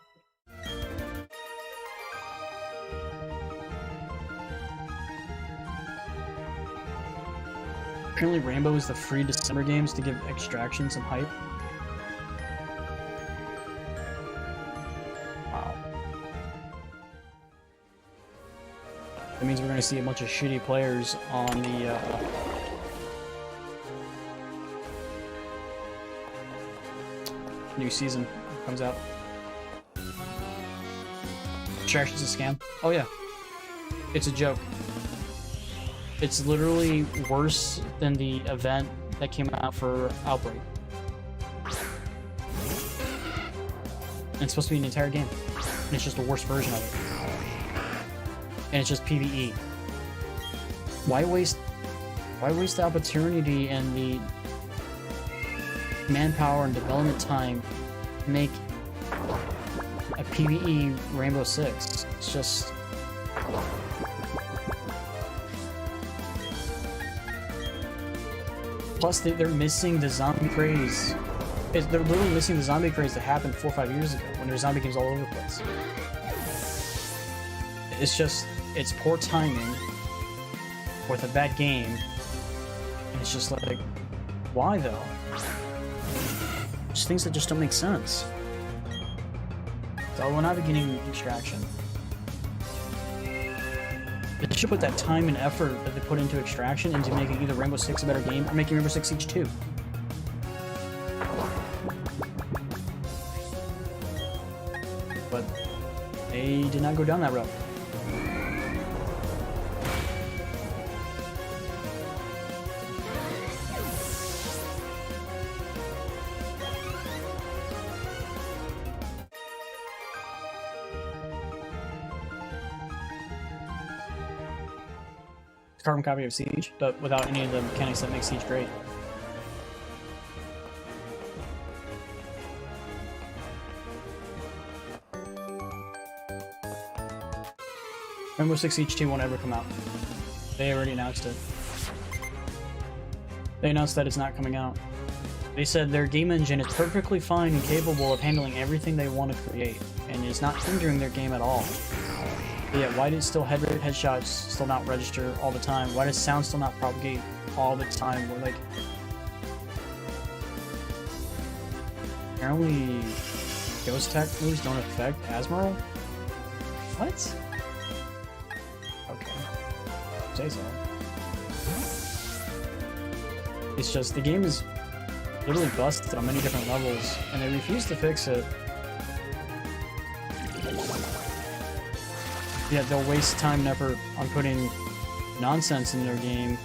Apparently Rainbow is the free December games to give Extraction some hype. That means we're going to see a bunch of shitty players on the new season comes out. Extraction's a scam? Oh yeah. It's a joke. It's literally worse than the event that came out for Outbreak. And it's supposed to be an entire game. And it's just a worse version of it. And it's just PvE. Why waste the opportunity and the manpower and development time to make a PvE Rainbow Six? It's just... Plus, they're missing the zombie craze. They're literally missing the zombie craze that happened 4 or 5 years ago when there were zombie games all over the place. It's just... It's poor timing with a bad game, and it's just like, why though? Just things that just don't make sense. So we're not beginning Extraction. They should put that time and effort that they put into Extraction into making either Rainbow Six a better game or making Rainbow Six Siege 2. But they did not go down that route. Carbon copy of Siege, but without any of the mechanics that make Siege great. Rainbow Six Siege 2 won't ever come out. They already announced it. They announced that it's not coming out. They said their game engine is perfectly fine and capable of handling everything they want to create, and is not hindering their game at all. But yeah, why does still headshots still not register all the time? Why does sound still not propagate all the time? We're like... Apparently... Ghost Tech moves don't affect Asmodee? What? Okay. Say so. It's just, the game is literally busted on many different levels, and they refuse to fix it. Yeah, they'll waste time and effort on putting nonsense in their game.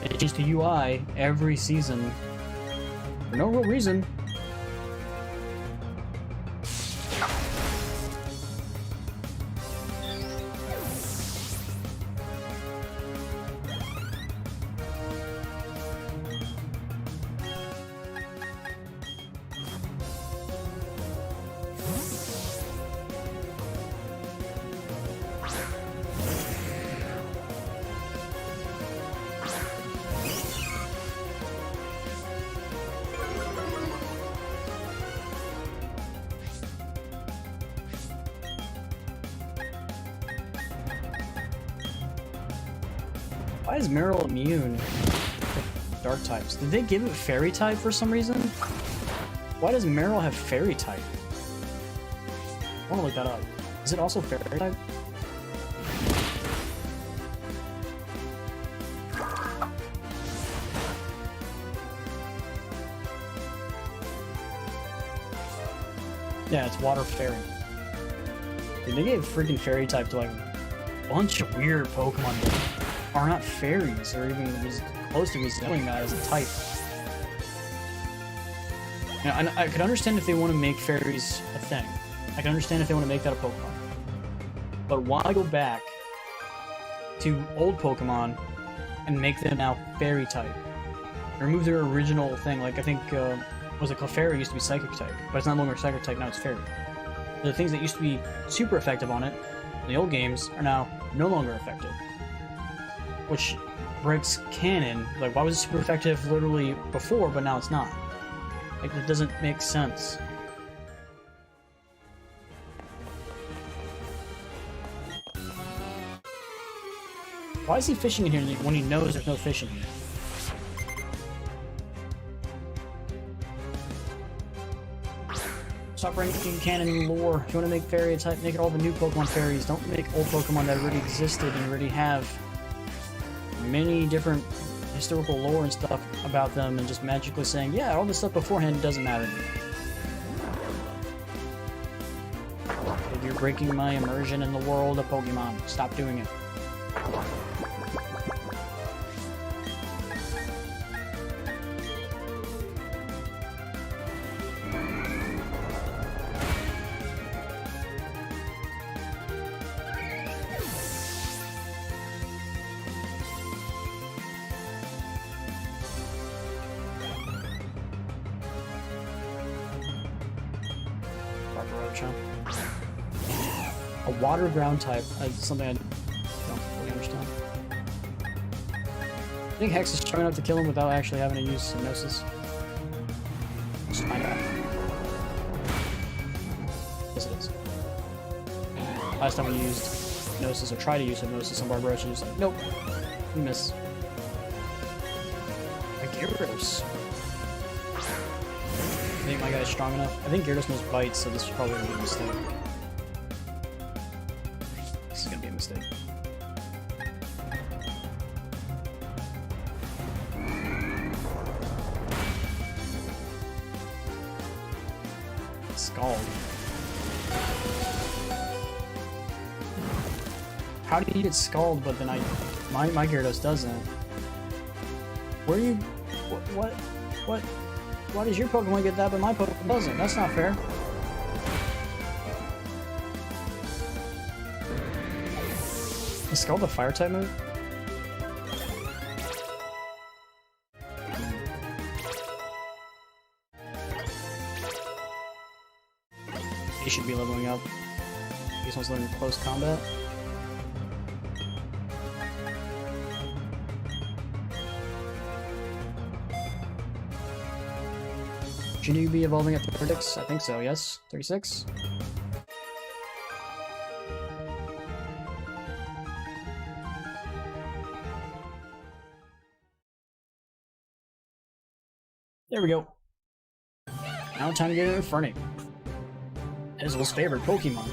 They change the UI every season for no real reason. Why is Meryl immune to dark types? Did they give it fairy type for some reason? Why does Meryl have fairy type? I want to look that up. Is it also fairy type? Yeah, it's water fairy. Dude, they gave freaking fairy type to like a bunch of weird Pokemon that are not fairies or even close to resembling that as a type. Now, I could understand if they want to make fairies a thing. I can understand if they want to make that a Pokemon. But why go back to old Pokemon and make them now fairy type? Remove their original thing. Like I think was it Clefairy used to be psychic type, but it's not longer psychic type, now it's fairy. The things that used to be super effective on it in the old games are now no longer effective. Which breaks canon. Like, why was it super effective literally before, but now it's not? Like, it doesn't make sense. Why is he fishing in here when he knows there's no fish in here? Stop breaking canon lore. If you want to make fairy type, make it all the new Pokemon fairies. Don't make old Pokemon that already existed and already have many different historical lore and stuff about them and just magically saying, yeah, all this stuff beforehand doesn't matter. Like, you're breaking my immersion in the world of Pokemon. Stop doing it. A water ground type is something I don't fully understand. I think Hex is strong enough to kill him without actually having to use Hypnosis. Let's find out. Yes, it is. Last time we used Hypnosis, or tried to use Hypnosis on Barbaros, she was like, nope, we miss. A Gyarados. I think my guy's strong enough. I think Gyarados knows Bites, so this is probably going to be a mistake. This is going to be a mistake. Scald. How do you get Scald, but then my Gyarados doesn't? Where do you... What? Why does your Pokemon get that, but my Pokemon doesn't? That's not fair. Is Scald a Fire-type move? He should be leveling up. He just wants to learn close combat. Should you be evolving at 36? I think so, yes. 36? There we go. Now time to get into Infernape. Hazel's favorite Pokemon.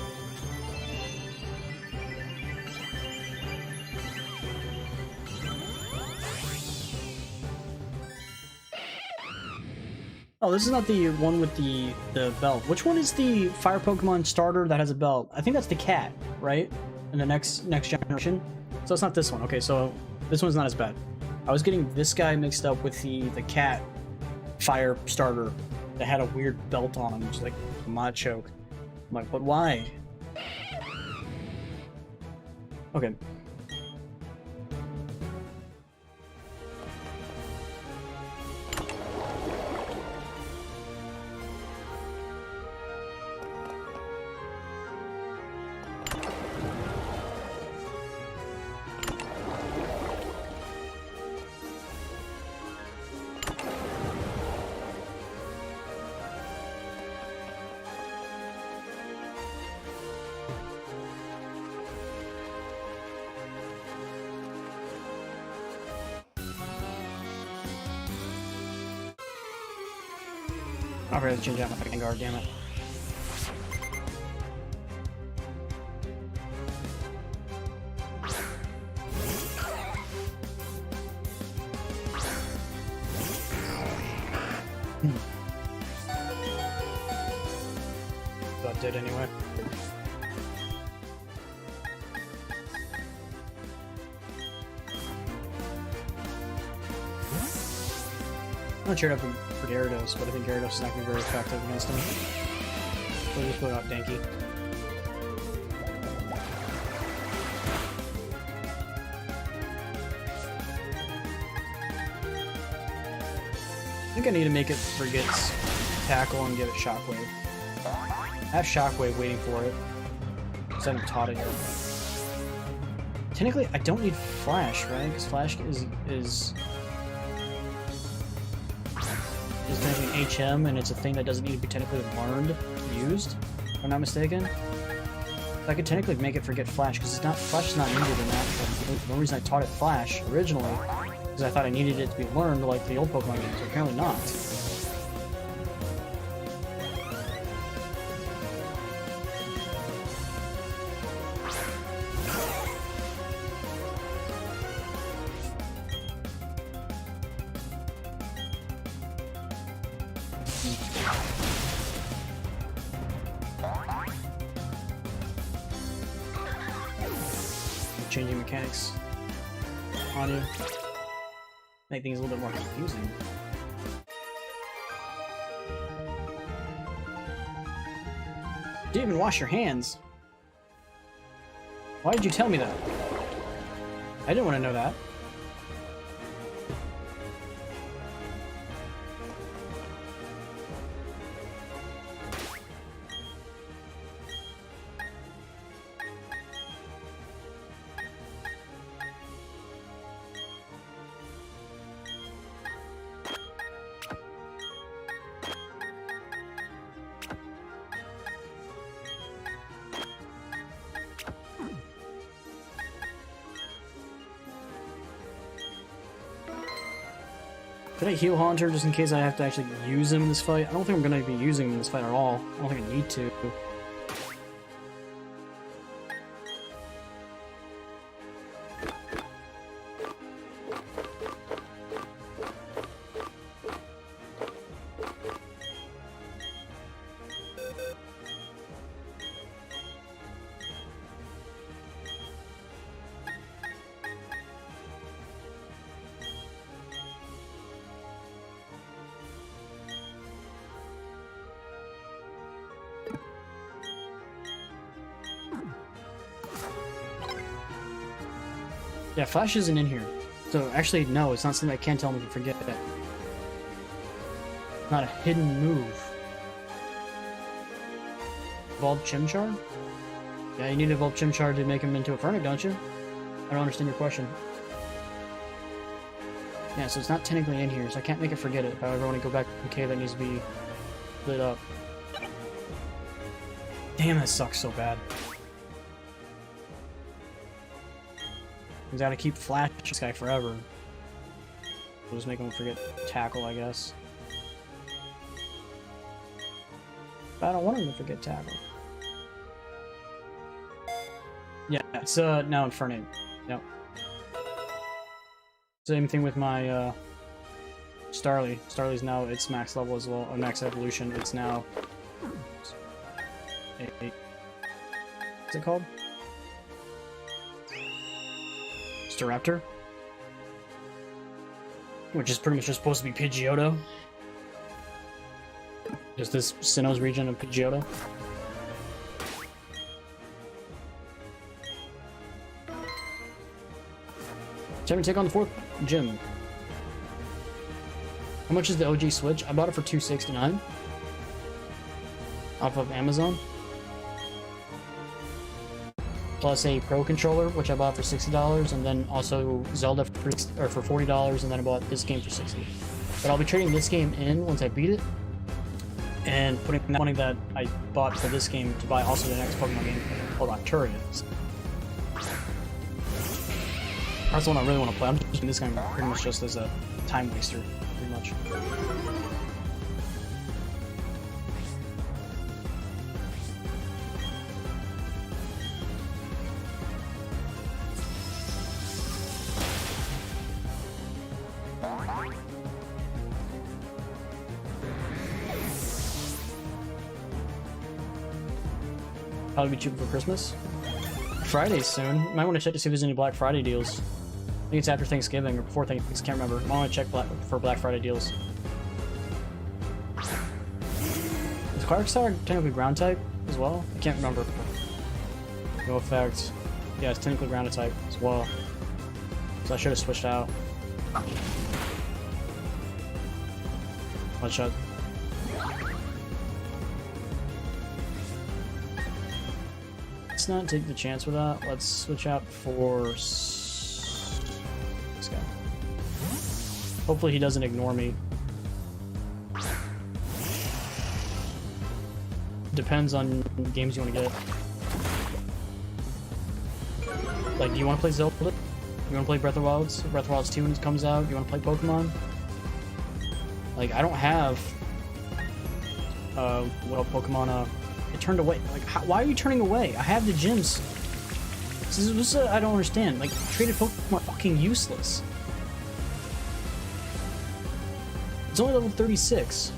Oh, this is not the one with the belt. Which one is the fire Pokemon starter that has a belt? I think that's the cat, right? In the next generation. So it's not this one. Okay, so this one's not as bad. I was getting this guy mixed up with the cat fire starter that had a weird belt on him, just like a mod choke. I'm like, but why? Okay. I'll have to change out my fucking guard, damn it. That did anyway. I'm not cheered up for Gyarados, but I think Gyarados is not going to be very effective against him. So we'll just put out Denki. I think I need to make it forget Tackle and give it Shockwave. I have Shockwave waiting for it, because I haven't taught it yet. Technically, I don't need Flash, right? Because Flash is mentioning HM, and it's a thing that doesn't need to be technically learned, used, if I'm not mistaken. I could technically make it forget Flash, because Flash is not needed in that. But the only reason I taught it Flash originally is I thought I needed it to be learned like the old Pokemon games. So apparently not. Changing mechanics on you. Make things a little bit more confusing. Didn't even wash your hands. Why did you tell me that? I didn't want to know that. Could I heal Haunter just in case I have to actually use him in this fight? I don't think I'm going to be using him in this fight at all. I don't think I need to. Yeah, Flash isn't in here. So actually, no, it's not something I can't tell him to forget that. Not a hidden move. Evolve Chimchar? Yeah, you need to evolve Chimchar to make him into a Fernic, don't you? I don't understand your question. Yeah, so it's not technically in here, so I can't make it forget it. However, when I go back to the cave, that needs to be lit up. Damn, that sucks so bad. He's gotta keep Flash this guy forever. We'll just make him forget Tackle, I guess. But I don't want him to forget Tackle. Yeah, it's now Infernape. Yep. Same thing with my Starly. Starly's now its max level as well, max evolution. It's now what's it called? Staraptor, which is pretty much just supposed to be Pidgeotto. Just this Sinnoh's region of Pidgeotto. Time to take on the 4th gym. How much is the OG Switch? I bought it for $269 off of Amazon. Plus a Pro controller, which I bought for $60, and then also Zelda for $40, and then I bought this game for $60. But I'll be trading this game in once I beat it, and putting that money that I bought for this game to buy also the next Pokemon game called Arcturus. That's the one I really want to play. I'm just using this game pretty much just as a time waster, pretty much. Probably be cheaper for Christmas. Friday soon. Might want to check to see if there's any Black Friday deals. I think it's after Thanksgiving or before Thanksgiving. Can't remember. I want to check for Black Friday deals. Is Clarkstar technically ground type as well? I can't remember. No effect. Yeah, it's technically ground type as well. So I should have switched out. One shot. Let's not take the chance with that. Let's switch out for this guy. Hopefully he doesn't ignore me. Depends on games you want to get. Like, do you want to play Zelda? You want to play Breath of the Wilds? Breath of the Wilds 2 when it comes out? You want to play Pokemon? Like, I don't have what Pokemon it turned away. Like, why are you turning away? I have the gyms. This is I don't understand. Like, traded Pokemon are fucking useless. It's only level 36.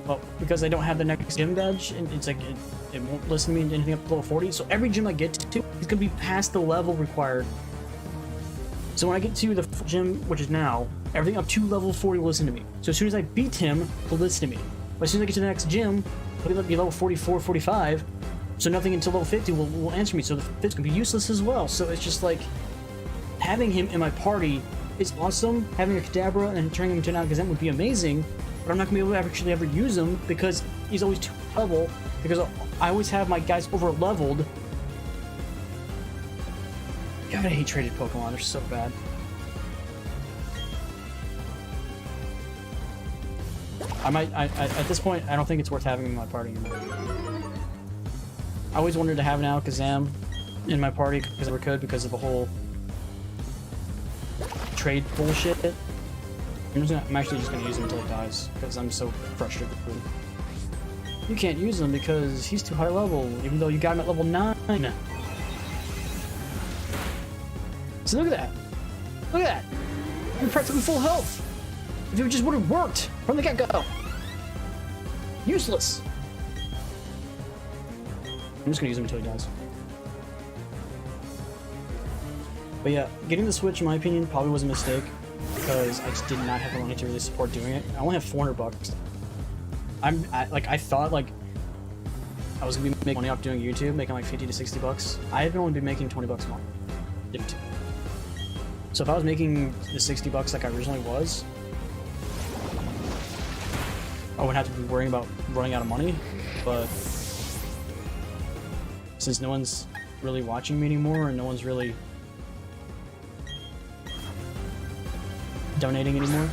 Well, because I don't have the next gym badge, and it's like it won't listen to me anything up to level 40. So every gym I get to is gonna be past the level required. So when I get to the gym, which is now, everything up to level 40 will listen to me. So as soon as I beat him, he'll listen to me. But as soon as I get to the next gym, he'll be level 44, 45. So nothing until level 50 will answer me. So the 50's gonna be useless as well. So it's just like having him in my party is awesome. Having a Kadabra and turning him into an Alakazam would be amazing. But I'm not gonna be able to actually ever use him because he's always too level. Because I always have my guys over leveled. God, I hate traded Pokemon. They're so bad. At this point, I don't think it's worth having him in my party anymore. I always wanted to have an Alakazam in my party because I never could because of the whole trade bullshit. I'm actually just going to use him until he dies because I'm so frustrated with him. You can't use him because he's too high level, even though you got him at level 9. So look at that. Look at that. You're practically full health. If it just would have worked from the get-go. Useless. I'm just gonna use him until he dies. But yeah, getting the Switch, in my opinion, probably was a mistake because I just did not have the money to really support doing it. I only have 400 bucks. I thought like I was gonna be making money off doing YouTube, making like 50 to 60 bucks. I have only been making 20 bucks a month. So if I was making the 60 bucks like I originally was, I wouldn't have to be worrying about running out of money. But since no one's really watching me anymore and no one's really donating anymore,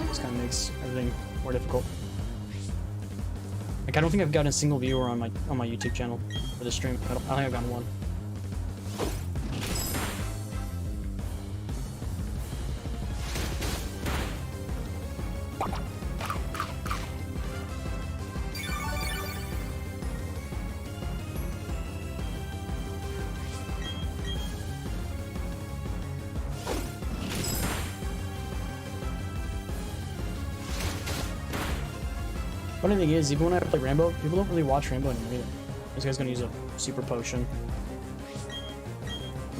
this kind of makes everything more difficult. Like, I don't think I've gotten a single viewer on my YouTube channel for this stream. I don't think I've gotten one. Funny thing is, even when I play Rainbow, people don't really watch Rainbow anymore either. This guy's gonna use a super potion.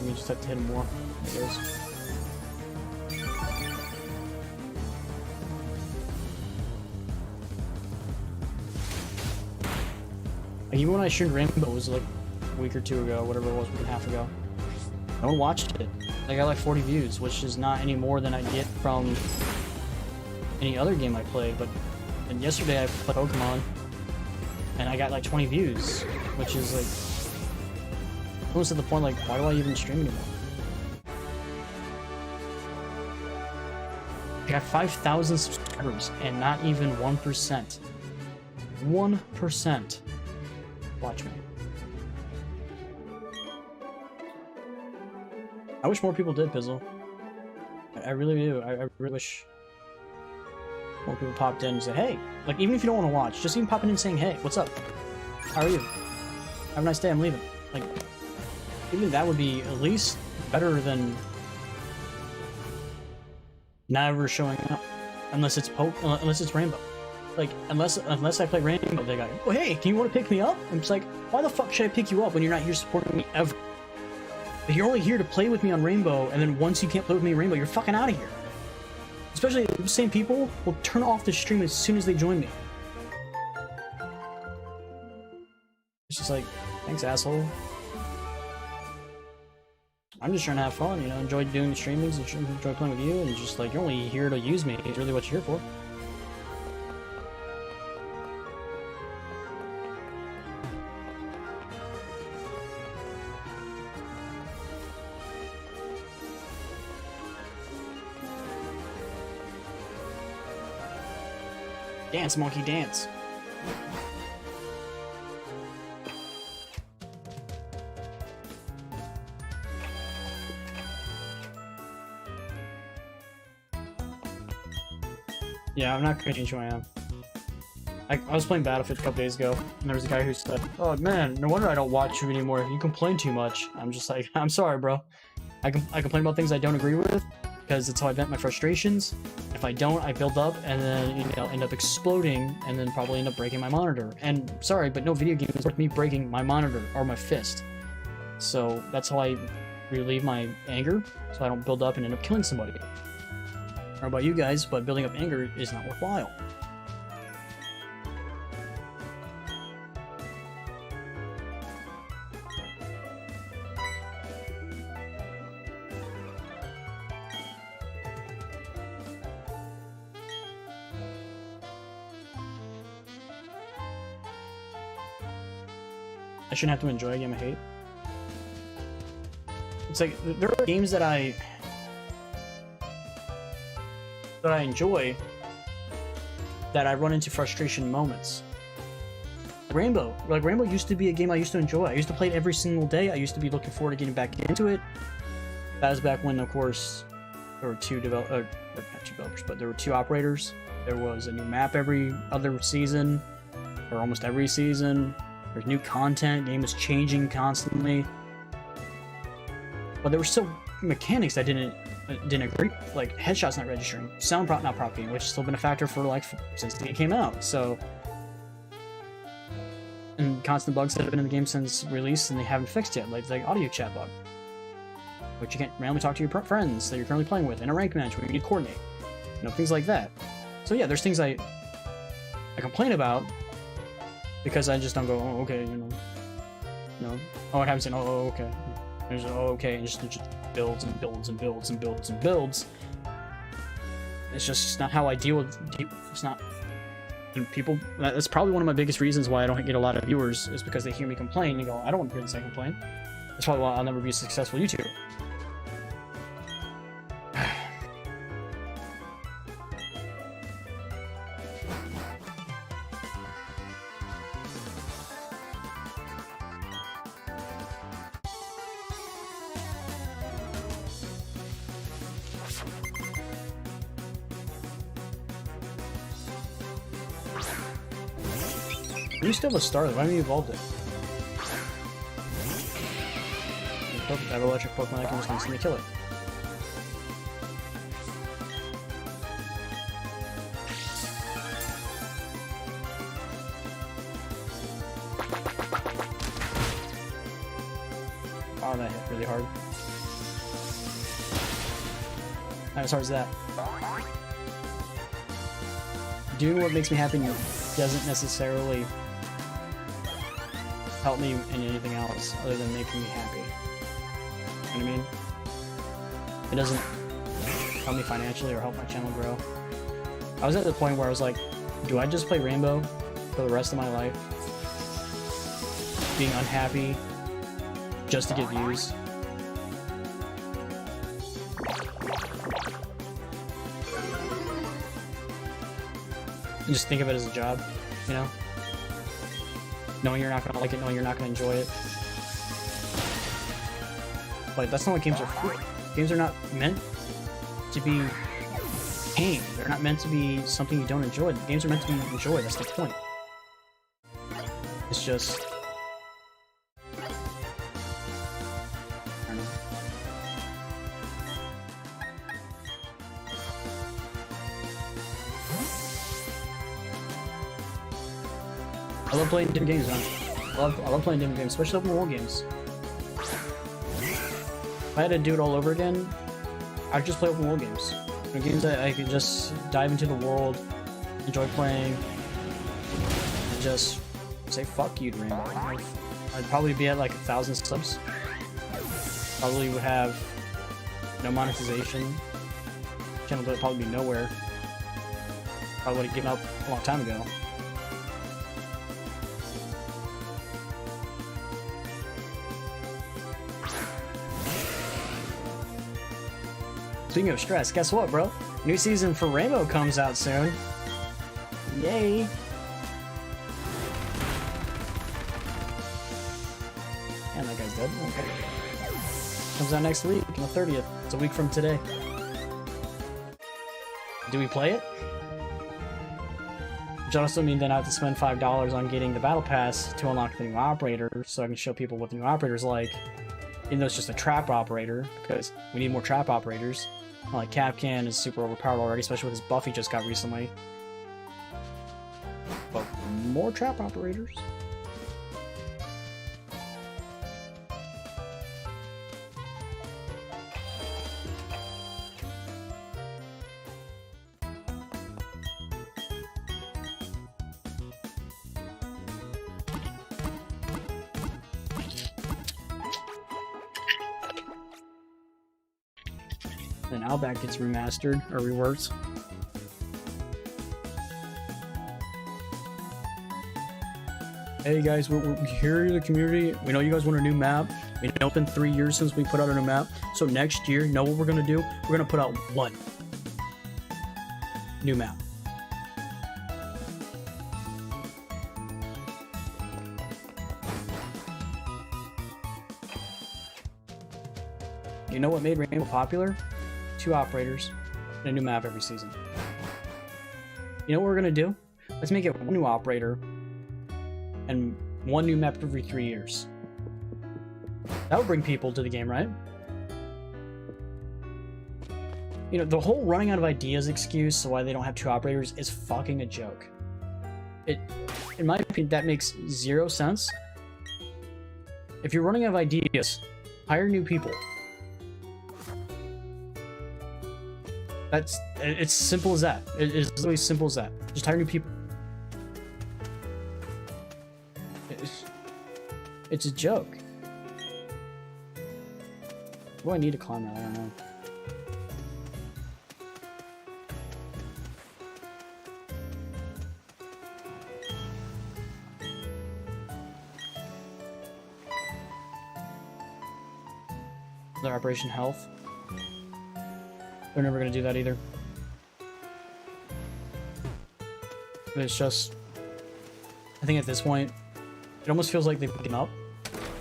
We just have to hit him more. There it goes. Like, even when I streamed Rainbow, it was like a week or two ago, whatever it was, a week and a half ago. No one watched it. I got like 40 views, which is not any more than I get from any other game I played. But and yesterday I played Pokémon, and I got like 20 views, which is like almost at the point like, why do I even stream anymore? I got 5,000 subscribers, and not even 1%. 1%. Watch me. I wish more people did, Pizzle. I really do. I really wish more people popped in and said, hey, like, even if you don't want to watch, just even popping in and saying, hey, what's up? How are you? Have a nice day, I'm leaving. Like, even that would be at least better than never showing up. Unless it's Rainbow. Like, unless I play Rainbow, they got, oh, hey, can you want to pick me up? I'm just like, why the fuck should I pick you up when you're not here supporting me ever? If you're only here to play with me on Rainbow, and then once you can't play with me in Rainbow, you're fucking out of here. Especially the same people will turn off the stream as soon as they join me. It's just like, thanks, asshole. I'm just trying to have fun, you know, enjoy doing the streamings, and enjoy playing with you, and just like, you're only here to use me. It's really what you're here for. Dance, monkey, dance. Yeah, I'm not gonna change who I am. I was playing Battlefield a couple days ago, and there was a guy who said, oh man, no wonder I don't watch you anymore. You complain too much. I'm just like, I'm sorry, bro. I complain about things I don't agree with, because it's how I vent my frustrations. If I don't, I build up, and then, you know, end up exploding, and then probably end up breaking my monitor. And sorry, but no video game is worth me breaking my monitor or my fist. So that's how I relieve my anger, so I don't build up and end up killing somebody. I don't know about you guys, but building up anger is not worthwhile. I shouldn't have to enjoy a game I hate. It's like, there are games that I enjoy that I run into frustration moments. Rainbow. Like, Rainbow used to be a game I used to enjoy. I used to play it every single day. I used to be looking forward to getting back into it. That was back when, of course, there were not two developers, but there were two operators. There was a new map every other season, or almost every season. There's new content, game was changing constantly. But there were still mechanics I didn't agree, like headshots not registering, sound not propping, which has still been a factor for like since the game came out. So, and constant bugs that have been in the game since release and they haven't fixed yet, like the audio chat bug, which you can't randomly talk to your friends that you're currently playing with in a rank match where you need to coordinate, you know, things like that. So yeah, there's things I complain about, because I just don't go, oh, okay, you know, oh, it happens in, oh, okay, there's, oh, okay, and just builds and builds and builds and builds and builds. It's just not how I deal with, it's not, and people, that's probably one of my biggest reasons why I don't get a lot of viewers, is because they hear me complain and go, I don't want to hear this guy complain. That's probably why I'll never be a successful YouTuber. You still have a starter, why haven't you evolved it? Perfect, I have electric Pokemon that can just instantly kill it. really hard. Not as hard as that. Doing what makes me happy doesn't necessarily help me in anything else other than making me happy. You know what I mean? It doesn't help me financially or help my channel grow. I was at the point where I was like, do I just play Rainbow for the rest of my life? Being unhappy just to get views? And just think of it as a job, you know? Knowing you're not gonna like it, knowing you're not gonna enjoy it. Like, that's not what games are for. Games are not meant to be pain. They're not meant to be something you don't enjoy. Games are meant to be enjoyed. That's the point. It's just... I don't know. I love playing different games, man. I love playing different games, especially open world games. If I had to do it all over again, I'd just play open world games. Games that I could just dive into the world, enjoy playing, and just say fuck you to Rainbow. I'd probably be at like 1,000 subs. Probably would have no monetization. Channel would probably be nowhere. Probably would have given up a long time ago. Speaking of stress, guess what, bro? New season for Rainbow comes out soon. Yay! And that guy's dead. Okay. Comes out next week, on the 30th. It's a week from today. Do we play it? Which also means then I have to spend $5 on getting the battle pass to unlock the new operator, so I can show people what the new operator's like. Even though it's just a trap operator, because we need more trap operators. Like Capcan is super overpowered already, especially with his buff he just got recently. But more trap operators. Then Outback gets remastered or reworked. Hey guys, we're here in the community. We know you guys want a new map. We know it's been 3 years since we put out a new map. So next year, you know what we're gonna do? We're gonna put out one new map. You know what made Rainbow popular? 2 operators and a new map every season. You know what we're gonna do? Let's make it 1 new operator and 1 new map every 3 years. That would bring people to the game, right? You know, the whole running out of ideas excuse so why they don't have 2 operators is fucking a joke. In my opinion, that makes 0 sense. If you're running out of ideas, hire new people. It's simple as that. It's literally simple as that. Just hire new people. It's a joke. What do I need to climb that? I don't know. Their Operation Health. They're never gonna do that either. It's just... I think at this point, it almost feels like they've given up.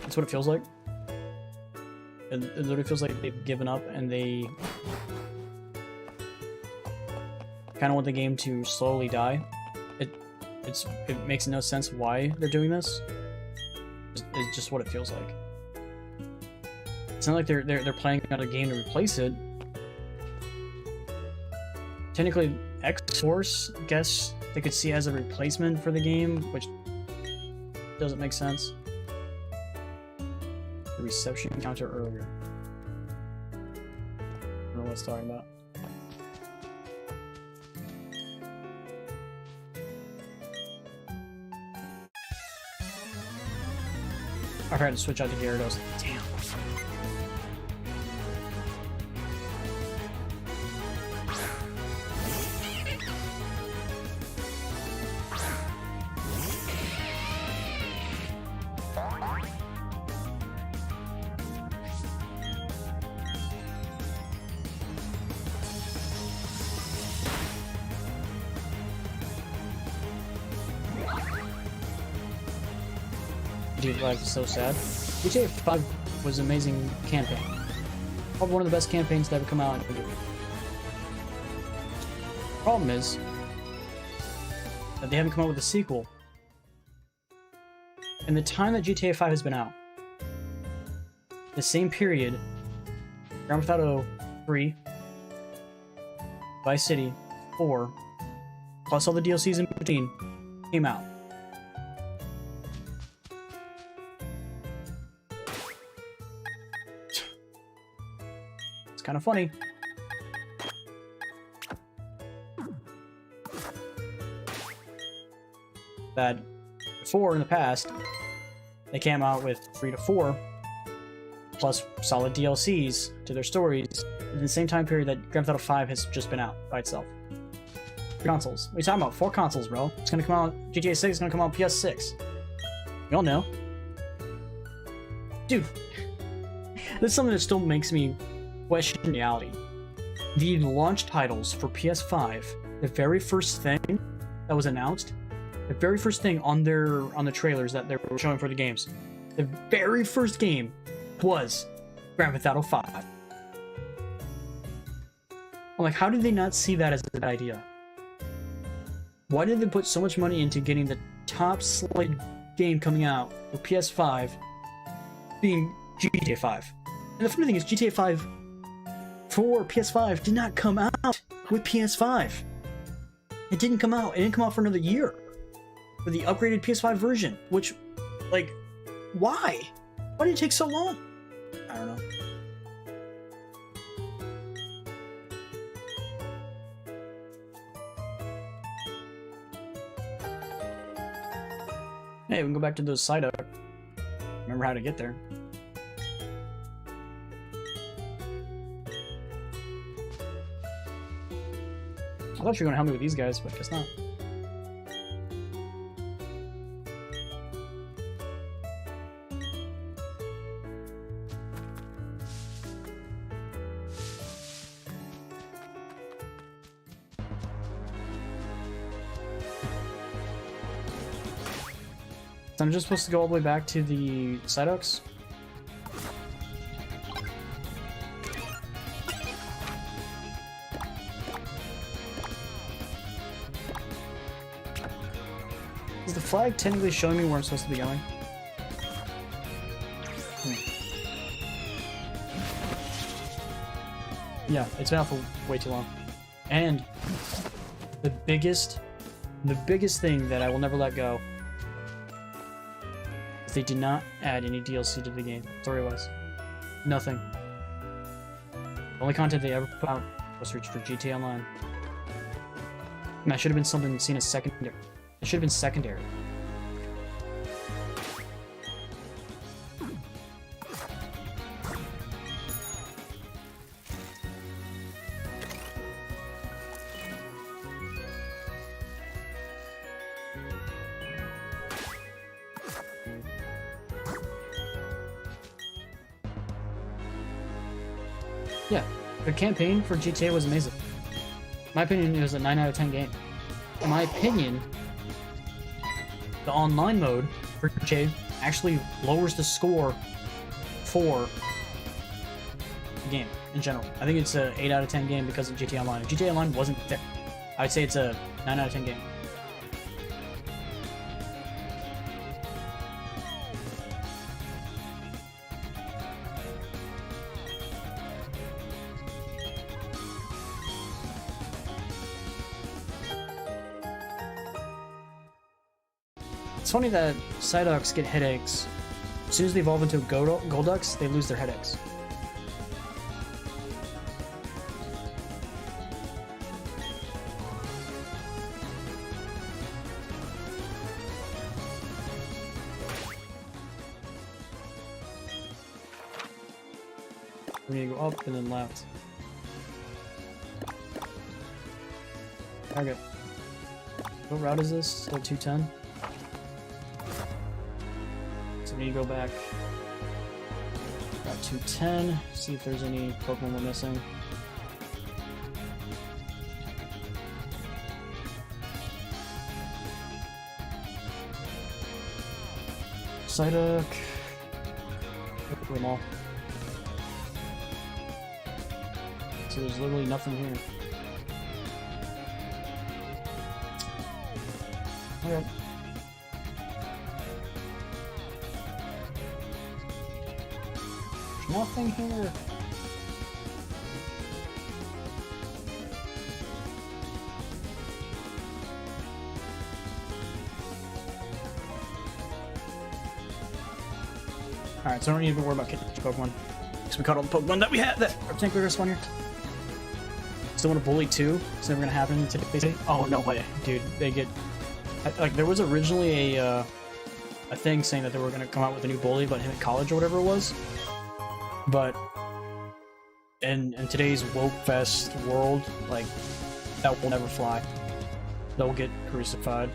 That's what it feels like. It literally feels like they've given up and they kind of want the game to slowly die. It makes no sense why they're doing this. It's just what it feels like. It's not like they're playing another game to replace it. Technically, X-Force, I guess they could see as a replacement for the game, which doesn't make sense. the reception counter earlier. I don't know what it's talking about. I tried to switch out to Gyarados. Damn. Dude, like, so sad. GTA 5 was an amazing campaign. Probably one of the best campaigns to ever come out in video. Problem is that they haven't come out with a sequel. In the time that GTA 5 has been out, the same period, Grand Theft Auto 3, Vice City 4, plus all the DLCs in between, came out. It's kind of funny. That before, in the past, they came out with 3 to 4, plus solid DLCs to their stories, in the same time period that Grand Theft Auto 5 has just been out by itself. 3 consoles. What are you talking about? 4 consoles, bro. It's gonna come out, GTA 6 is gonna come out on PS6. You all know. Dude, this is something that still makes me question reality. The launch titles for PS5, the very first thing that was announced, the very first thing on the trailers that they were showing for the games, the very first game was Grand Theft Auto 5. I'm like, how did they not see that as a good idea? Why did they put so much money into getting the top slated game coming out for PS5 being GTA 5? And the funny thing is, GTA 5 for PS5 did not come out with PS5. It didn't come out. It didn't come out for another year for the upgraded PS5 version, which, like, why? Why did it take so long? I don't know. Hey, we can go back to those side up. Remember how to get there. I thought you were gonna help me with these guys, but guess not. So I'm just supposed to go all the way back to the Psyducks? Is the flag technically showing me where I'm supposed to be going? Yeah, it's been out for way too long. And the biggest thing that I will never let go is they did not add any DLC to the game, story-wise. Nothing. The only content they ever put out was for GTA Online. And that should have been something seen as secondary. It should have been secondary. Yeah, the campaign for GTA was amazing. In my opinion, it was a 9 out of 10 game. In my opinion, the online mode for GTA actually lowers the score for the game in general. I think it's a 8 out of 10 game because of GTA Online. If GTA Online wasn't there, I'd say it's a 9 out of 10 game. It's funny that Psyducks get headaches As soon as they evolve into Golducks, they lose their headaches. We need to go up and then left. Okay. What route is this? Still 210? So we need to go back. Route 210. See if there's any Pokemon we're missing. Psyduck. Look at them all. So there's literally nothing here. Okay. There's nothing here. Alright, so I don't need to worry about catching Pokemon. Because we caught all the Pokemon that we had that are technically respawn here. Still want to bully too? It's never gonna happen today. Oh, no way. Dude, they get... Like, there was originally a thing saying that they were gonna come out with a new bully about him at college or whatever it was. But... in today's woke fest world, like, that will never fly. They'll get crucified.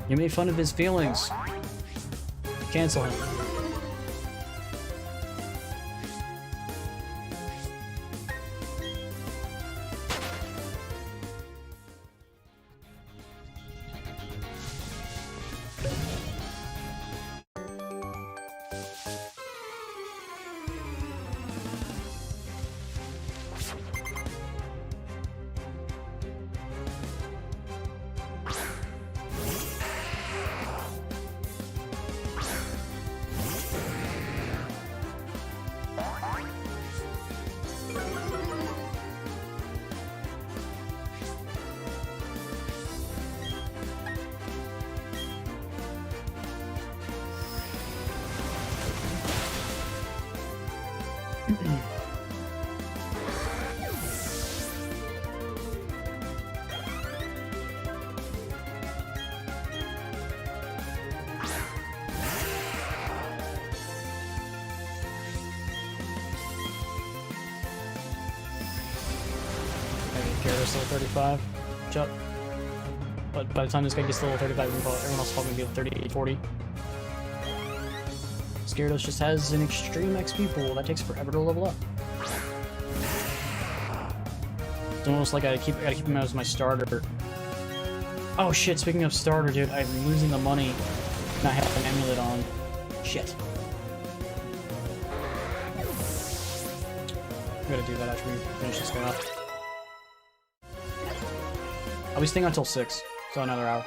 You made fun of his feelings. Cancel him. Gyarados level 35. Chuck. But by the time this guy gets to level 35, everyone else is probably gonna be level 38, 40. Gyarados just has an extreme XP pool that takes forever to level up. It's almost like I gotta keep him as my starter. Oh shit, speaking of starter, dude, I'm losing the money and I have an amulet on. Shit. I'm gonna do that after we finish this guy off. I'll be staying until 6, so another hour.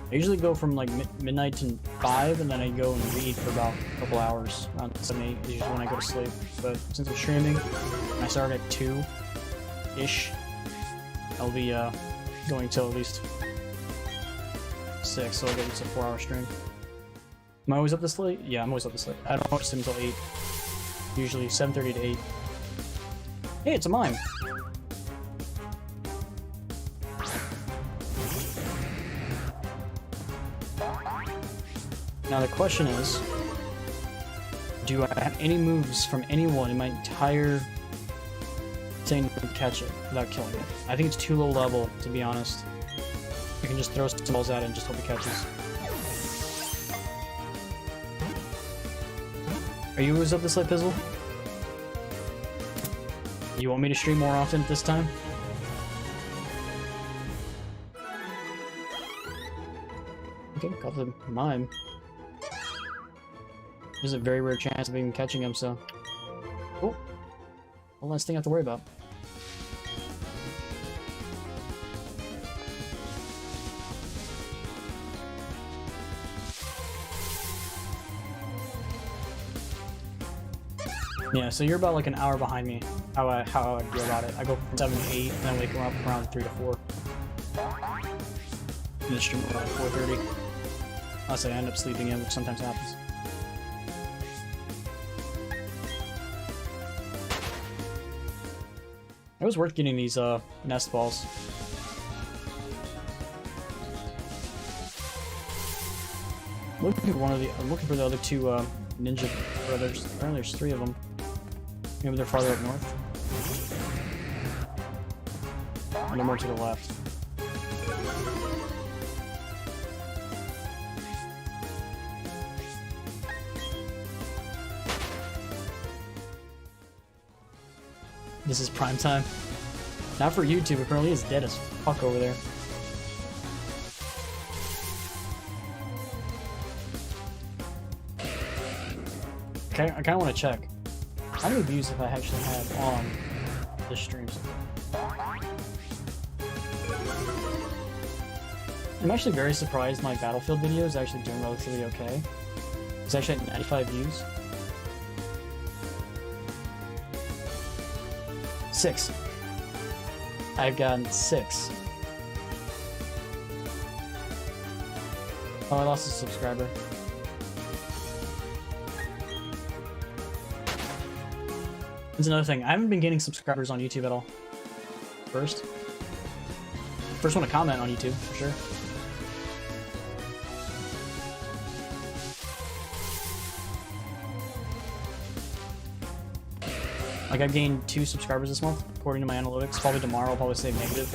I usually go from like midnight to 5, and then I go and read for about a couple hours. Around 7, 8 is usually when I go to sleep. But since I'm streaming, and I start at 2-ish, I'll be going till at least 6, so I'll get it's a 4-hour stream. Am I always up this late? Yeah, I'm always up this late. I don't watch stream until 8. Usually 7:30 to 8. Hey, it's a mime! Now the question is, do I have any moves from anyone in my entire thing to catch it without killing it? I think it's too low level, to be honest. You can just throw some balls at it and just hope it catches. Are you always up this late, Pizzle? You want me to stream more often this time? Okay, got the mime. There's a very rare chance of even catching him, so... Oh! One less thing I have to worry about. Yeah, so you're about like an hour behind me. How I feel about it. I go from 7 to 8, and then wake up around 3 to 4. And the stream around 4:30. Unless I end up sleeping in, which sometimes happens. It was worth getting these nest balls. I'm looking for the other two ninja brothers. Apparently there's 3 of them. Maybe they're farther up north. Or no more to the left. This is prime time. Not for YouTube, apparently it's dead as fuck over there. Okay, I kinda wanna check. How many views have I actually had on the streams? I'm actually very surprised my Battlefield video is actually doing relatively okay. It's actually at 95 views. 6. I've gotten 6. Oh, I lost a subscriber. That's another thing. I haven't been getting subscribers on YouTube at all. First one to comment on YouTube, for sure. Like, I've gained 2 subscribers this month, according to my analytics. Probably tomorrow I'll probably say negative.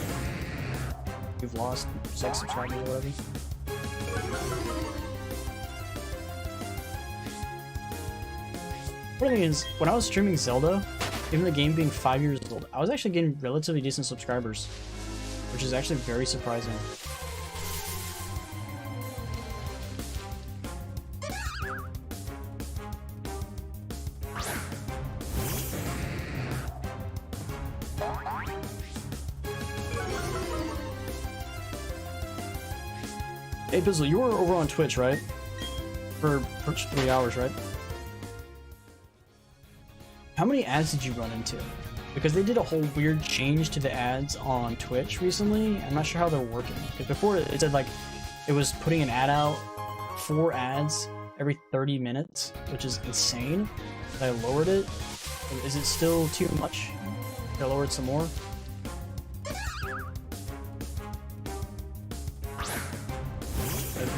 You've lost 6 subscribers or whatever. The thing is, when I was streaming Zelda, even the game being 5 years old, I was actually getting relatively decent subscribers, which is actually very surprising. Hey Bizzle, you were over on Twitch, right? For 3 hours, right? How many ads did you run into? Because they did a whole weird change to the ads on Twitch recently. I'm not sure how they're working. Because before it said like it was putting an ad out, 4 ads every 30 minutes, which is insane. I lowered it. Is it still too much? Did I lower it some more?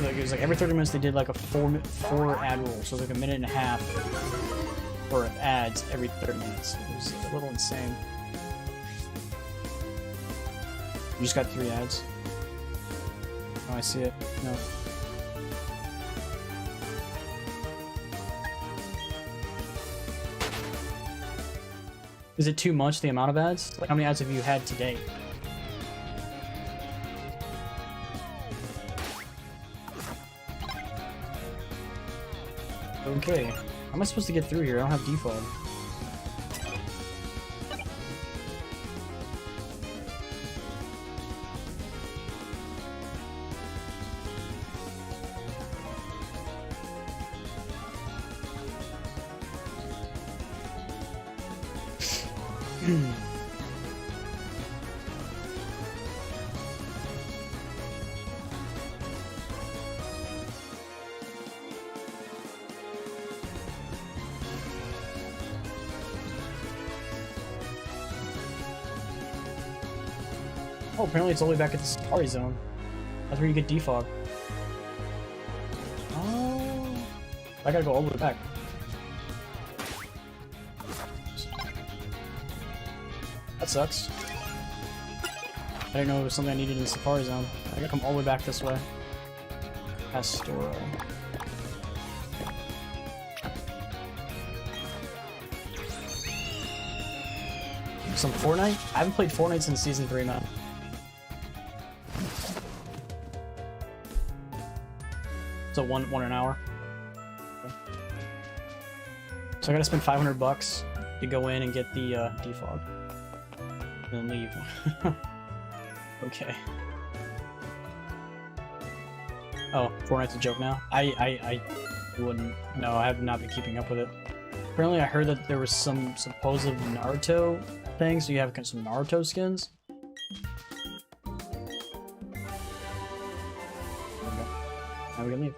It was like every 30 minutes they did like a 4 ad roll, so it was like a minute and a half for ads every 30 minutes. It was a little insane. You just got 3 ads. Oh, I see it. No. Is it too much, the amount of ads? Like, how many ads have you had today? Okay. How am I supposed to get through here? I don't have defog. Oh, apparently it's all the way back at the Safari Zone. That's where you get defog. Oh, I gotta go all the way back. That sucks. I didn't know it was something I needed in the Safari Zone. I gotta come all the way back this way. Pastora. Some Fortnite? I haven't played Fortnite since Season 3, man. So one an hour. Okay. So I gotta spend $500 to go in and get the defog, and then leave. Okay. Oh, Fortnite's a joke now? I wouldn't. No, I have not been keeping up with it. Apparently, I heard that there was some supposed Naruto thing, so you have some Naruto skins. Okay. Now we can leave.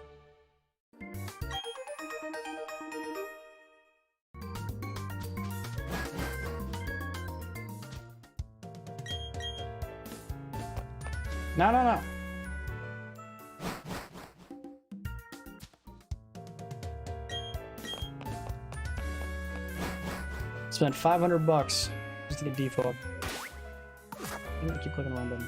No. Spent $500 just to get default. I'm gonna keep clicking the wrong button.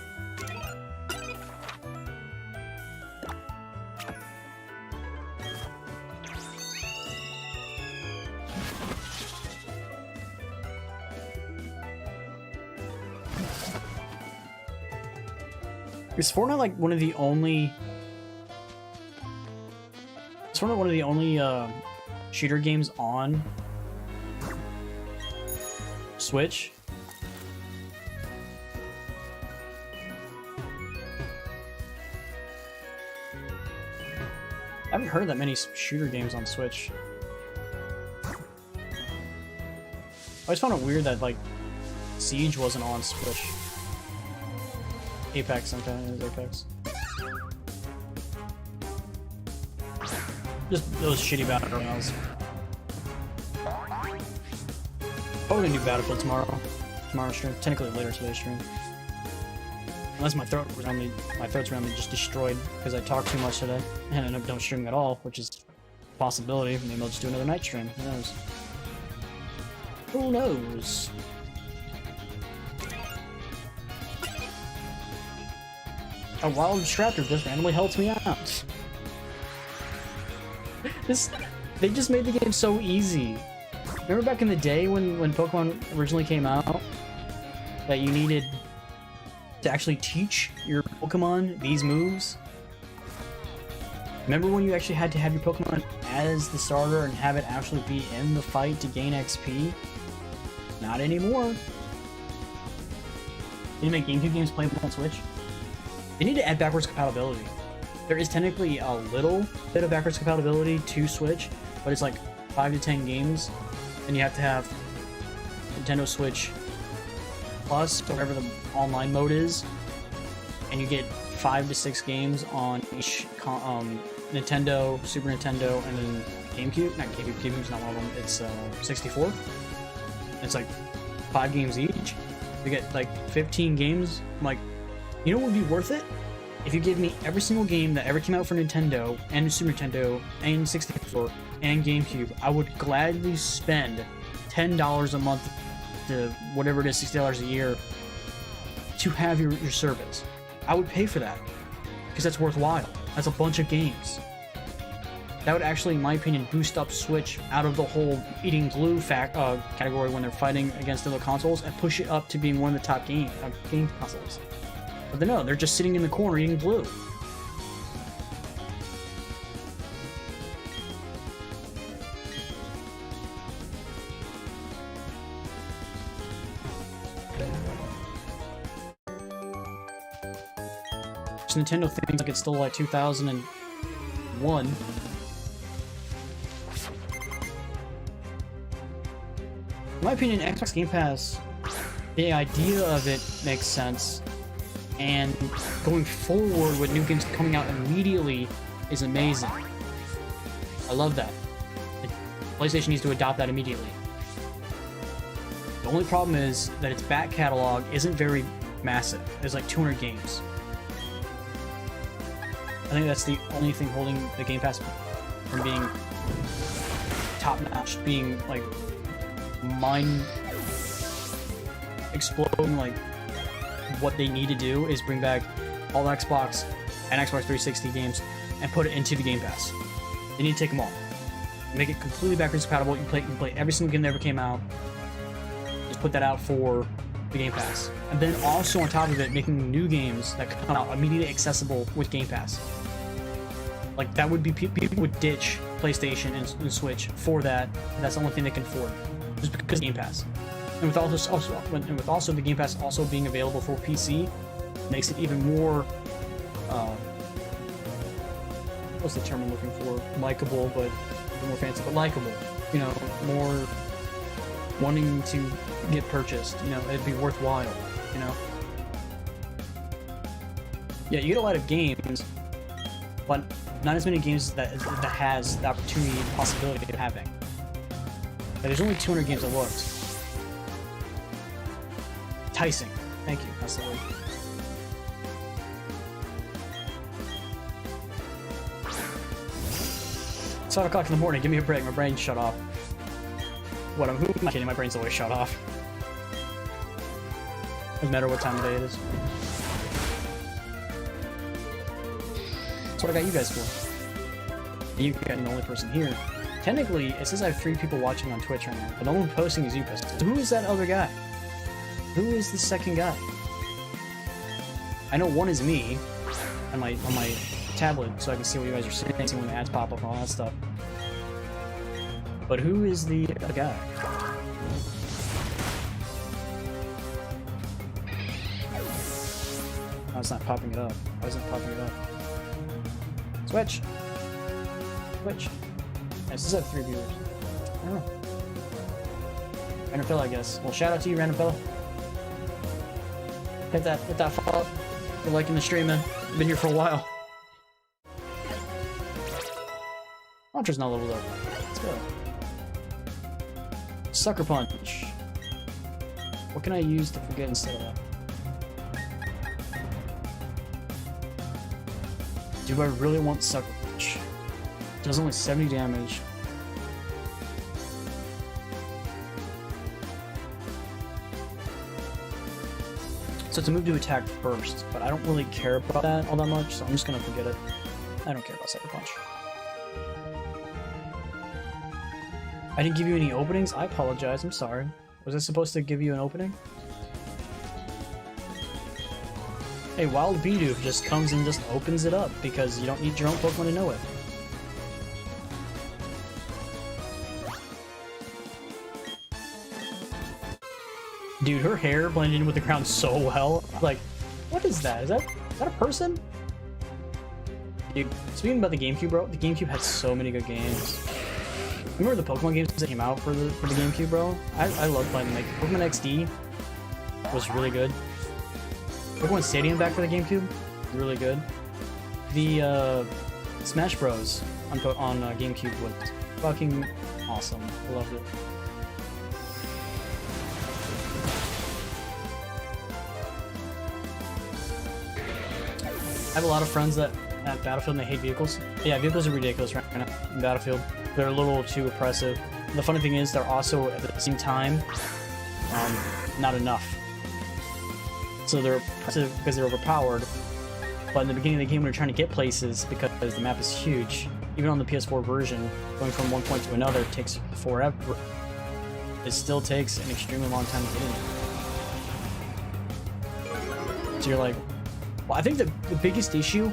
Is Fortnite like one of the only? It's Fortnite one of the only shooter games on Switch? I haven't heard that many shooter games on Switch. I always found it weird that like Siege wasn't on Switch. Apex sometimes is Apex. Just those shitty battle royales. Probably gonna do Battlefield tomorrow's stream. Technically later today's stream. Unless my throat's around me just destroyed because I talked too much today and end up don't streaming at all, which is a possibility. Maybe I'll just do another night stream. Who knows? Who knows? A wild Distractor just randomly helps me out. They just made the game so easy. Remember back in the day when Pokemon originally came out, that you needed to actually teach your Pokemon these moves? Remember when you actually had to have your Pokemon as the starter and have it actually be in the fight to gain XP? Not anymore. They make GameCube games playable on Switch. They need to add backwards compatibility. There is technically a little bit of backwards compatibility to Switch, but it's like 5 to 10 games, and you have to have Nintendo Switch Plus, whatever the online mode is, and you get 5 to 6 games on each Nintendo, Super Nintendo, and then GameCube. Not GameCube, GameCube's not one of them, it's 64. It's like 5 games each. You get like 15 games. I'm like, you know what would be worth it? If you give me every single game that ever came out for Nintendo, and Super Nintendo, and 64, and GameCube, I would gladly spend $10 a month to whatever it is, $60 a year, to have your service. I would pay for that, because that's worthwhile. That's a bunch of games. That would actually, in my opinion, boost up Switch out of the whole eating glue category when they're fighting against other consoles, and push it up to being one of the top game consoles. But no, they're just sitting in the corner eating glue. So Nintendo thinks like it's still like 2001. In my opinion, Xbox Game Pass, the idea of it makes sense. And going forward with new games coming out immediately is amazing. I love that. PlayStation needs to adopt that immediately. The only problem is that its back catalog isn't very massive. There's like 200 games. I think that's the only thing holding the Game Pass from being top-notch, being like mind exploding, like what they need to do is bring back all Xbox and Xbox 360 games and put it into the Game Pass. They need to take them all. Make it completely backwards compatible. You can play every single game that ever came out. Just put that out for the Game Pass. And then also on top of it, making new games that come out immediately accessible with Game Pass. Like, that would be, people would ditch PlayStation and Switch for that. That's the only thing they can afford, just because of Game Pass. And with also the Game Pass also being available for PC, makes it even more, what's the term I'm looking for? Likeable, but a bit more fancy, but likable. You know, more wanting to get purchased. You know, it'd be worthwhile. You know. Yeah, you get a lot of games, but not as many games that has the opportunity and possibility of having. But there's only 200 games that looked. Enticing. Thank you. That's the word. It's 5 o'clock in the morning. Give me a break. My brain's shut off. What? Who am I kidding? My brain's always shut off. Doesn't matter what time of day it is. That's what I got you guys for. You guys are the only person here. Technically, it says I have 3 people watching on Twitch right now, but the only one posting is you, Pistol. So who is that other guy? Who is the second guy? I know one is me on my tablet, so I can see what you guys are saying, see when the ads pop up and all that stuff. But who is the other guy? Oh, it's not popping it up. Why isn't it popping it up? Switch! Switch. Yeah, this is 3 viewers. I don't know. Random fella, I guess. Well, shout out to you, random fella. Hit that follow. You're liking the stream, man. Been here for a while. Launcher's not leveled up. Let's go. Sucker Punch. What can I use to forget instead of that? Do I really want Sucker Punch? It does only 70 damage. So it's a move to attack first, but I don't really care about that all that much, so I'm just gonna forget it. I don't care about Sucker Punch. I didn't give you any openings? I apologize, I'm sorry. Was I supposed to give you an opening? Hey, Wild Bidoof just comes and just opens it up, because you don't need your own Pokemon to know it. Dude, her hair blended in with the ground so well. Like, what is that? Is that a person? Dude, speaking about the GameCube, bro, the GameCube had so many good games. Remember the Pokemon games that came out for the GameCube, bro? I love playing them. Like, Pokemon XD was really good. Pokemon Stadium back for the GameCube, really good. The Smash Bros on GameCube was fucking awesome. I loved it. I have a lot of friends that at Battlefield and they hate vehicles. Yeah, vehicles are ridiculous right now in Battlefield. They're a little too oppressive. The funny thing is, they're also at the same time not enough. So they're oppressive because they're overpowered. But in the beginning of the game, when you're trying to get places, because the map is huge, even on the PS4 version, going from one point to another takes forever. It still takes an extremely long time to get in. So you're like, well, I think the biggest issue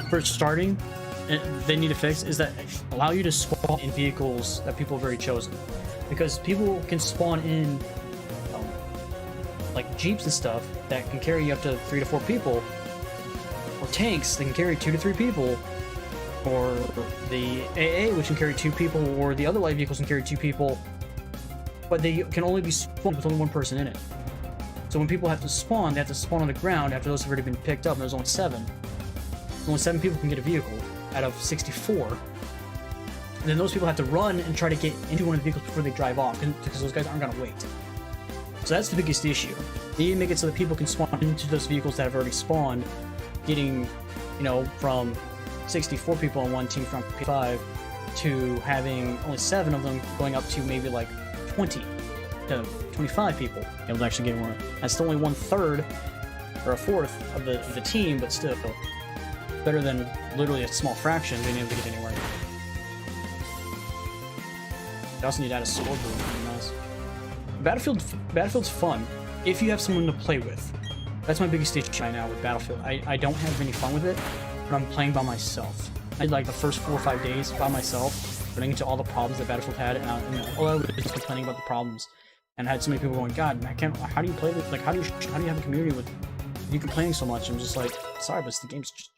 for starting they need to fix is that allow you to spawn in vehicles that people have already chosen, because people can spawn in like Jeeps and stuff that can carry up to 3 to 4 people, or tanks that can carry 2 to 3 people, or the AA which can carry 2 people, or the other light vehicles can carry 2 people, but they can only be spawned with only 1 person in it. So when people have to spawn, they have to spawn on the ground after those have already been picked up, and there's only 7. Only 7 people can get a vehicle out of 64. And then those people have to run and try to get into one of the vehicles before they drive off, because those guys aren't going to wait. So that's the biggest issue. They need to make it so that people can spawn into those vehicles that have already spawned, getting, you know, from 64 people on one team from P5 to having only 7 of them, going up to maybe like 20 to 25 people able to actually get one. That's still only 1/3 or a 1/4 of the team, but still better than literally a small fraction being able to get anywhere. You also need to add a sword move, pretty nice. Battlefield's fun if you have someone to play with. That's my biggest issue right now with Battlefield. I don't have any fun with it, but I'm playing by myself. I did like the first 4 or 5 days by myself, running into all the problems that Battlefield had, and all I was just complaining about the problems. And I had so many people going, God, I can't. How do you play this? Like, how do you have a community with you complaining so much? I'm just like, sorry, but the game's just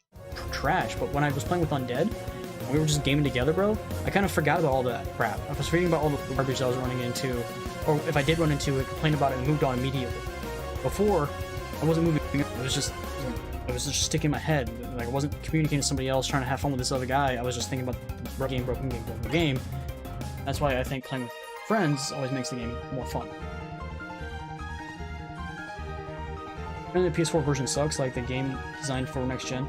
trash. But when I was playing with Undead, and we were just gaming together, bro, I kind of forgot about all that crap. I was forgetting about all the garbage I was running into, or if I did run into it, complained about it and moved on immediately. Before, I wasn't moving. It was just just sticking in my head. Like, I wasn't communicating to somebody else, trying to have fun with this other guy. I was just thinking about broken game. That's why I think playing with friends always makes the game more fun. And the PS4 version sucks, like the game designed for next gen.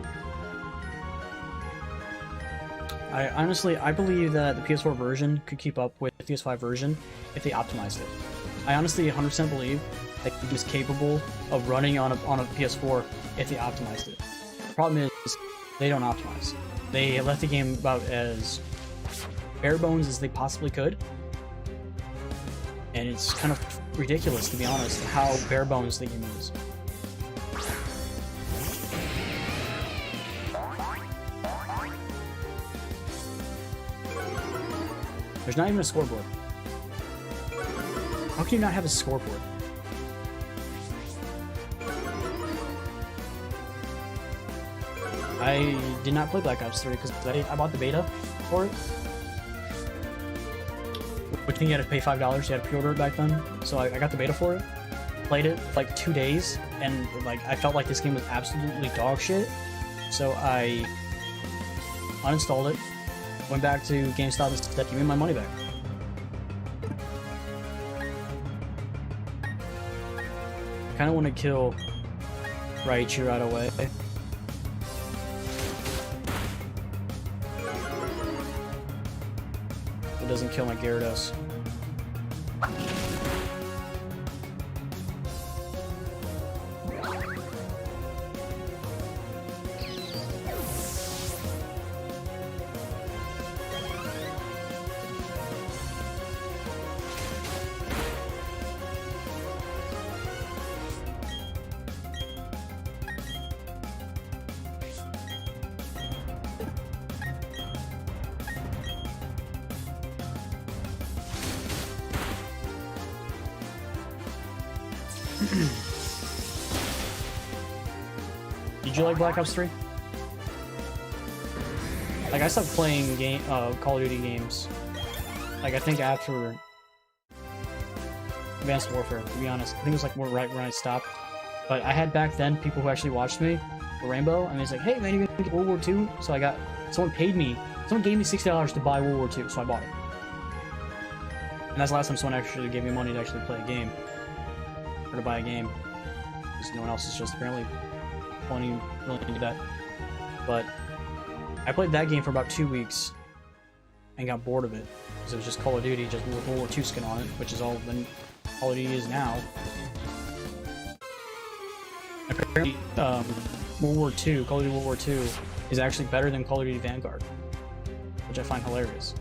I believe that the PS4 version could keep up with the PS5 version if they optimized it. I honestly 100% believe that it is capable of running on a PS4 if they optimized it. The problem is they don't optimize. They left the game about as bare bones as they possibly could. And it's kind of ridiculous, to be honest, how bare bones the game is. There's not even a scoreboard. How can you not have a scoreboard? I did not play Black Ops 3 because I bought the beta for it. Which means you had to pay $5, you had to pre-order it back then. So I got the beta for it, played it for like 2 days, and like I felt like this game was absolutely dog shit. So I uninstalled it, went back to GameStop and said, give me my money back. I kinda wanna kill Raichu right away. It doesn't kill my Gyarados. Did you like Black Ops 3? Like, I stopped playing Call of Duty games. Like, I think after Advanced Warfare, to be honest. I think it was like right when I stopped. But I had back then people who actually watched me for Rainbow, and they was like, hey man, you're gonna get World War II? So someone gave me $60 to buy World War II, so I bought it. And that's the last time someone actually gave me money to actually play a game. Or to buy a game. Because no one else is just apparently willing to do that. But I played that game for about 2 weeks and got bored of it. Because it was just Call of Duty, just with World War II skin on it, which is all the Call of Duty is now. Apparently, World War II, Call of Duty World War II, is actually better than Call of Duty Vanguard, which I find hilarious.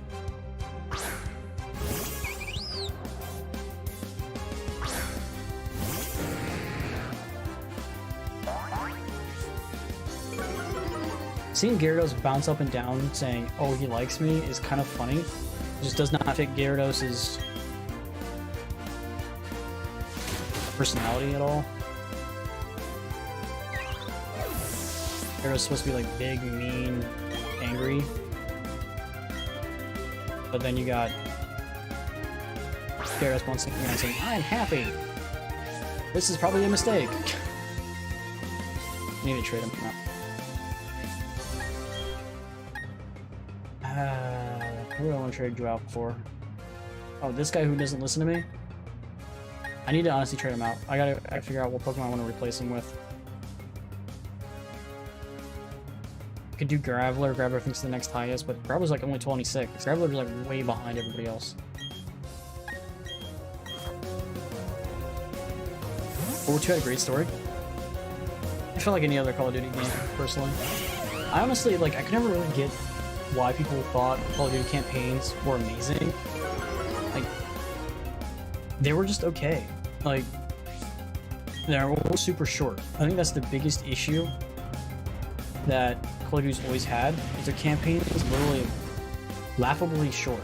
Seeing Gyarados bounce up and down saying, oh, he likes me, is kind of funny. It just does not fit Gyarados' personality at all. Gyarados is supposed to be like big, mean, angry. But then you got Gyarados bouncing around saying, I'm happy! This is probably a mistake. I need to trade him. No. Who do I want to trade you out for? Oh, this guy who doesn't listen to me? I need to honestly trade him out. I gotta figure out what Pokemon I want to replace him with. I could do Graveler. Graveler thinks the next highest, but Graveler's like only 26. Graveler's like way behind everybody else. World War II had a great story. I felt like any other Call of Duty game, personally. I honestly, like, I could never really get why people thought Call of Duty campaigns were amazing. Like, they were just okay. Like, they're all super short. I think that's the biggest issue that Call of Duty's always had is their campaign is literally laughably short.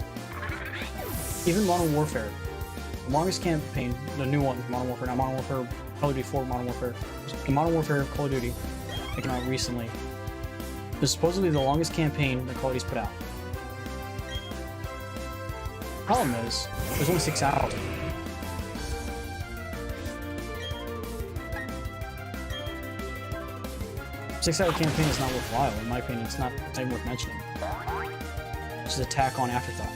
Even Modern Warfare, the longest campaign, the new one, Modern Warfare, not Modern Warfare, Call of Duty 4, Modern Warfare, the Modern Warfare Call of Duty that came out recently, is supposedly the longest campaign that Call of Duty's put out. The problem is, there's only 6 hours. Six-hour campaign is not worthwhile, in my opinion. It's not even worth mentioning. It's just a tack on afterthought.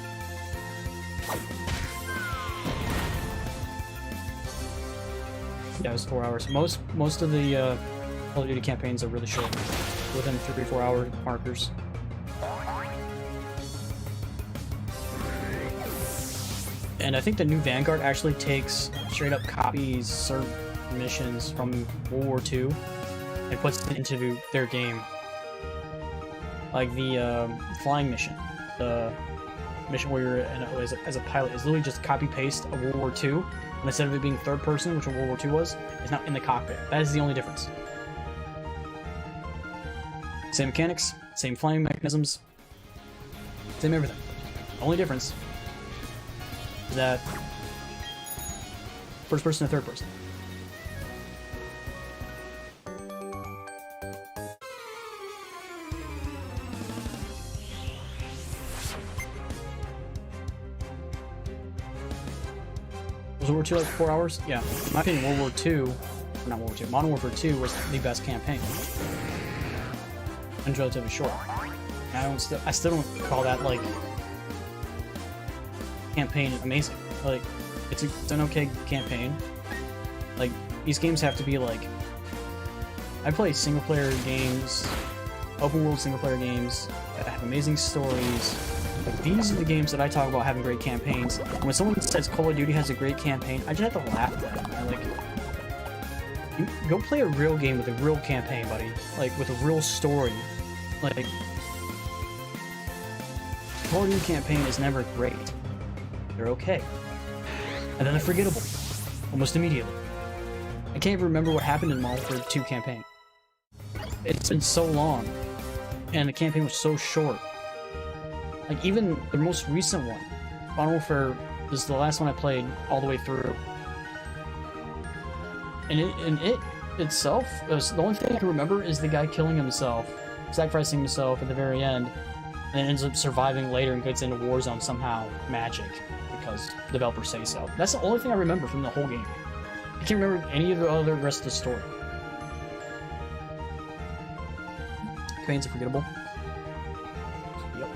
Yeah, it was 4 hours. Most of the Call of Duty campaigns are really short, within 3 or 4 hour markers. And I think the new Vanguard actually takes straight up copies certain missions from World War II and puts it into their game. Like the flying mission, the mission where you're as a pilot is literally just copy paste of World War II, and instead of it being third person, which World War II was, it's now in the cockpit. That is the only difference. Same mechanics, same flying mechanisms, same everything. Only difference is that first person and third person. Was World War II like 4 hours? Yeah. In my opinion, World War II, or not World War II, Modern Warfare 2 was the best campaign. And relatively short. And I still don't call that like campaign amazing. Like it's an okay campaign. Like these games have to be like, I play single player games, open world single player games that have amazing stories. Like these are the games that I talk about having great campaigns. And when someone says Call of Duty has a great campaign, I just have to laugh at that. I like, go play a real game with a real campaign, buddy. Like with a real story. Like Call of Duty campaign is never great. They're okay. And then they're forgettable. Almost immediately. I can't even remember what happened in Modern Warfare 2 campaign. It's been so long. And the campaign was so short. Like, even the most recent one, Modern Warfare, is the last one I played all the way through. And it itself, the only thing I can remember is the guy killing himself, sacrificing himself at the very end, and then ends up surviving later and gets into Warzone somehow. Magic, because developers say so. That's the only thing I remember from the whole game. I can't remember any of the other rest of the story. Campaigns are forgettable. Yep.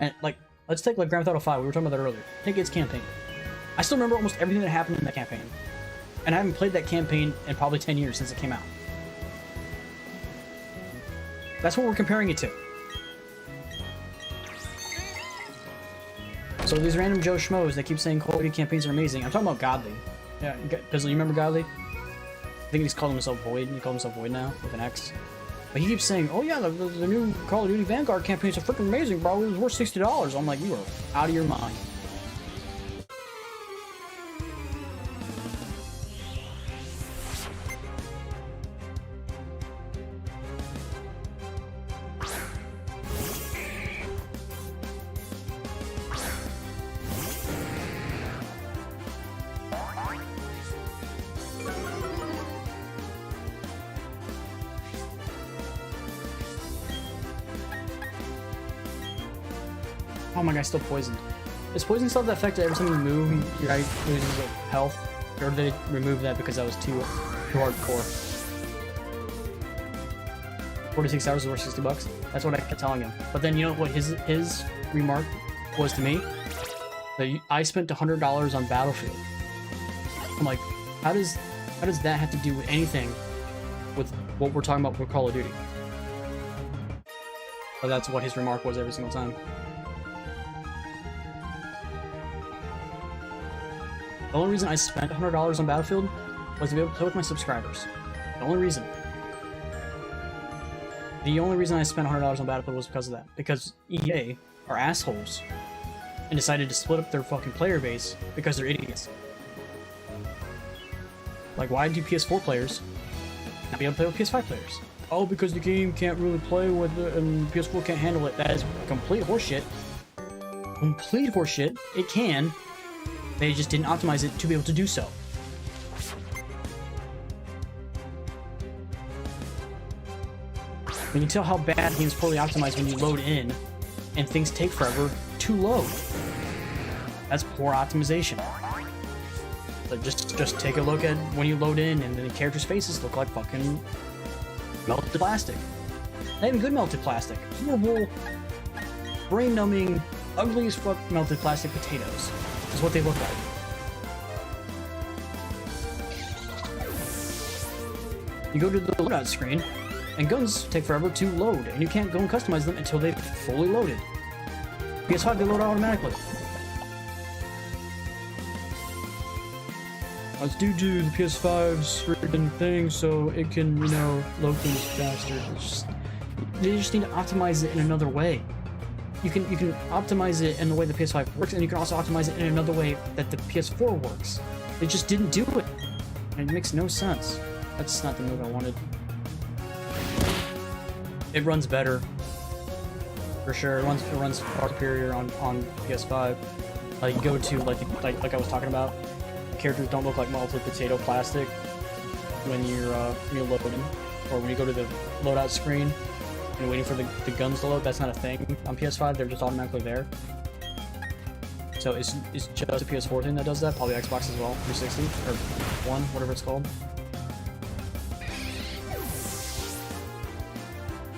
And, like, let's take, like, Grand Theft Auto 5. We were talking about that earlier. Take its campaign. I still remember almost everything that happened in that campaign. And I haven't played that campaign in probably 10 years since it came out. That's what we're comparing it to. So these random Joe Schmoes that keep saying Call of Duty campaigns are amazing. I'm talking about Godly. Yeah, Pizzle, you remember Godly? I think he's called himself Void. He calls himself Void now, with an X. But he keeps saying, oh yeah, the new Call of Duty Vanguard campaigns are freaking amazing, bro. It was worth $60. I'm like, you are out of your mind. Oh my god, still poisoned. Is poison still the effect that every time you move, your guy loses health? Or did they remove that because that was too hardcore? 46 hours is worth $60? That's what I kept telling him. But then you know what his remark was to me? That I spent $100 on Battlefield. I'm like, how does that have to do with anything with what we're talking about with Call of Duty? But that's what his remark was every single time. The only reason I spent $100 on Battlefield was to be able to play with my subscribers. The only reason. The only reason I spent $100 on Battlefield was because of that. Because EA are assholes and decided to split up their fucking player base because they're idiots. Like, why do PS4 players not be able to play with PS5 players? oh, because the game can't really play with it and PS4 can't handle it. That is complete horseshit. Complete horseshit. It can. They just didn't optimize it to be able to do so. You can tell how bad the game's poorly optimized when you load in, and things take forever to load. That's poor optimization. So just take a look at when you load in, and then the characters' faces look like fucking melted plastic. Not even good melted plastic. Horrible, brain-numbing, ugly as fuck melted plastic potatoes is what they look like. You go to the loadout screen, and guns take forever to load, and you can't go and customize them until they've fully loaded. PS5, they load automatically. It's due to the PS5's freaking thing, so it can, you know, load things faster. They just need to optimize it in another way. You can optimize it in the way the PS5 works, and you can also optimize it in another way that the PS4 works. They just didn't do it, and it makes no sense. That's not the move I wanted. It runs better, for sure. It runs far superior on PS5. You go to like I was talking about. Characters don't look like melted potato plastic when you're loading, or when you go to the loadout screen and you're waiting for the guns to load. That's not a thing on PS5. They're just automatically there. So it's just a PS4 thing that does that. Probably Xbox as well, 360 or One, whatever it's called.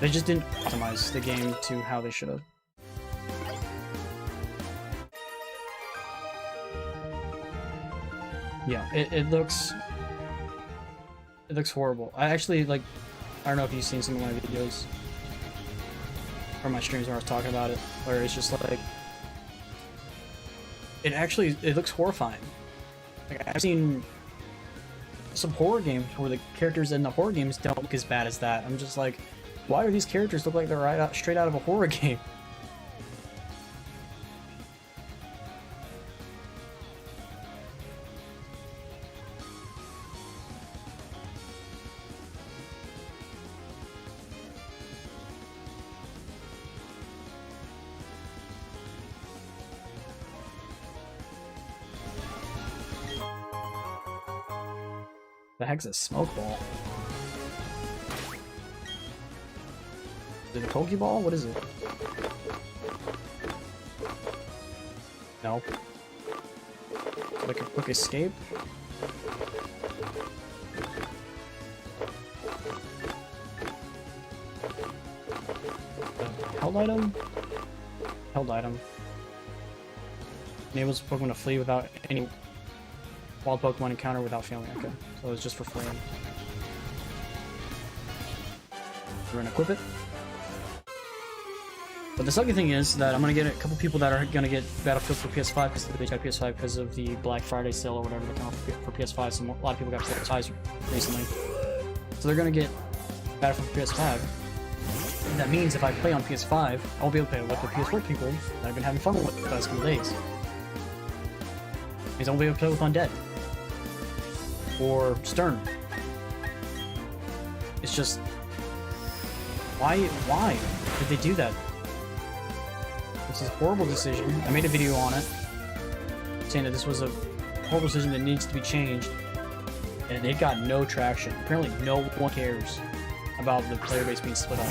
They just didn't optimize the game to how they should have. Yeah, it looks horrible. I actually, like, I don't know if you've seen some of my videos or my streams where I was talking about it, where it's just like, it looks horrifying. Like, I've seen some horror games where the characters in the horror games don't look as bad as that. I'm just like, why do these characters look like they're straight out of a horror game? The heck's a smoke ball? Is it a Pokeball? What is it? No. Like a quick escape? Held item? Held item. Enables Pokemon to flee without any wild Pokemon encounter without failing. Okay, so it's just for fleeing. We're gonna equip it. But the sucky thing is that I'm gonna get a couple people that are gonna get Battlefield for PS5 because they got PS5 because of the Black Friday sale or whatever that came out for PS5. So a lot of people got PS5s recently, so they're gonna get Battlefield for PS5. And that means if I play on PS5, I won't be able to play with the PS4 people that I've been having fun with the last couple days. It means I won't be able to play with Undead or Stern. It's just, why did they do that? This is a horrible decision. I made a video on it saying that this was a horrible decision that needs to be changed, and it got no traction. Apparently no one cares about the player base being split up.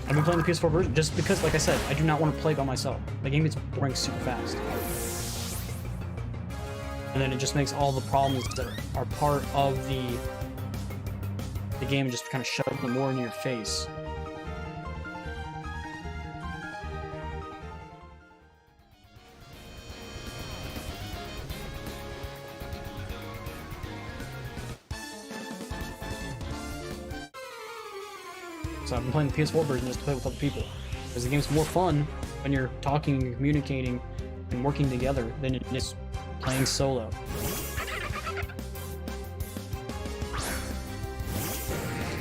I've been playing the PS4 version just because, like I said, I do not want to play by myself. The game gets boring super fast. And then it just makes all the problems that are part of the game just kind of shove them more in your face. So I've been playing the PS4 version just to play with other people, because the game's more fun when you're talking and communicating and working together than it is playing solo.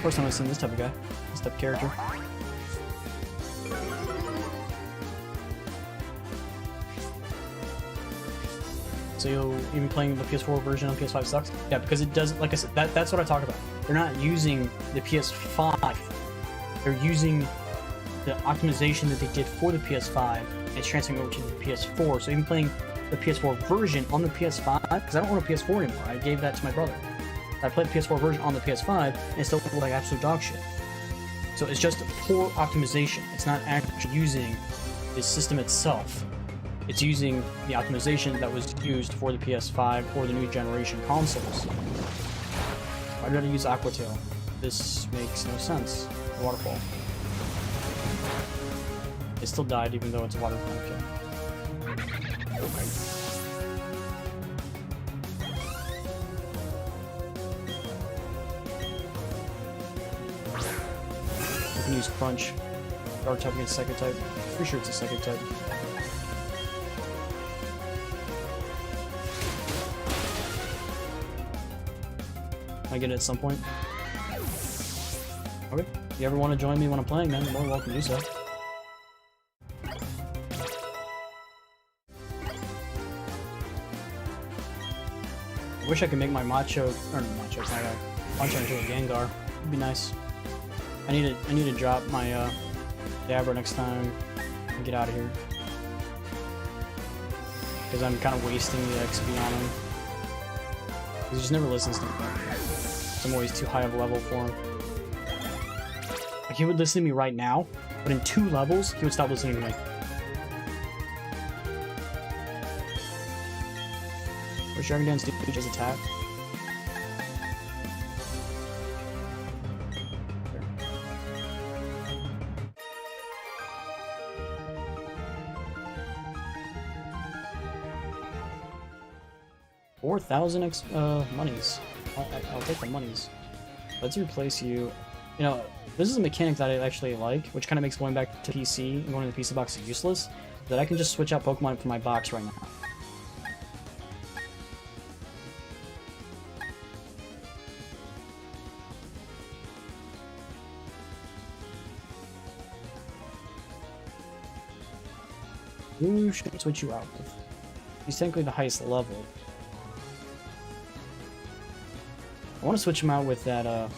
First time I've seen this type of guy, this type of character. So even playing the PS4 version on PS5 sucks. Yeah, because it doesn't. Like I said, that's what I talk about. They're not using the PS5. They're using the optimization that they did for the PS5 and it's transferring over to the PS4. So even playing the PS4 version on the PS5, because I don't own a PS4 anymore. I gave that to my brother. I played the PS4 version on the PS5 and it still looked like absolute dog shit. So it's just poor optimization. It's not actually using the system itself. It's using the optimization that was used for the PS5 or the new generation consoles. Why did I use Aquatail? This makes no sense. The waterfall. It still died even though it's a waterfall. Okay. I can use Crunch. Dark type against Psychic type. Pretty sure it's a Psychic type. I get it at some point. Okay. If you ever want to join me when I'm playing, then you're more than welcome to do so. I wish I could make my Macho, or Macho, my Macho into a Gengar. It'd be nice. I need to drop my Dabber next time and get out of here. Because I'm kind of wasting the XP on him. He just never listens to me. I'm always too high of a level for him. Like, he would listen to me right now, but in 2 levels, he would stop listening to me. Where's Dragon Dance do his attack? $4,000 monies. I'll take the monies. Let's replace you. You know, this is a mechanic that I actually like, which kind of makes going back to PC and going to the PC box useless, that I can just switch out Pokemon from my box right now. Who should I switch you out with? He's technically the highest level. I want to switch him out with that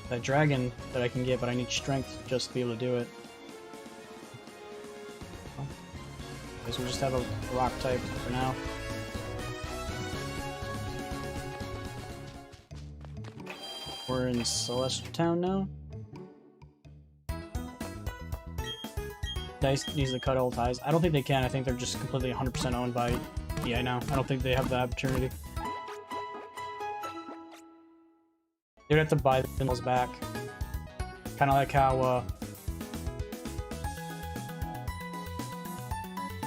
that dragon that I can get, but I need strength just to be able to do it. I guess we'll just have a rock type for now. We're in Celestial Town now. Dice needs to cut all ties. I don't think they can. I think they're just completely 100% owned by EA now. I don't think they have the opportunity. They'd have to buy the things back. Kind of like how,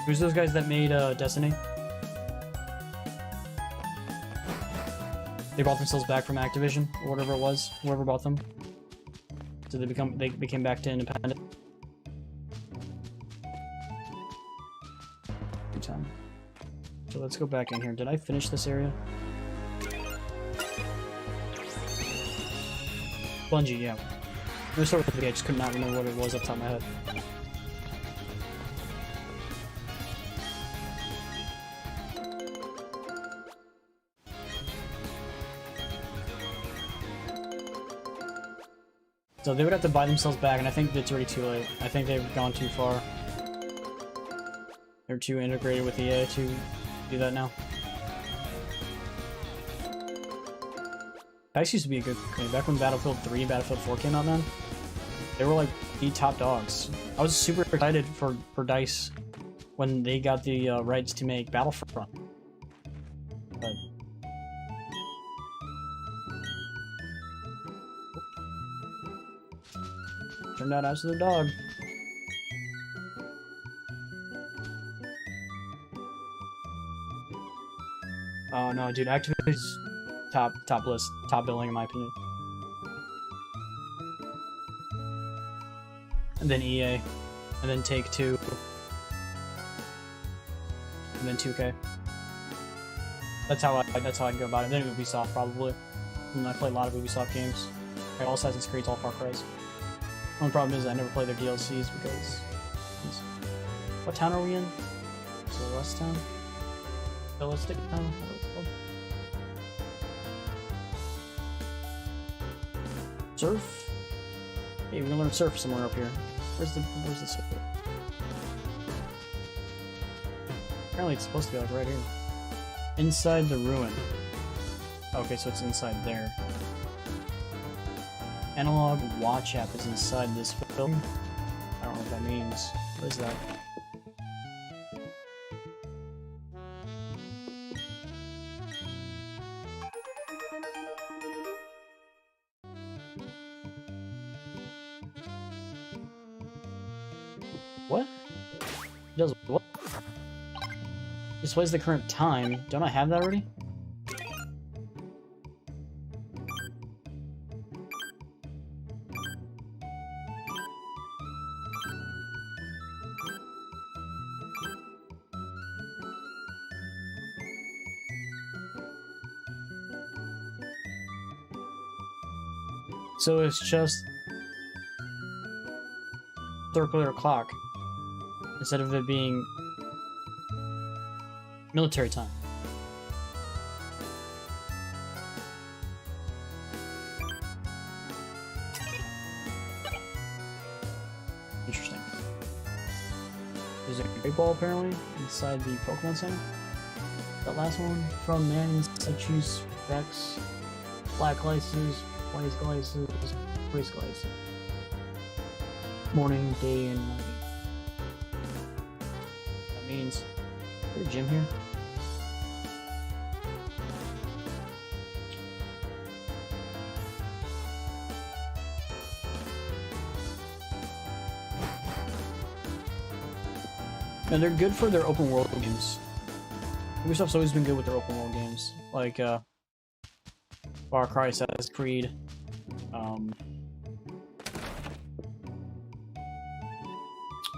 who's those guys that made, Destiny? They bought themselves back from Activision, or whatever it was, whoever bought them. So they became back to independent. Good time. So let's go back in here. Did I finish this area? Bungie, yeah. It was sort of I just could not remember what it was off the top of my head. So they would have to buy themselves back, and I think it's already too late. I think they've gone too far. They're too integrated with EA to do that now. DICE used to be a good company. Back when Battlefield 3 and Battlefield 4 came out, man, they were like the top dogs. I was super excited for DICE when they got the rights to make Battlefront. But turned out as the dog. Oh no, dude, Activision's top list, top billing in my opinion. And then EA, and then Take-Two, and then 2K. That's how I'd go about it. Then Ubisoft probably. And I play a lot of Ubisoft games. Like all Assassin's Creed, all Far Cry's. Only problem is I never play their DLCs because... What town are we in? Is it West Town? Realistic, I don't know what it's called. Surf? Hey, we can learn surf somewhere up here. Where's the surf? Apparently it's supposed to be like right here. Inside the ruin. Okay, so it's inside there. Analog watch app is inside this building. I don't know what that means. What is that? What? It does what? Displays the current time. Don't I have that already? So it's just circular clock instead of it being military time. Interesting. There's a great ball apparently inside the Pokemon Center. That last one from Man, choose Rex, Black Glyces, White Glyces, Gray Glyces. Morning, day, and night. That means, is there a gym here? And they're good for their open world games. Ubisoft's always been good with their open world games, like Far Cry, Assassin's Creed.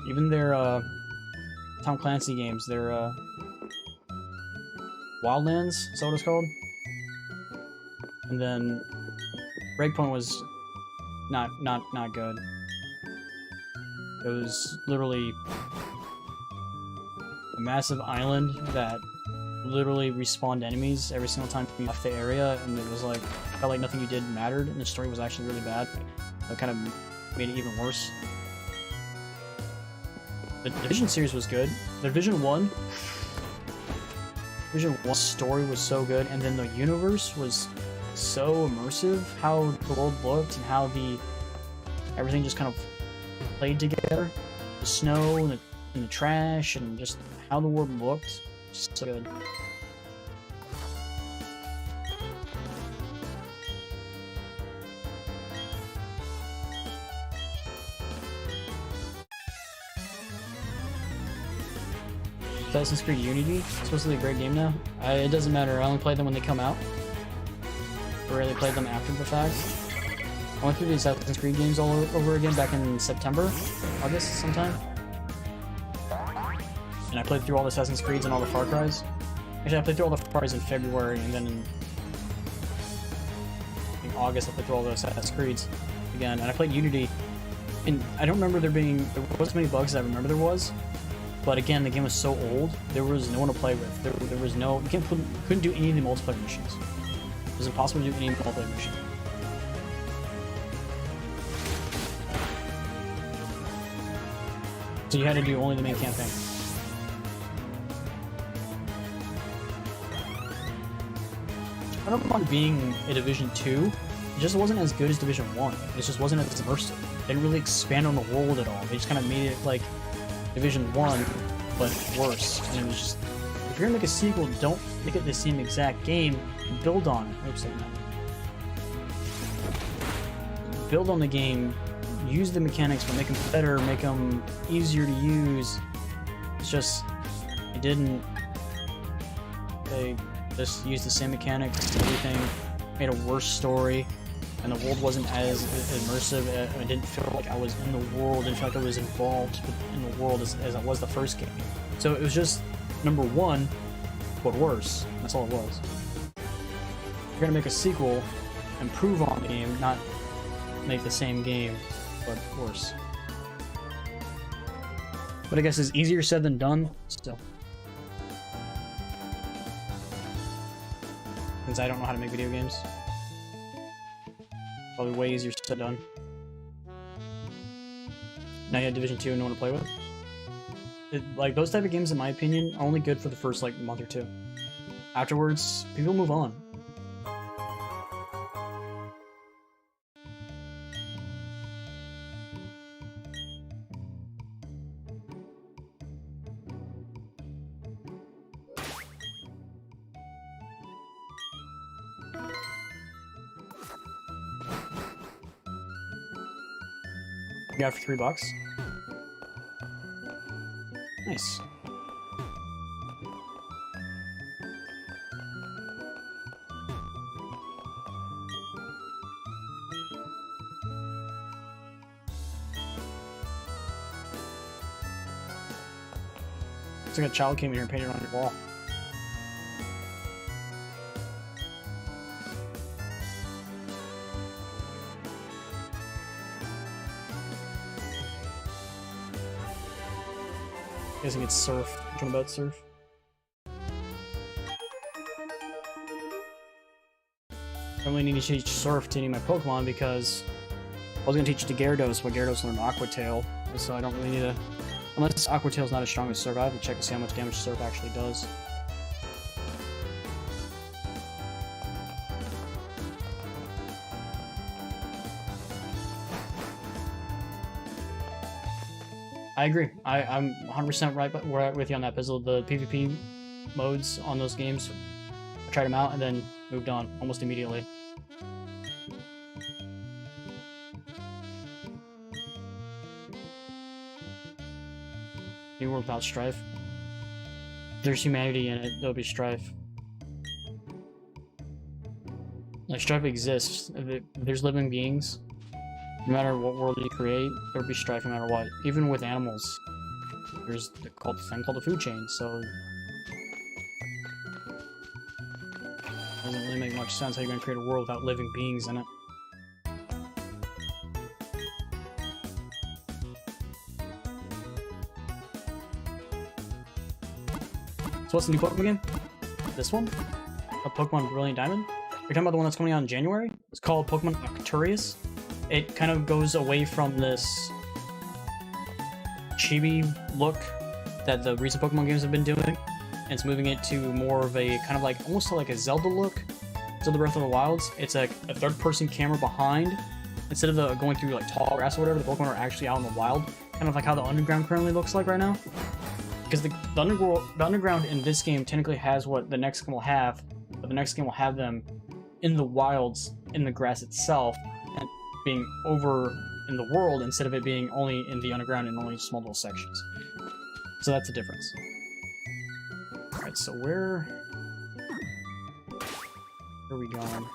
Even their Tom Clancy games, their Wildlands, is that what it's called? And then Breakpoint was not good. It was literally a massive island that literally respawned enemies every single time you left the area, and it was like, felt like nothing you did mattered, and the story was actually really bad. That kind of made it even worse. The Division series was good. The Division 1 story was so good, and then the universe was so immersive. How the world looked and how everything just kind of played together. The snow and the trash and just how the world looked. Just so good. Assassin's Creed Unity. It's supposed to be a great game now. It doesn't matter. I only play them when they come out. I rarely play them after the fact. I went through the Assassin's Creed games all over again back in September, August sometime. And I played through all the Assassin's Creeds and all the Far Cries. Actually, I played through all the Far Cries in February, and then in August I played through all the Assassin's Creeds again. And I played Unity, and I don't remember there wasn't as many bugs as I remember there was. But again, the game was so old, there was no one to play with. There was no... You couldn't do any of the multiplayer missions. It was impossible to do any multiplayer mission. So you had to do only the main campaign. I don't mind being a Division 2. It just wasn't as good as Division 1. It just wasn't as immersive. They didn't really expand on the world at all. They just kind of made it like Division 1, but worse. And it was just, if you're gonna make a sequel, don't make it the same exact game. Build on it. Oops, no. Build on the game. Use the mechanics, but make them better, make them easier to use. It's just, it didn't. They just used the same mechanics, everything, made a worse story, and the world wasn't as immersive. I didn't feel like I was in the world, didn't feel like I was involved in the world as I was the first game. So it was just number one, but worse. That's all it was. You're gonna make a sequel, improve on the game, not make the same game, but worse. But I guess it's easier said than done, still. since I don't know how to make video games. Probably way easier said than done. Now you have Division 2 and no one to play with. Like, those type of games, in my opinion, are only good for the first, like, month or two. Afterwards, people move on. You got it for $3. Nice. Looks like a child came in here and painted on your wall. Guessing it's Surf. Which one about Surf? I really need to teach Surf to any of my Pokemon because I was going to teach it to Gyarados, but Gyarados learned Aqua Tail, so I don't really need to... Unless Aqua Tail's not as strong as Surf, I have to check to see how much damage Surf actually does. I agree. I'm 100% right with you on that, Pizzle. The PvP modes on those games, I tried them out and then moved on almost immediately. New world without strife. If there's humanity in it, there'll be strife. Like, strife exists. If there's living beings, no matter what world you create, there'll be strife no matter what. Even with animals, there's the thing called the food chain, so... Doesn't really make much sense how you're gonna create a world without living beings in it. So what's the new Pokemon game? This one? A Pokemon Brilliant Diamond? You're talking about the one that's coming out in January? It's called Pokemon Arcturus. It kind of goes away from this chibi look that the recent Pokemon games have been doing, and it's moving it to more of a kind of like almost like a Zelda look to the Breath of the Wilds. It's like a third-person camera behind, instead of the going through like tall grass or whatever. The Pokemon are actually out in the wild, kind of like how the underground currently looks like right now. Because the underground in this game technically has what the next game will have, but the next game will have them in the wilds, in the grass itself, and being over in the world instead of it being only in the underground in only small little sections. So that's the difference. Alright, so where are we going?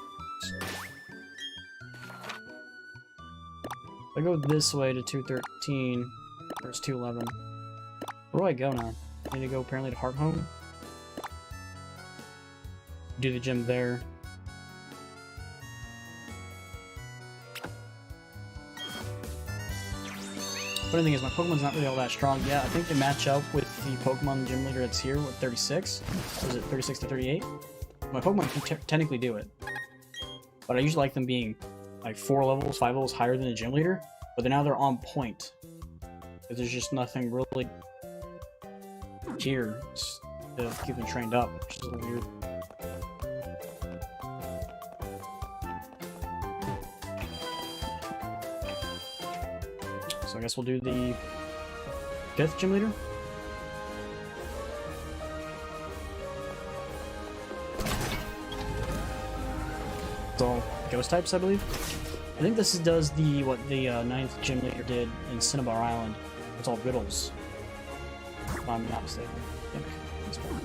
If I go this way to 213, there's 211. Where do I go now? I need to go apparently to Hearthome. Do the gym there. Funny thing is, my Pokemon's not really all that strong. Yeah, I think they match up with the Pokemon gym leader that's here with 36. Or is it 36 to 38? My Pokemon can technically do it. But I usually like them being like 4 levels, 5 levels higher than the gym leader. But now they're on point. Because there's just nothing really here to keep them trained up, which is a little weird. So I guess we'll do the 5th gym leader. It's all ghost types, I believe. I think this does what the 9th gym leader did in Cinnabar Island. It's all riddles. If I'm not mistaken. I think that's fine.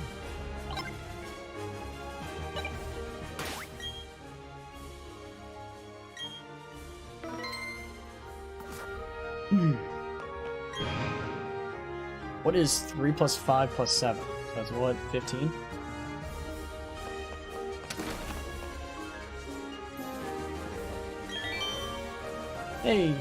What is 3 plus 5 plus 7? So that's what, 15? Hey!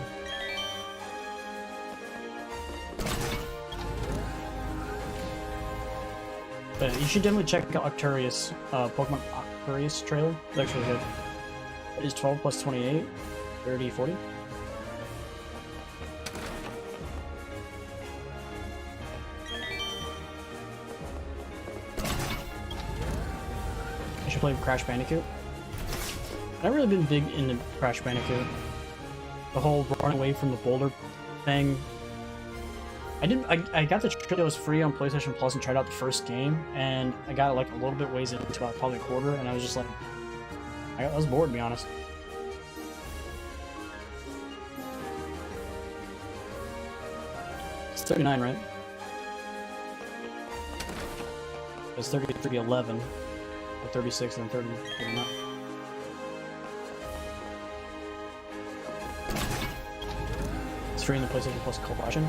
But you should definitely check out Arcturus, Pokemon Furious trailer. It's actually good. It is 12 plus 28, 30, 40. I should play Crash Bandicoot. I've never really been big into Crash Bandicoot. The whole running away from the boulder thing. I got the trailer that was free on PlayStation Plus and tried out the first game, and I got like a little bit ways into about probably a quarter, and I was just like, I was bored, to be honest. It's 39, right? It's 33, 11, or 36, and 30, 39. It's free in the PlayStation Plus collection.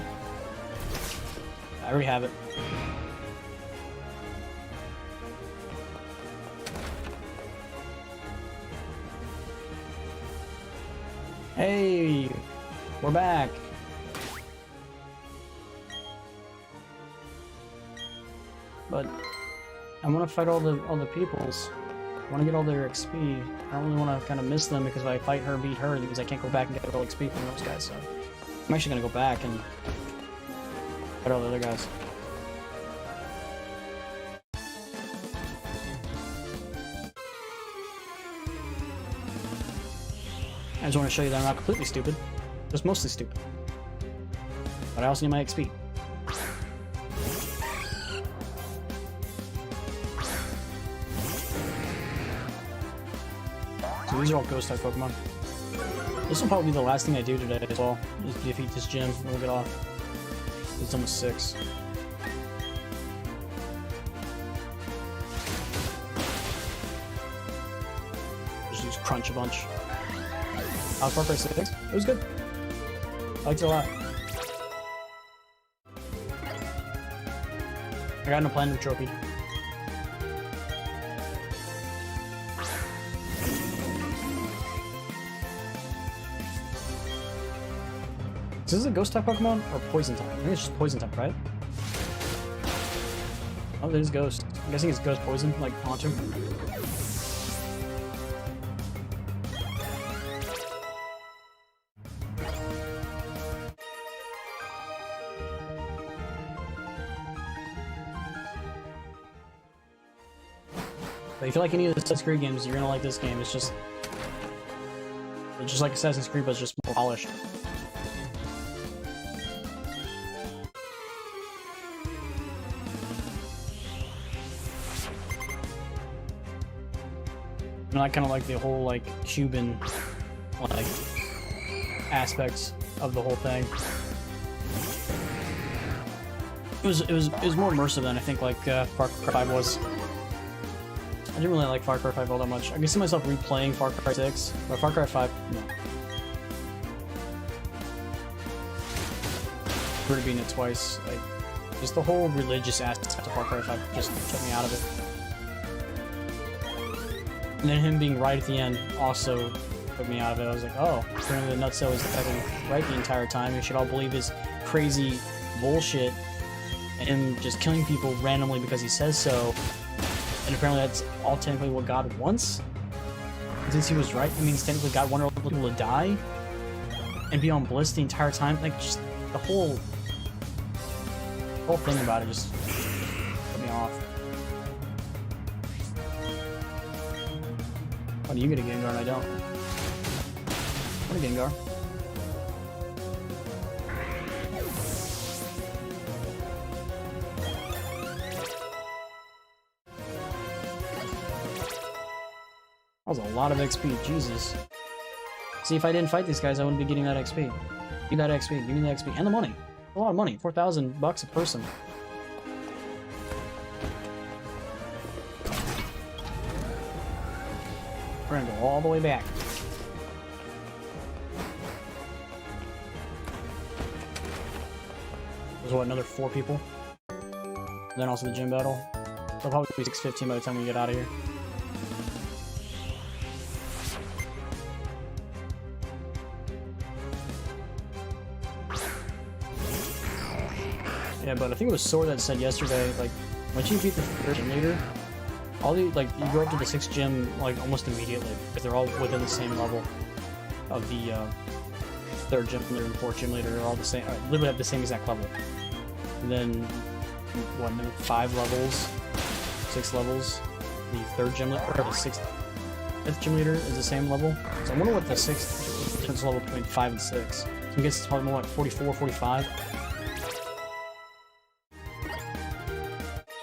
I already have it. Hey, we're back. But I want to fight all the peoples. I want to get all their XP. I don't really want to kind of miss them because if I fight her, beat her, because I can't go back and get all XP from those guys. So I'm actually gonna go back and fight all the other guys. I just want to show you that I'm not completely stupid, just mostly stupid. But I also need my XP. So these are all ghost type Pokemon. This will probably be the last thing I do today as well. Just defeat this gym and we'll get off. It's almost 6. Just crunch a bunch. Far Cry 6. It was good. I liked it a lot. I got an platinum trophy. Is this a ghost type Pokemon or poison type? I think it's just poison type, right? Oh, it is ghost. I'm guessing it's ghost poison, like Haunter. But if you like any of the Assassin's Creed games, you're gonna like this game. It's just like Assassin's Creed, but it's just more polished. And I kind of like the whole like Cuban like aspects of the whole thing. It was more immersive than I think like Far Cry 5 was. I didn't really like Far Cry 5 all that much. I can see myself replaying Far Cry 6, but Far Cry 5, no. I've already beaten it twice. Like, just the whole religious aspect of Far Cry 5 just took me out of it. And then him being right at the end also took me out of it. I was like, oh, apparently the nutso is fucking right the entire time. We should all believe his crazy bullshit and him just killing people randomly because he says so. And apparently that's all technically what God wants. Since he was right, it means technically God wanted all the people to die and be on bliss the entire time. Like, just the whole thing about it just put me off. Oh, you get a Gengar and I don't. What a Gengar. That was a lot of XP, Jesus. See, if I didn't fight these guys, I wouldn't be getting that XP. Give that XP, give me the XP, and the money. A lot of money, 4,000 bucks a person. We're gonna go all the way back. There's what, another 4 people? And then also the gym battle. So it'll probably be 6:15 by the time we get out of here. Yeah, but I think it was Sword that said yesterday, like, once you beat the first gym leader, all the like you go up to the 6th gym like almost immediately because they're all within the same level of the 3rd gym leader and 4th gym leader are all the same, literally have the same exact level. And then what, maybe 5 levels, 6 levels. The 3rd gym leader or the 5th gym leader is the same level. So I wonder what the 6th difference level between 5 and 6. So I guess it's probably more like 44, 45.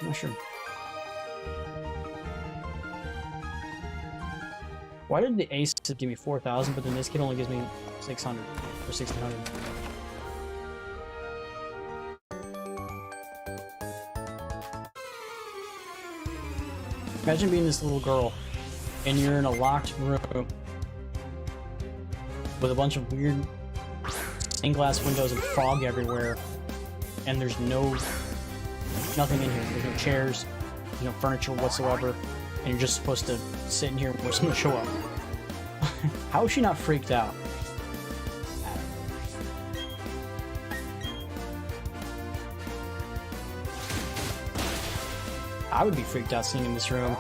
I'm not sure. Why did the ace give me 4,000, but then this kid only gives me 600 or 1,600? Imagine being this little girl, and you're in a locked room with a bunch of weird stained glass windows and fog everywhere, and there's nothing in here. There's no chairs, there's no furniture whatsoever, and you're just supposed to sit in here and wait for someone to show up. How is she not freaked out? I would be freaked out sitting in this room.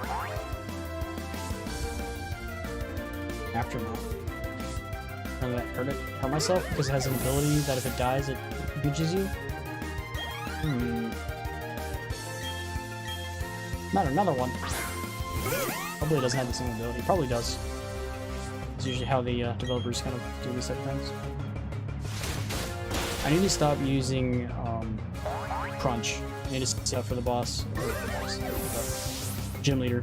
Aftermath. None of that hurt myself because it has an ability that if it dies, it beaches you. Not another one. Probably it doesn't have the same ability. Probably does. It's usually how the developers kind of do these type of things. I need to stop using Crunch. I need to set up for the boss. Gym leader.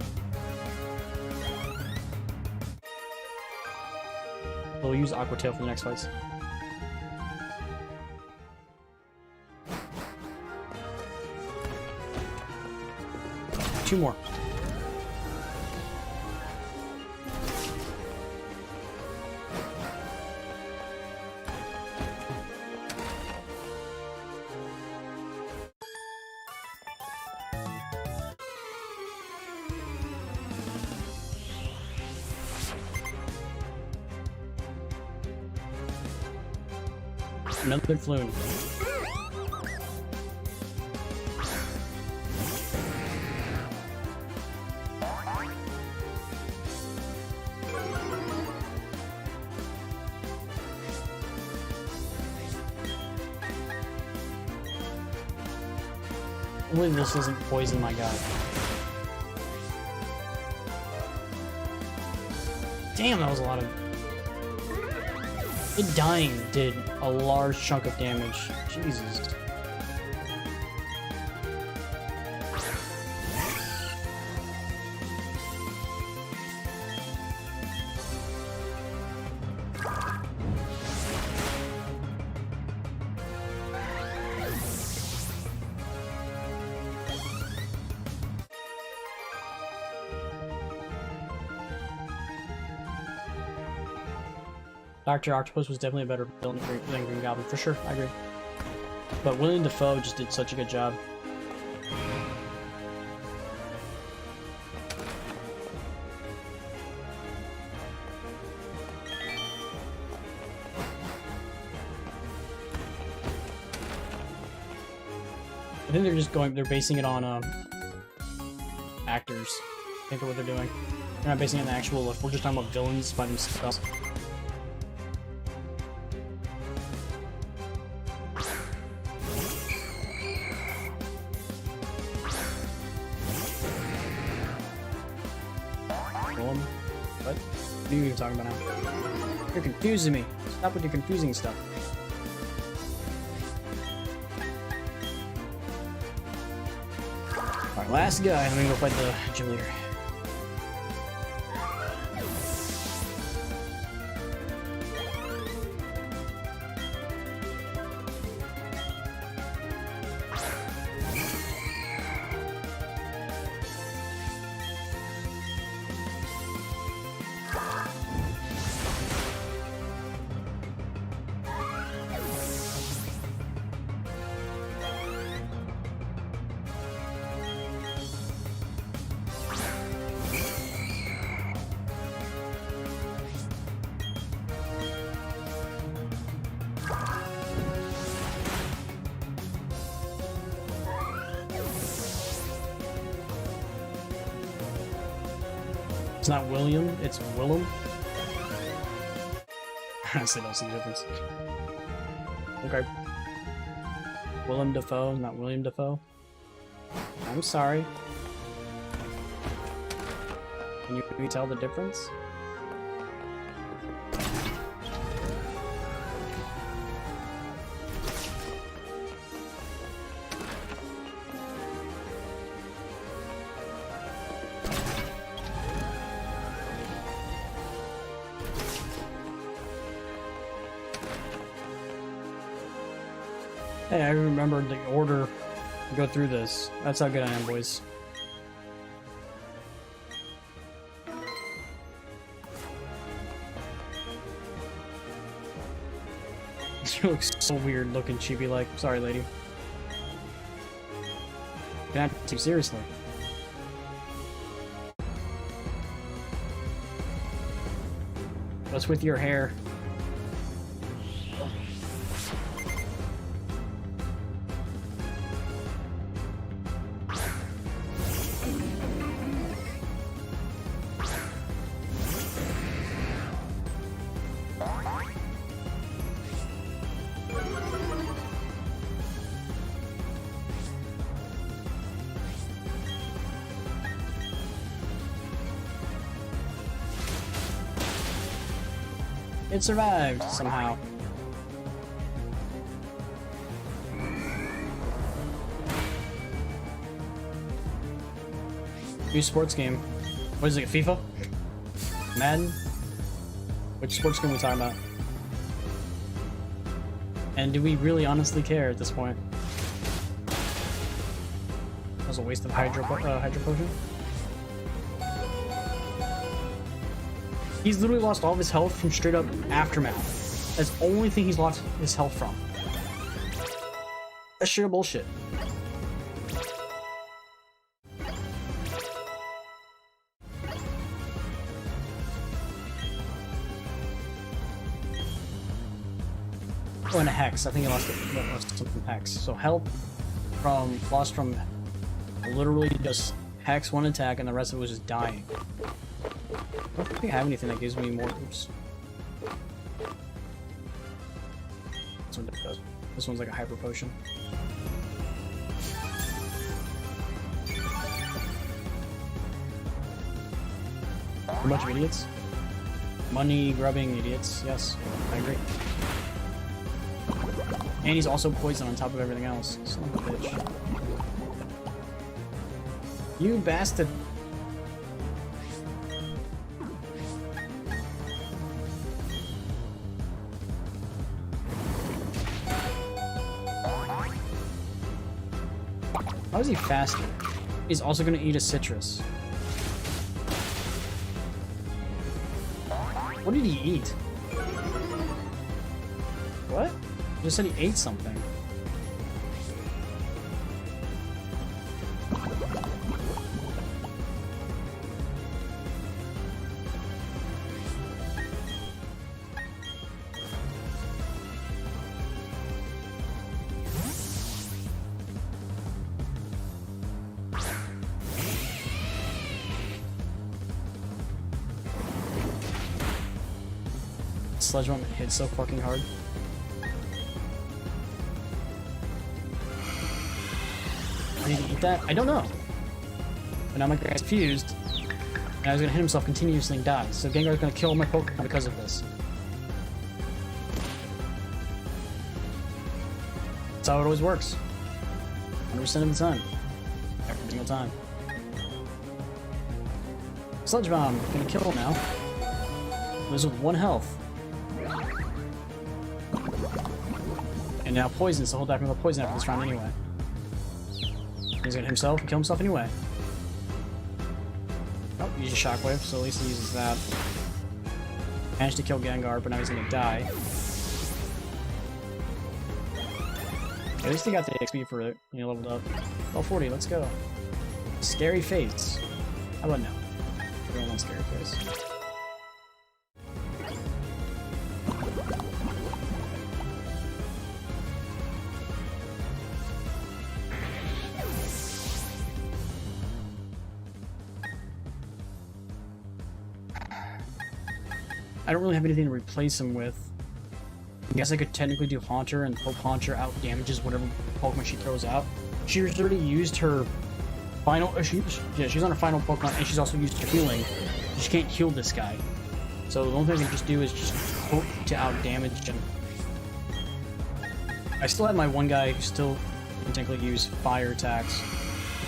We'll use Aqua Tail for the next fights. Two more. Another Floon. Hopefully this doesn't poison my guy. Damn, that was a lot of... It dying did a large chunk of damage. Jesus. Dr. Octopus was definitely a better villain than Green Goblin, for sure, I agree. But William Dafoe just did such a good job. I think they're basing it on actors. I think that's what they're doing. They're not basing it on the actual, like, we're just talking about villains by themselves. What are you even talking about now? You're confusing me. Stop with your confusing stuff. Alright, last guy. I'm gonna go fight the gym leader. It's not William, it's Willem. I honestly don't see the difference. Okay. Willem Dafoe, not William Dafoe. I'm sorry. Can you tell the difference? Hey, I remembered the order to go through this. That's how good I am, boys. She looks so weird looking, Chibi like. Sorry, lady. Can I take you seriously? What's with your hair? It survived, somehow. New sports game. What is it, FIFA? Madden? Which sports game are we talking about? And do we really honestly care at this point? That was a waste of Hydro Potion. He's literally lost all of his health from straight up Aftermath. That's the only thing he's lost his health from. That's sheer bullshit. Oh, and a Hex. I think he lost something from Hex. So health lost from literally just Hex, one attack, and the rest of it was just dying. I don't think I have anything that gives me more. Oops. This one does. This one's like a hyper potion. We're a bunch of idiots. Money grubbing idiots. Yes, I agree. And he's also poison on top of everything else. Son of a bitch. You bastard. How is he faster? He's also gonna eat a citrus. What did he eat? What? He just said he ate something. Sledge Bomb hits so fucking hard. Did he eat that? I don't know. But now my guy's confused. And I was gonna hit himself continuously and die. So Gengar's gonna kill my Pokemon because of this. That's how it always works. 100% of the time. Every single time. Sludge Bomb, gonna kill him now. Lives with 1 health. And now poison, so hold back from the poison after this round anyway. He's gonna hit himself and kill himself anyway. Oh, he used a shockwave, so at least he uses that. Managed to kill Gengar, but now he's gonna die. At least he got the XP for it, and he leveled up. Level 40, let's go. Scary face. How about no? Everyone wants scary face. I don't really have anything to replace him with. I guess I could technically do Haunter and hope Haunter out damages whatever Pokemon she throws out. She's already used her final. She's on her final Pokemon, and she's also used her healing. She can't heal this guy. So the only thing I can just do is just hope to out damage him. I still have my one guy who still can technically use fire attacks.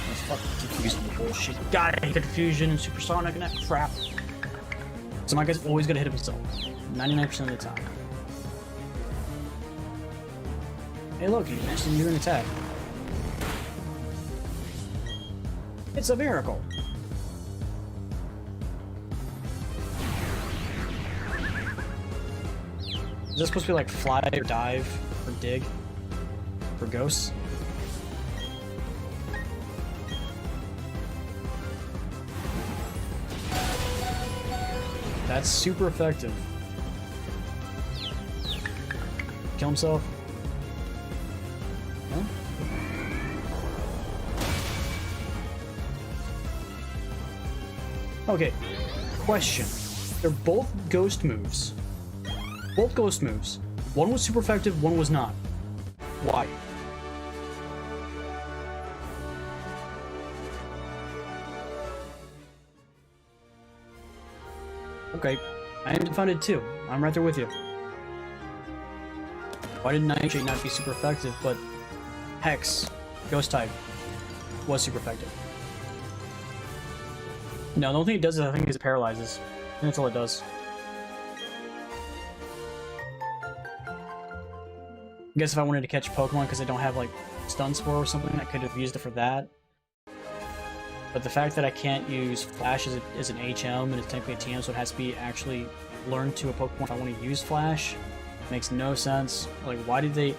That's fucking confusing bullshit. God, I hate Confusion and Supersonic and that crap. So my guy's always gonna hit himself, 99% of the time. Hey look, he managed to do an attack. It's a miracle. Is this supposed to be like fly or dive or dig for ghosts? That's super effective. Kill himself. No? Okay. Question. They're both ghost moves. Both ghost moves. One was super effective, one was not. Why? Okay, I am defunded too. I'm right there with you. Why did Nightshade not be super effective, but Hex, Ghost type, was super effective? No, the only thing it does is I think it paralyzes. I think that's all it does. I guess if I wanted to catch Pokemon because I don't have like Stun Spore or something, I could have used it for that. But the fact that I can't use Flash as an HM and it's technically a TM, so it has to be actually learned to a Pokemon if I want to use Flash, makes no sense. Like, why did they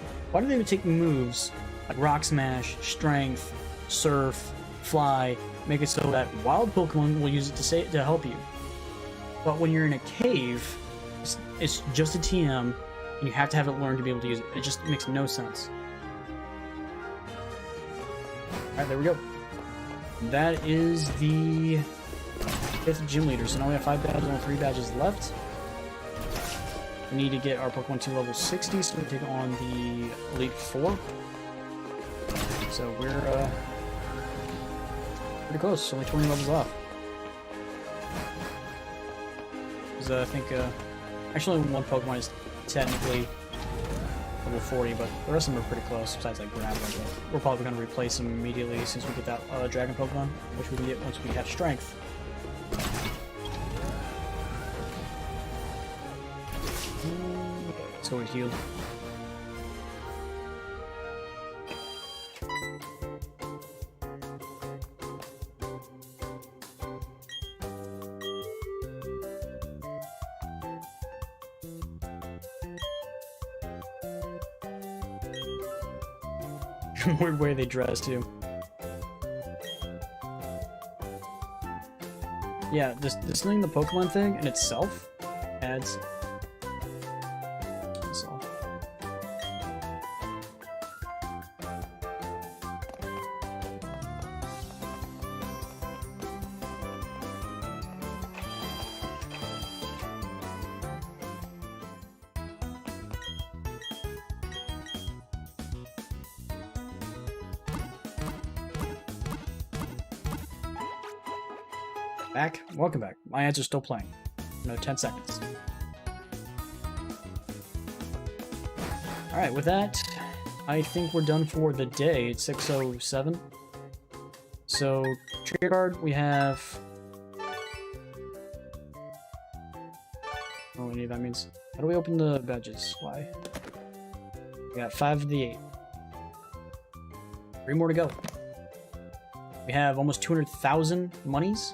take moves like Rock Smash, Strength, Surf, Fly, make it so that wild Pokemon will use it to help you? But when you're in a cave, it's just a TM, and you have to have it learned to be able to use it. It just makes no sense. Alright, there we go. That is the 5th gym leader, so now we have 5 badges and 3 badges left. We need to get our Pokemon to level 60 so we can take on the Elite 4. So we're pretty close, only 20 levels off. Because I think, actually only one Pokemon is technically level 40, but the rest of them are pretty close, besides like Graveler. We're probably going to replace him immediately since we get that Dragon Pokemon, which we can get once we have Strength. Okay, let's go with heal. Weird way they dress too. Yeah, this thing, the Pokemon thing in itself adds itself. Back? Welcome back. My ads are still playing. Another 10 seconds. Alright, with that, I think we're done for the day. It's 6:07. So, trigger card, we have... I don't know what any of that means. How do we open the badges? Why? We got 5 of the 8. 3 more to go. We have almost 200,000 monies.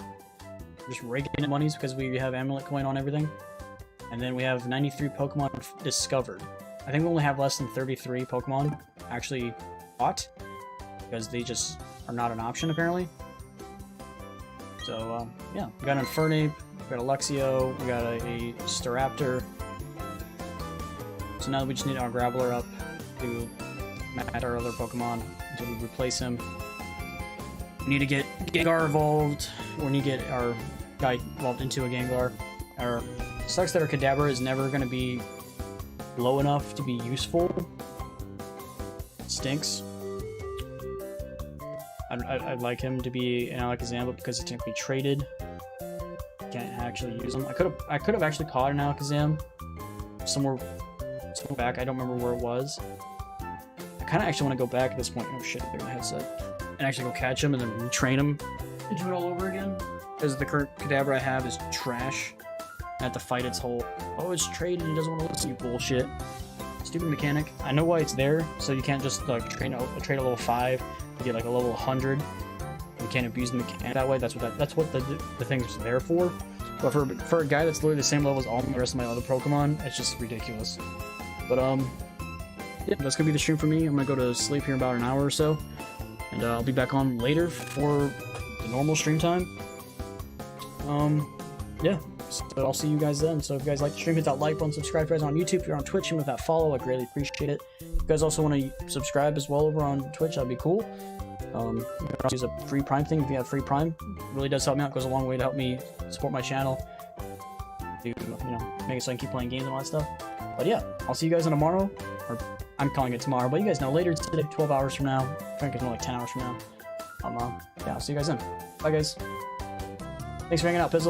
Just raking in monies because we have Amulet Coin on everything. And then we have 93 Pokemon discovered. I think we only have less than 33 Pokemon actually caught, because they just are not an option apparently. So, yeah. We got an Infernape, we got a Luxio, we got a Staraptor. So now we just need our Graveler up to match our other Pokemon until we replace him. We need to get Gengar evolved, or we need to get our guy evolved into a Gengar, or Sucks that our Kadabra is never going to be low enough to be useful. Stinks. I'd like him to be an Alakazam, but because he can't be traded, can't actually use him. I could have actually caught an Alakazam somewhere back. I don't remember where it was. I kind of actually want to go back at this point. Oh shit, there's my headset. And actually go catch him and then retrain him and do it all over again. Because the current Kadabra I have is trash. I have to fight its whole, oh, it's traded, it doesn't want to listen to you bullshit. Stupid mechanic. I know why it's there, so you can't just like trade a level 5 to get like a level 100. You can't abuse the mechanic that way. That's what the thing's there for. But for a guy that's literally the same level as all the rest of my other Pokemon, it's just ridiculous. But yeah, that's gonna be the stream for me. I'm gonna go to sleep here in about an hour or so, and I'll be back on later for the normal stream time. Yeah. So I'll see you guys then. So if you guys like the stream, hit that like button, subscribe if you guys are on YouTube. If you're on Twitch and with that follow, I greatly appreciate it. If you guys also want to subscribe as well over on Twitch, that'd be cool. You can also use a free Prime thing if you have free Prime. It really does help me out. It goes a long way to help me support my channel. You know, make it so I can keep playing games and all that stuff. But yeah, I'll see you guys on tomorrow. Or I'm calling it tomorrow, but you guys know later today, 12 hours from now. I think it's more like 10 hours from now. Yeah, I'll see you guys then. Bye guys. Thanks for hanging out, Pizzle.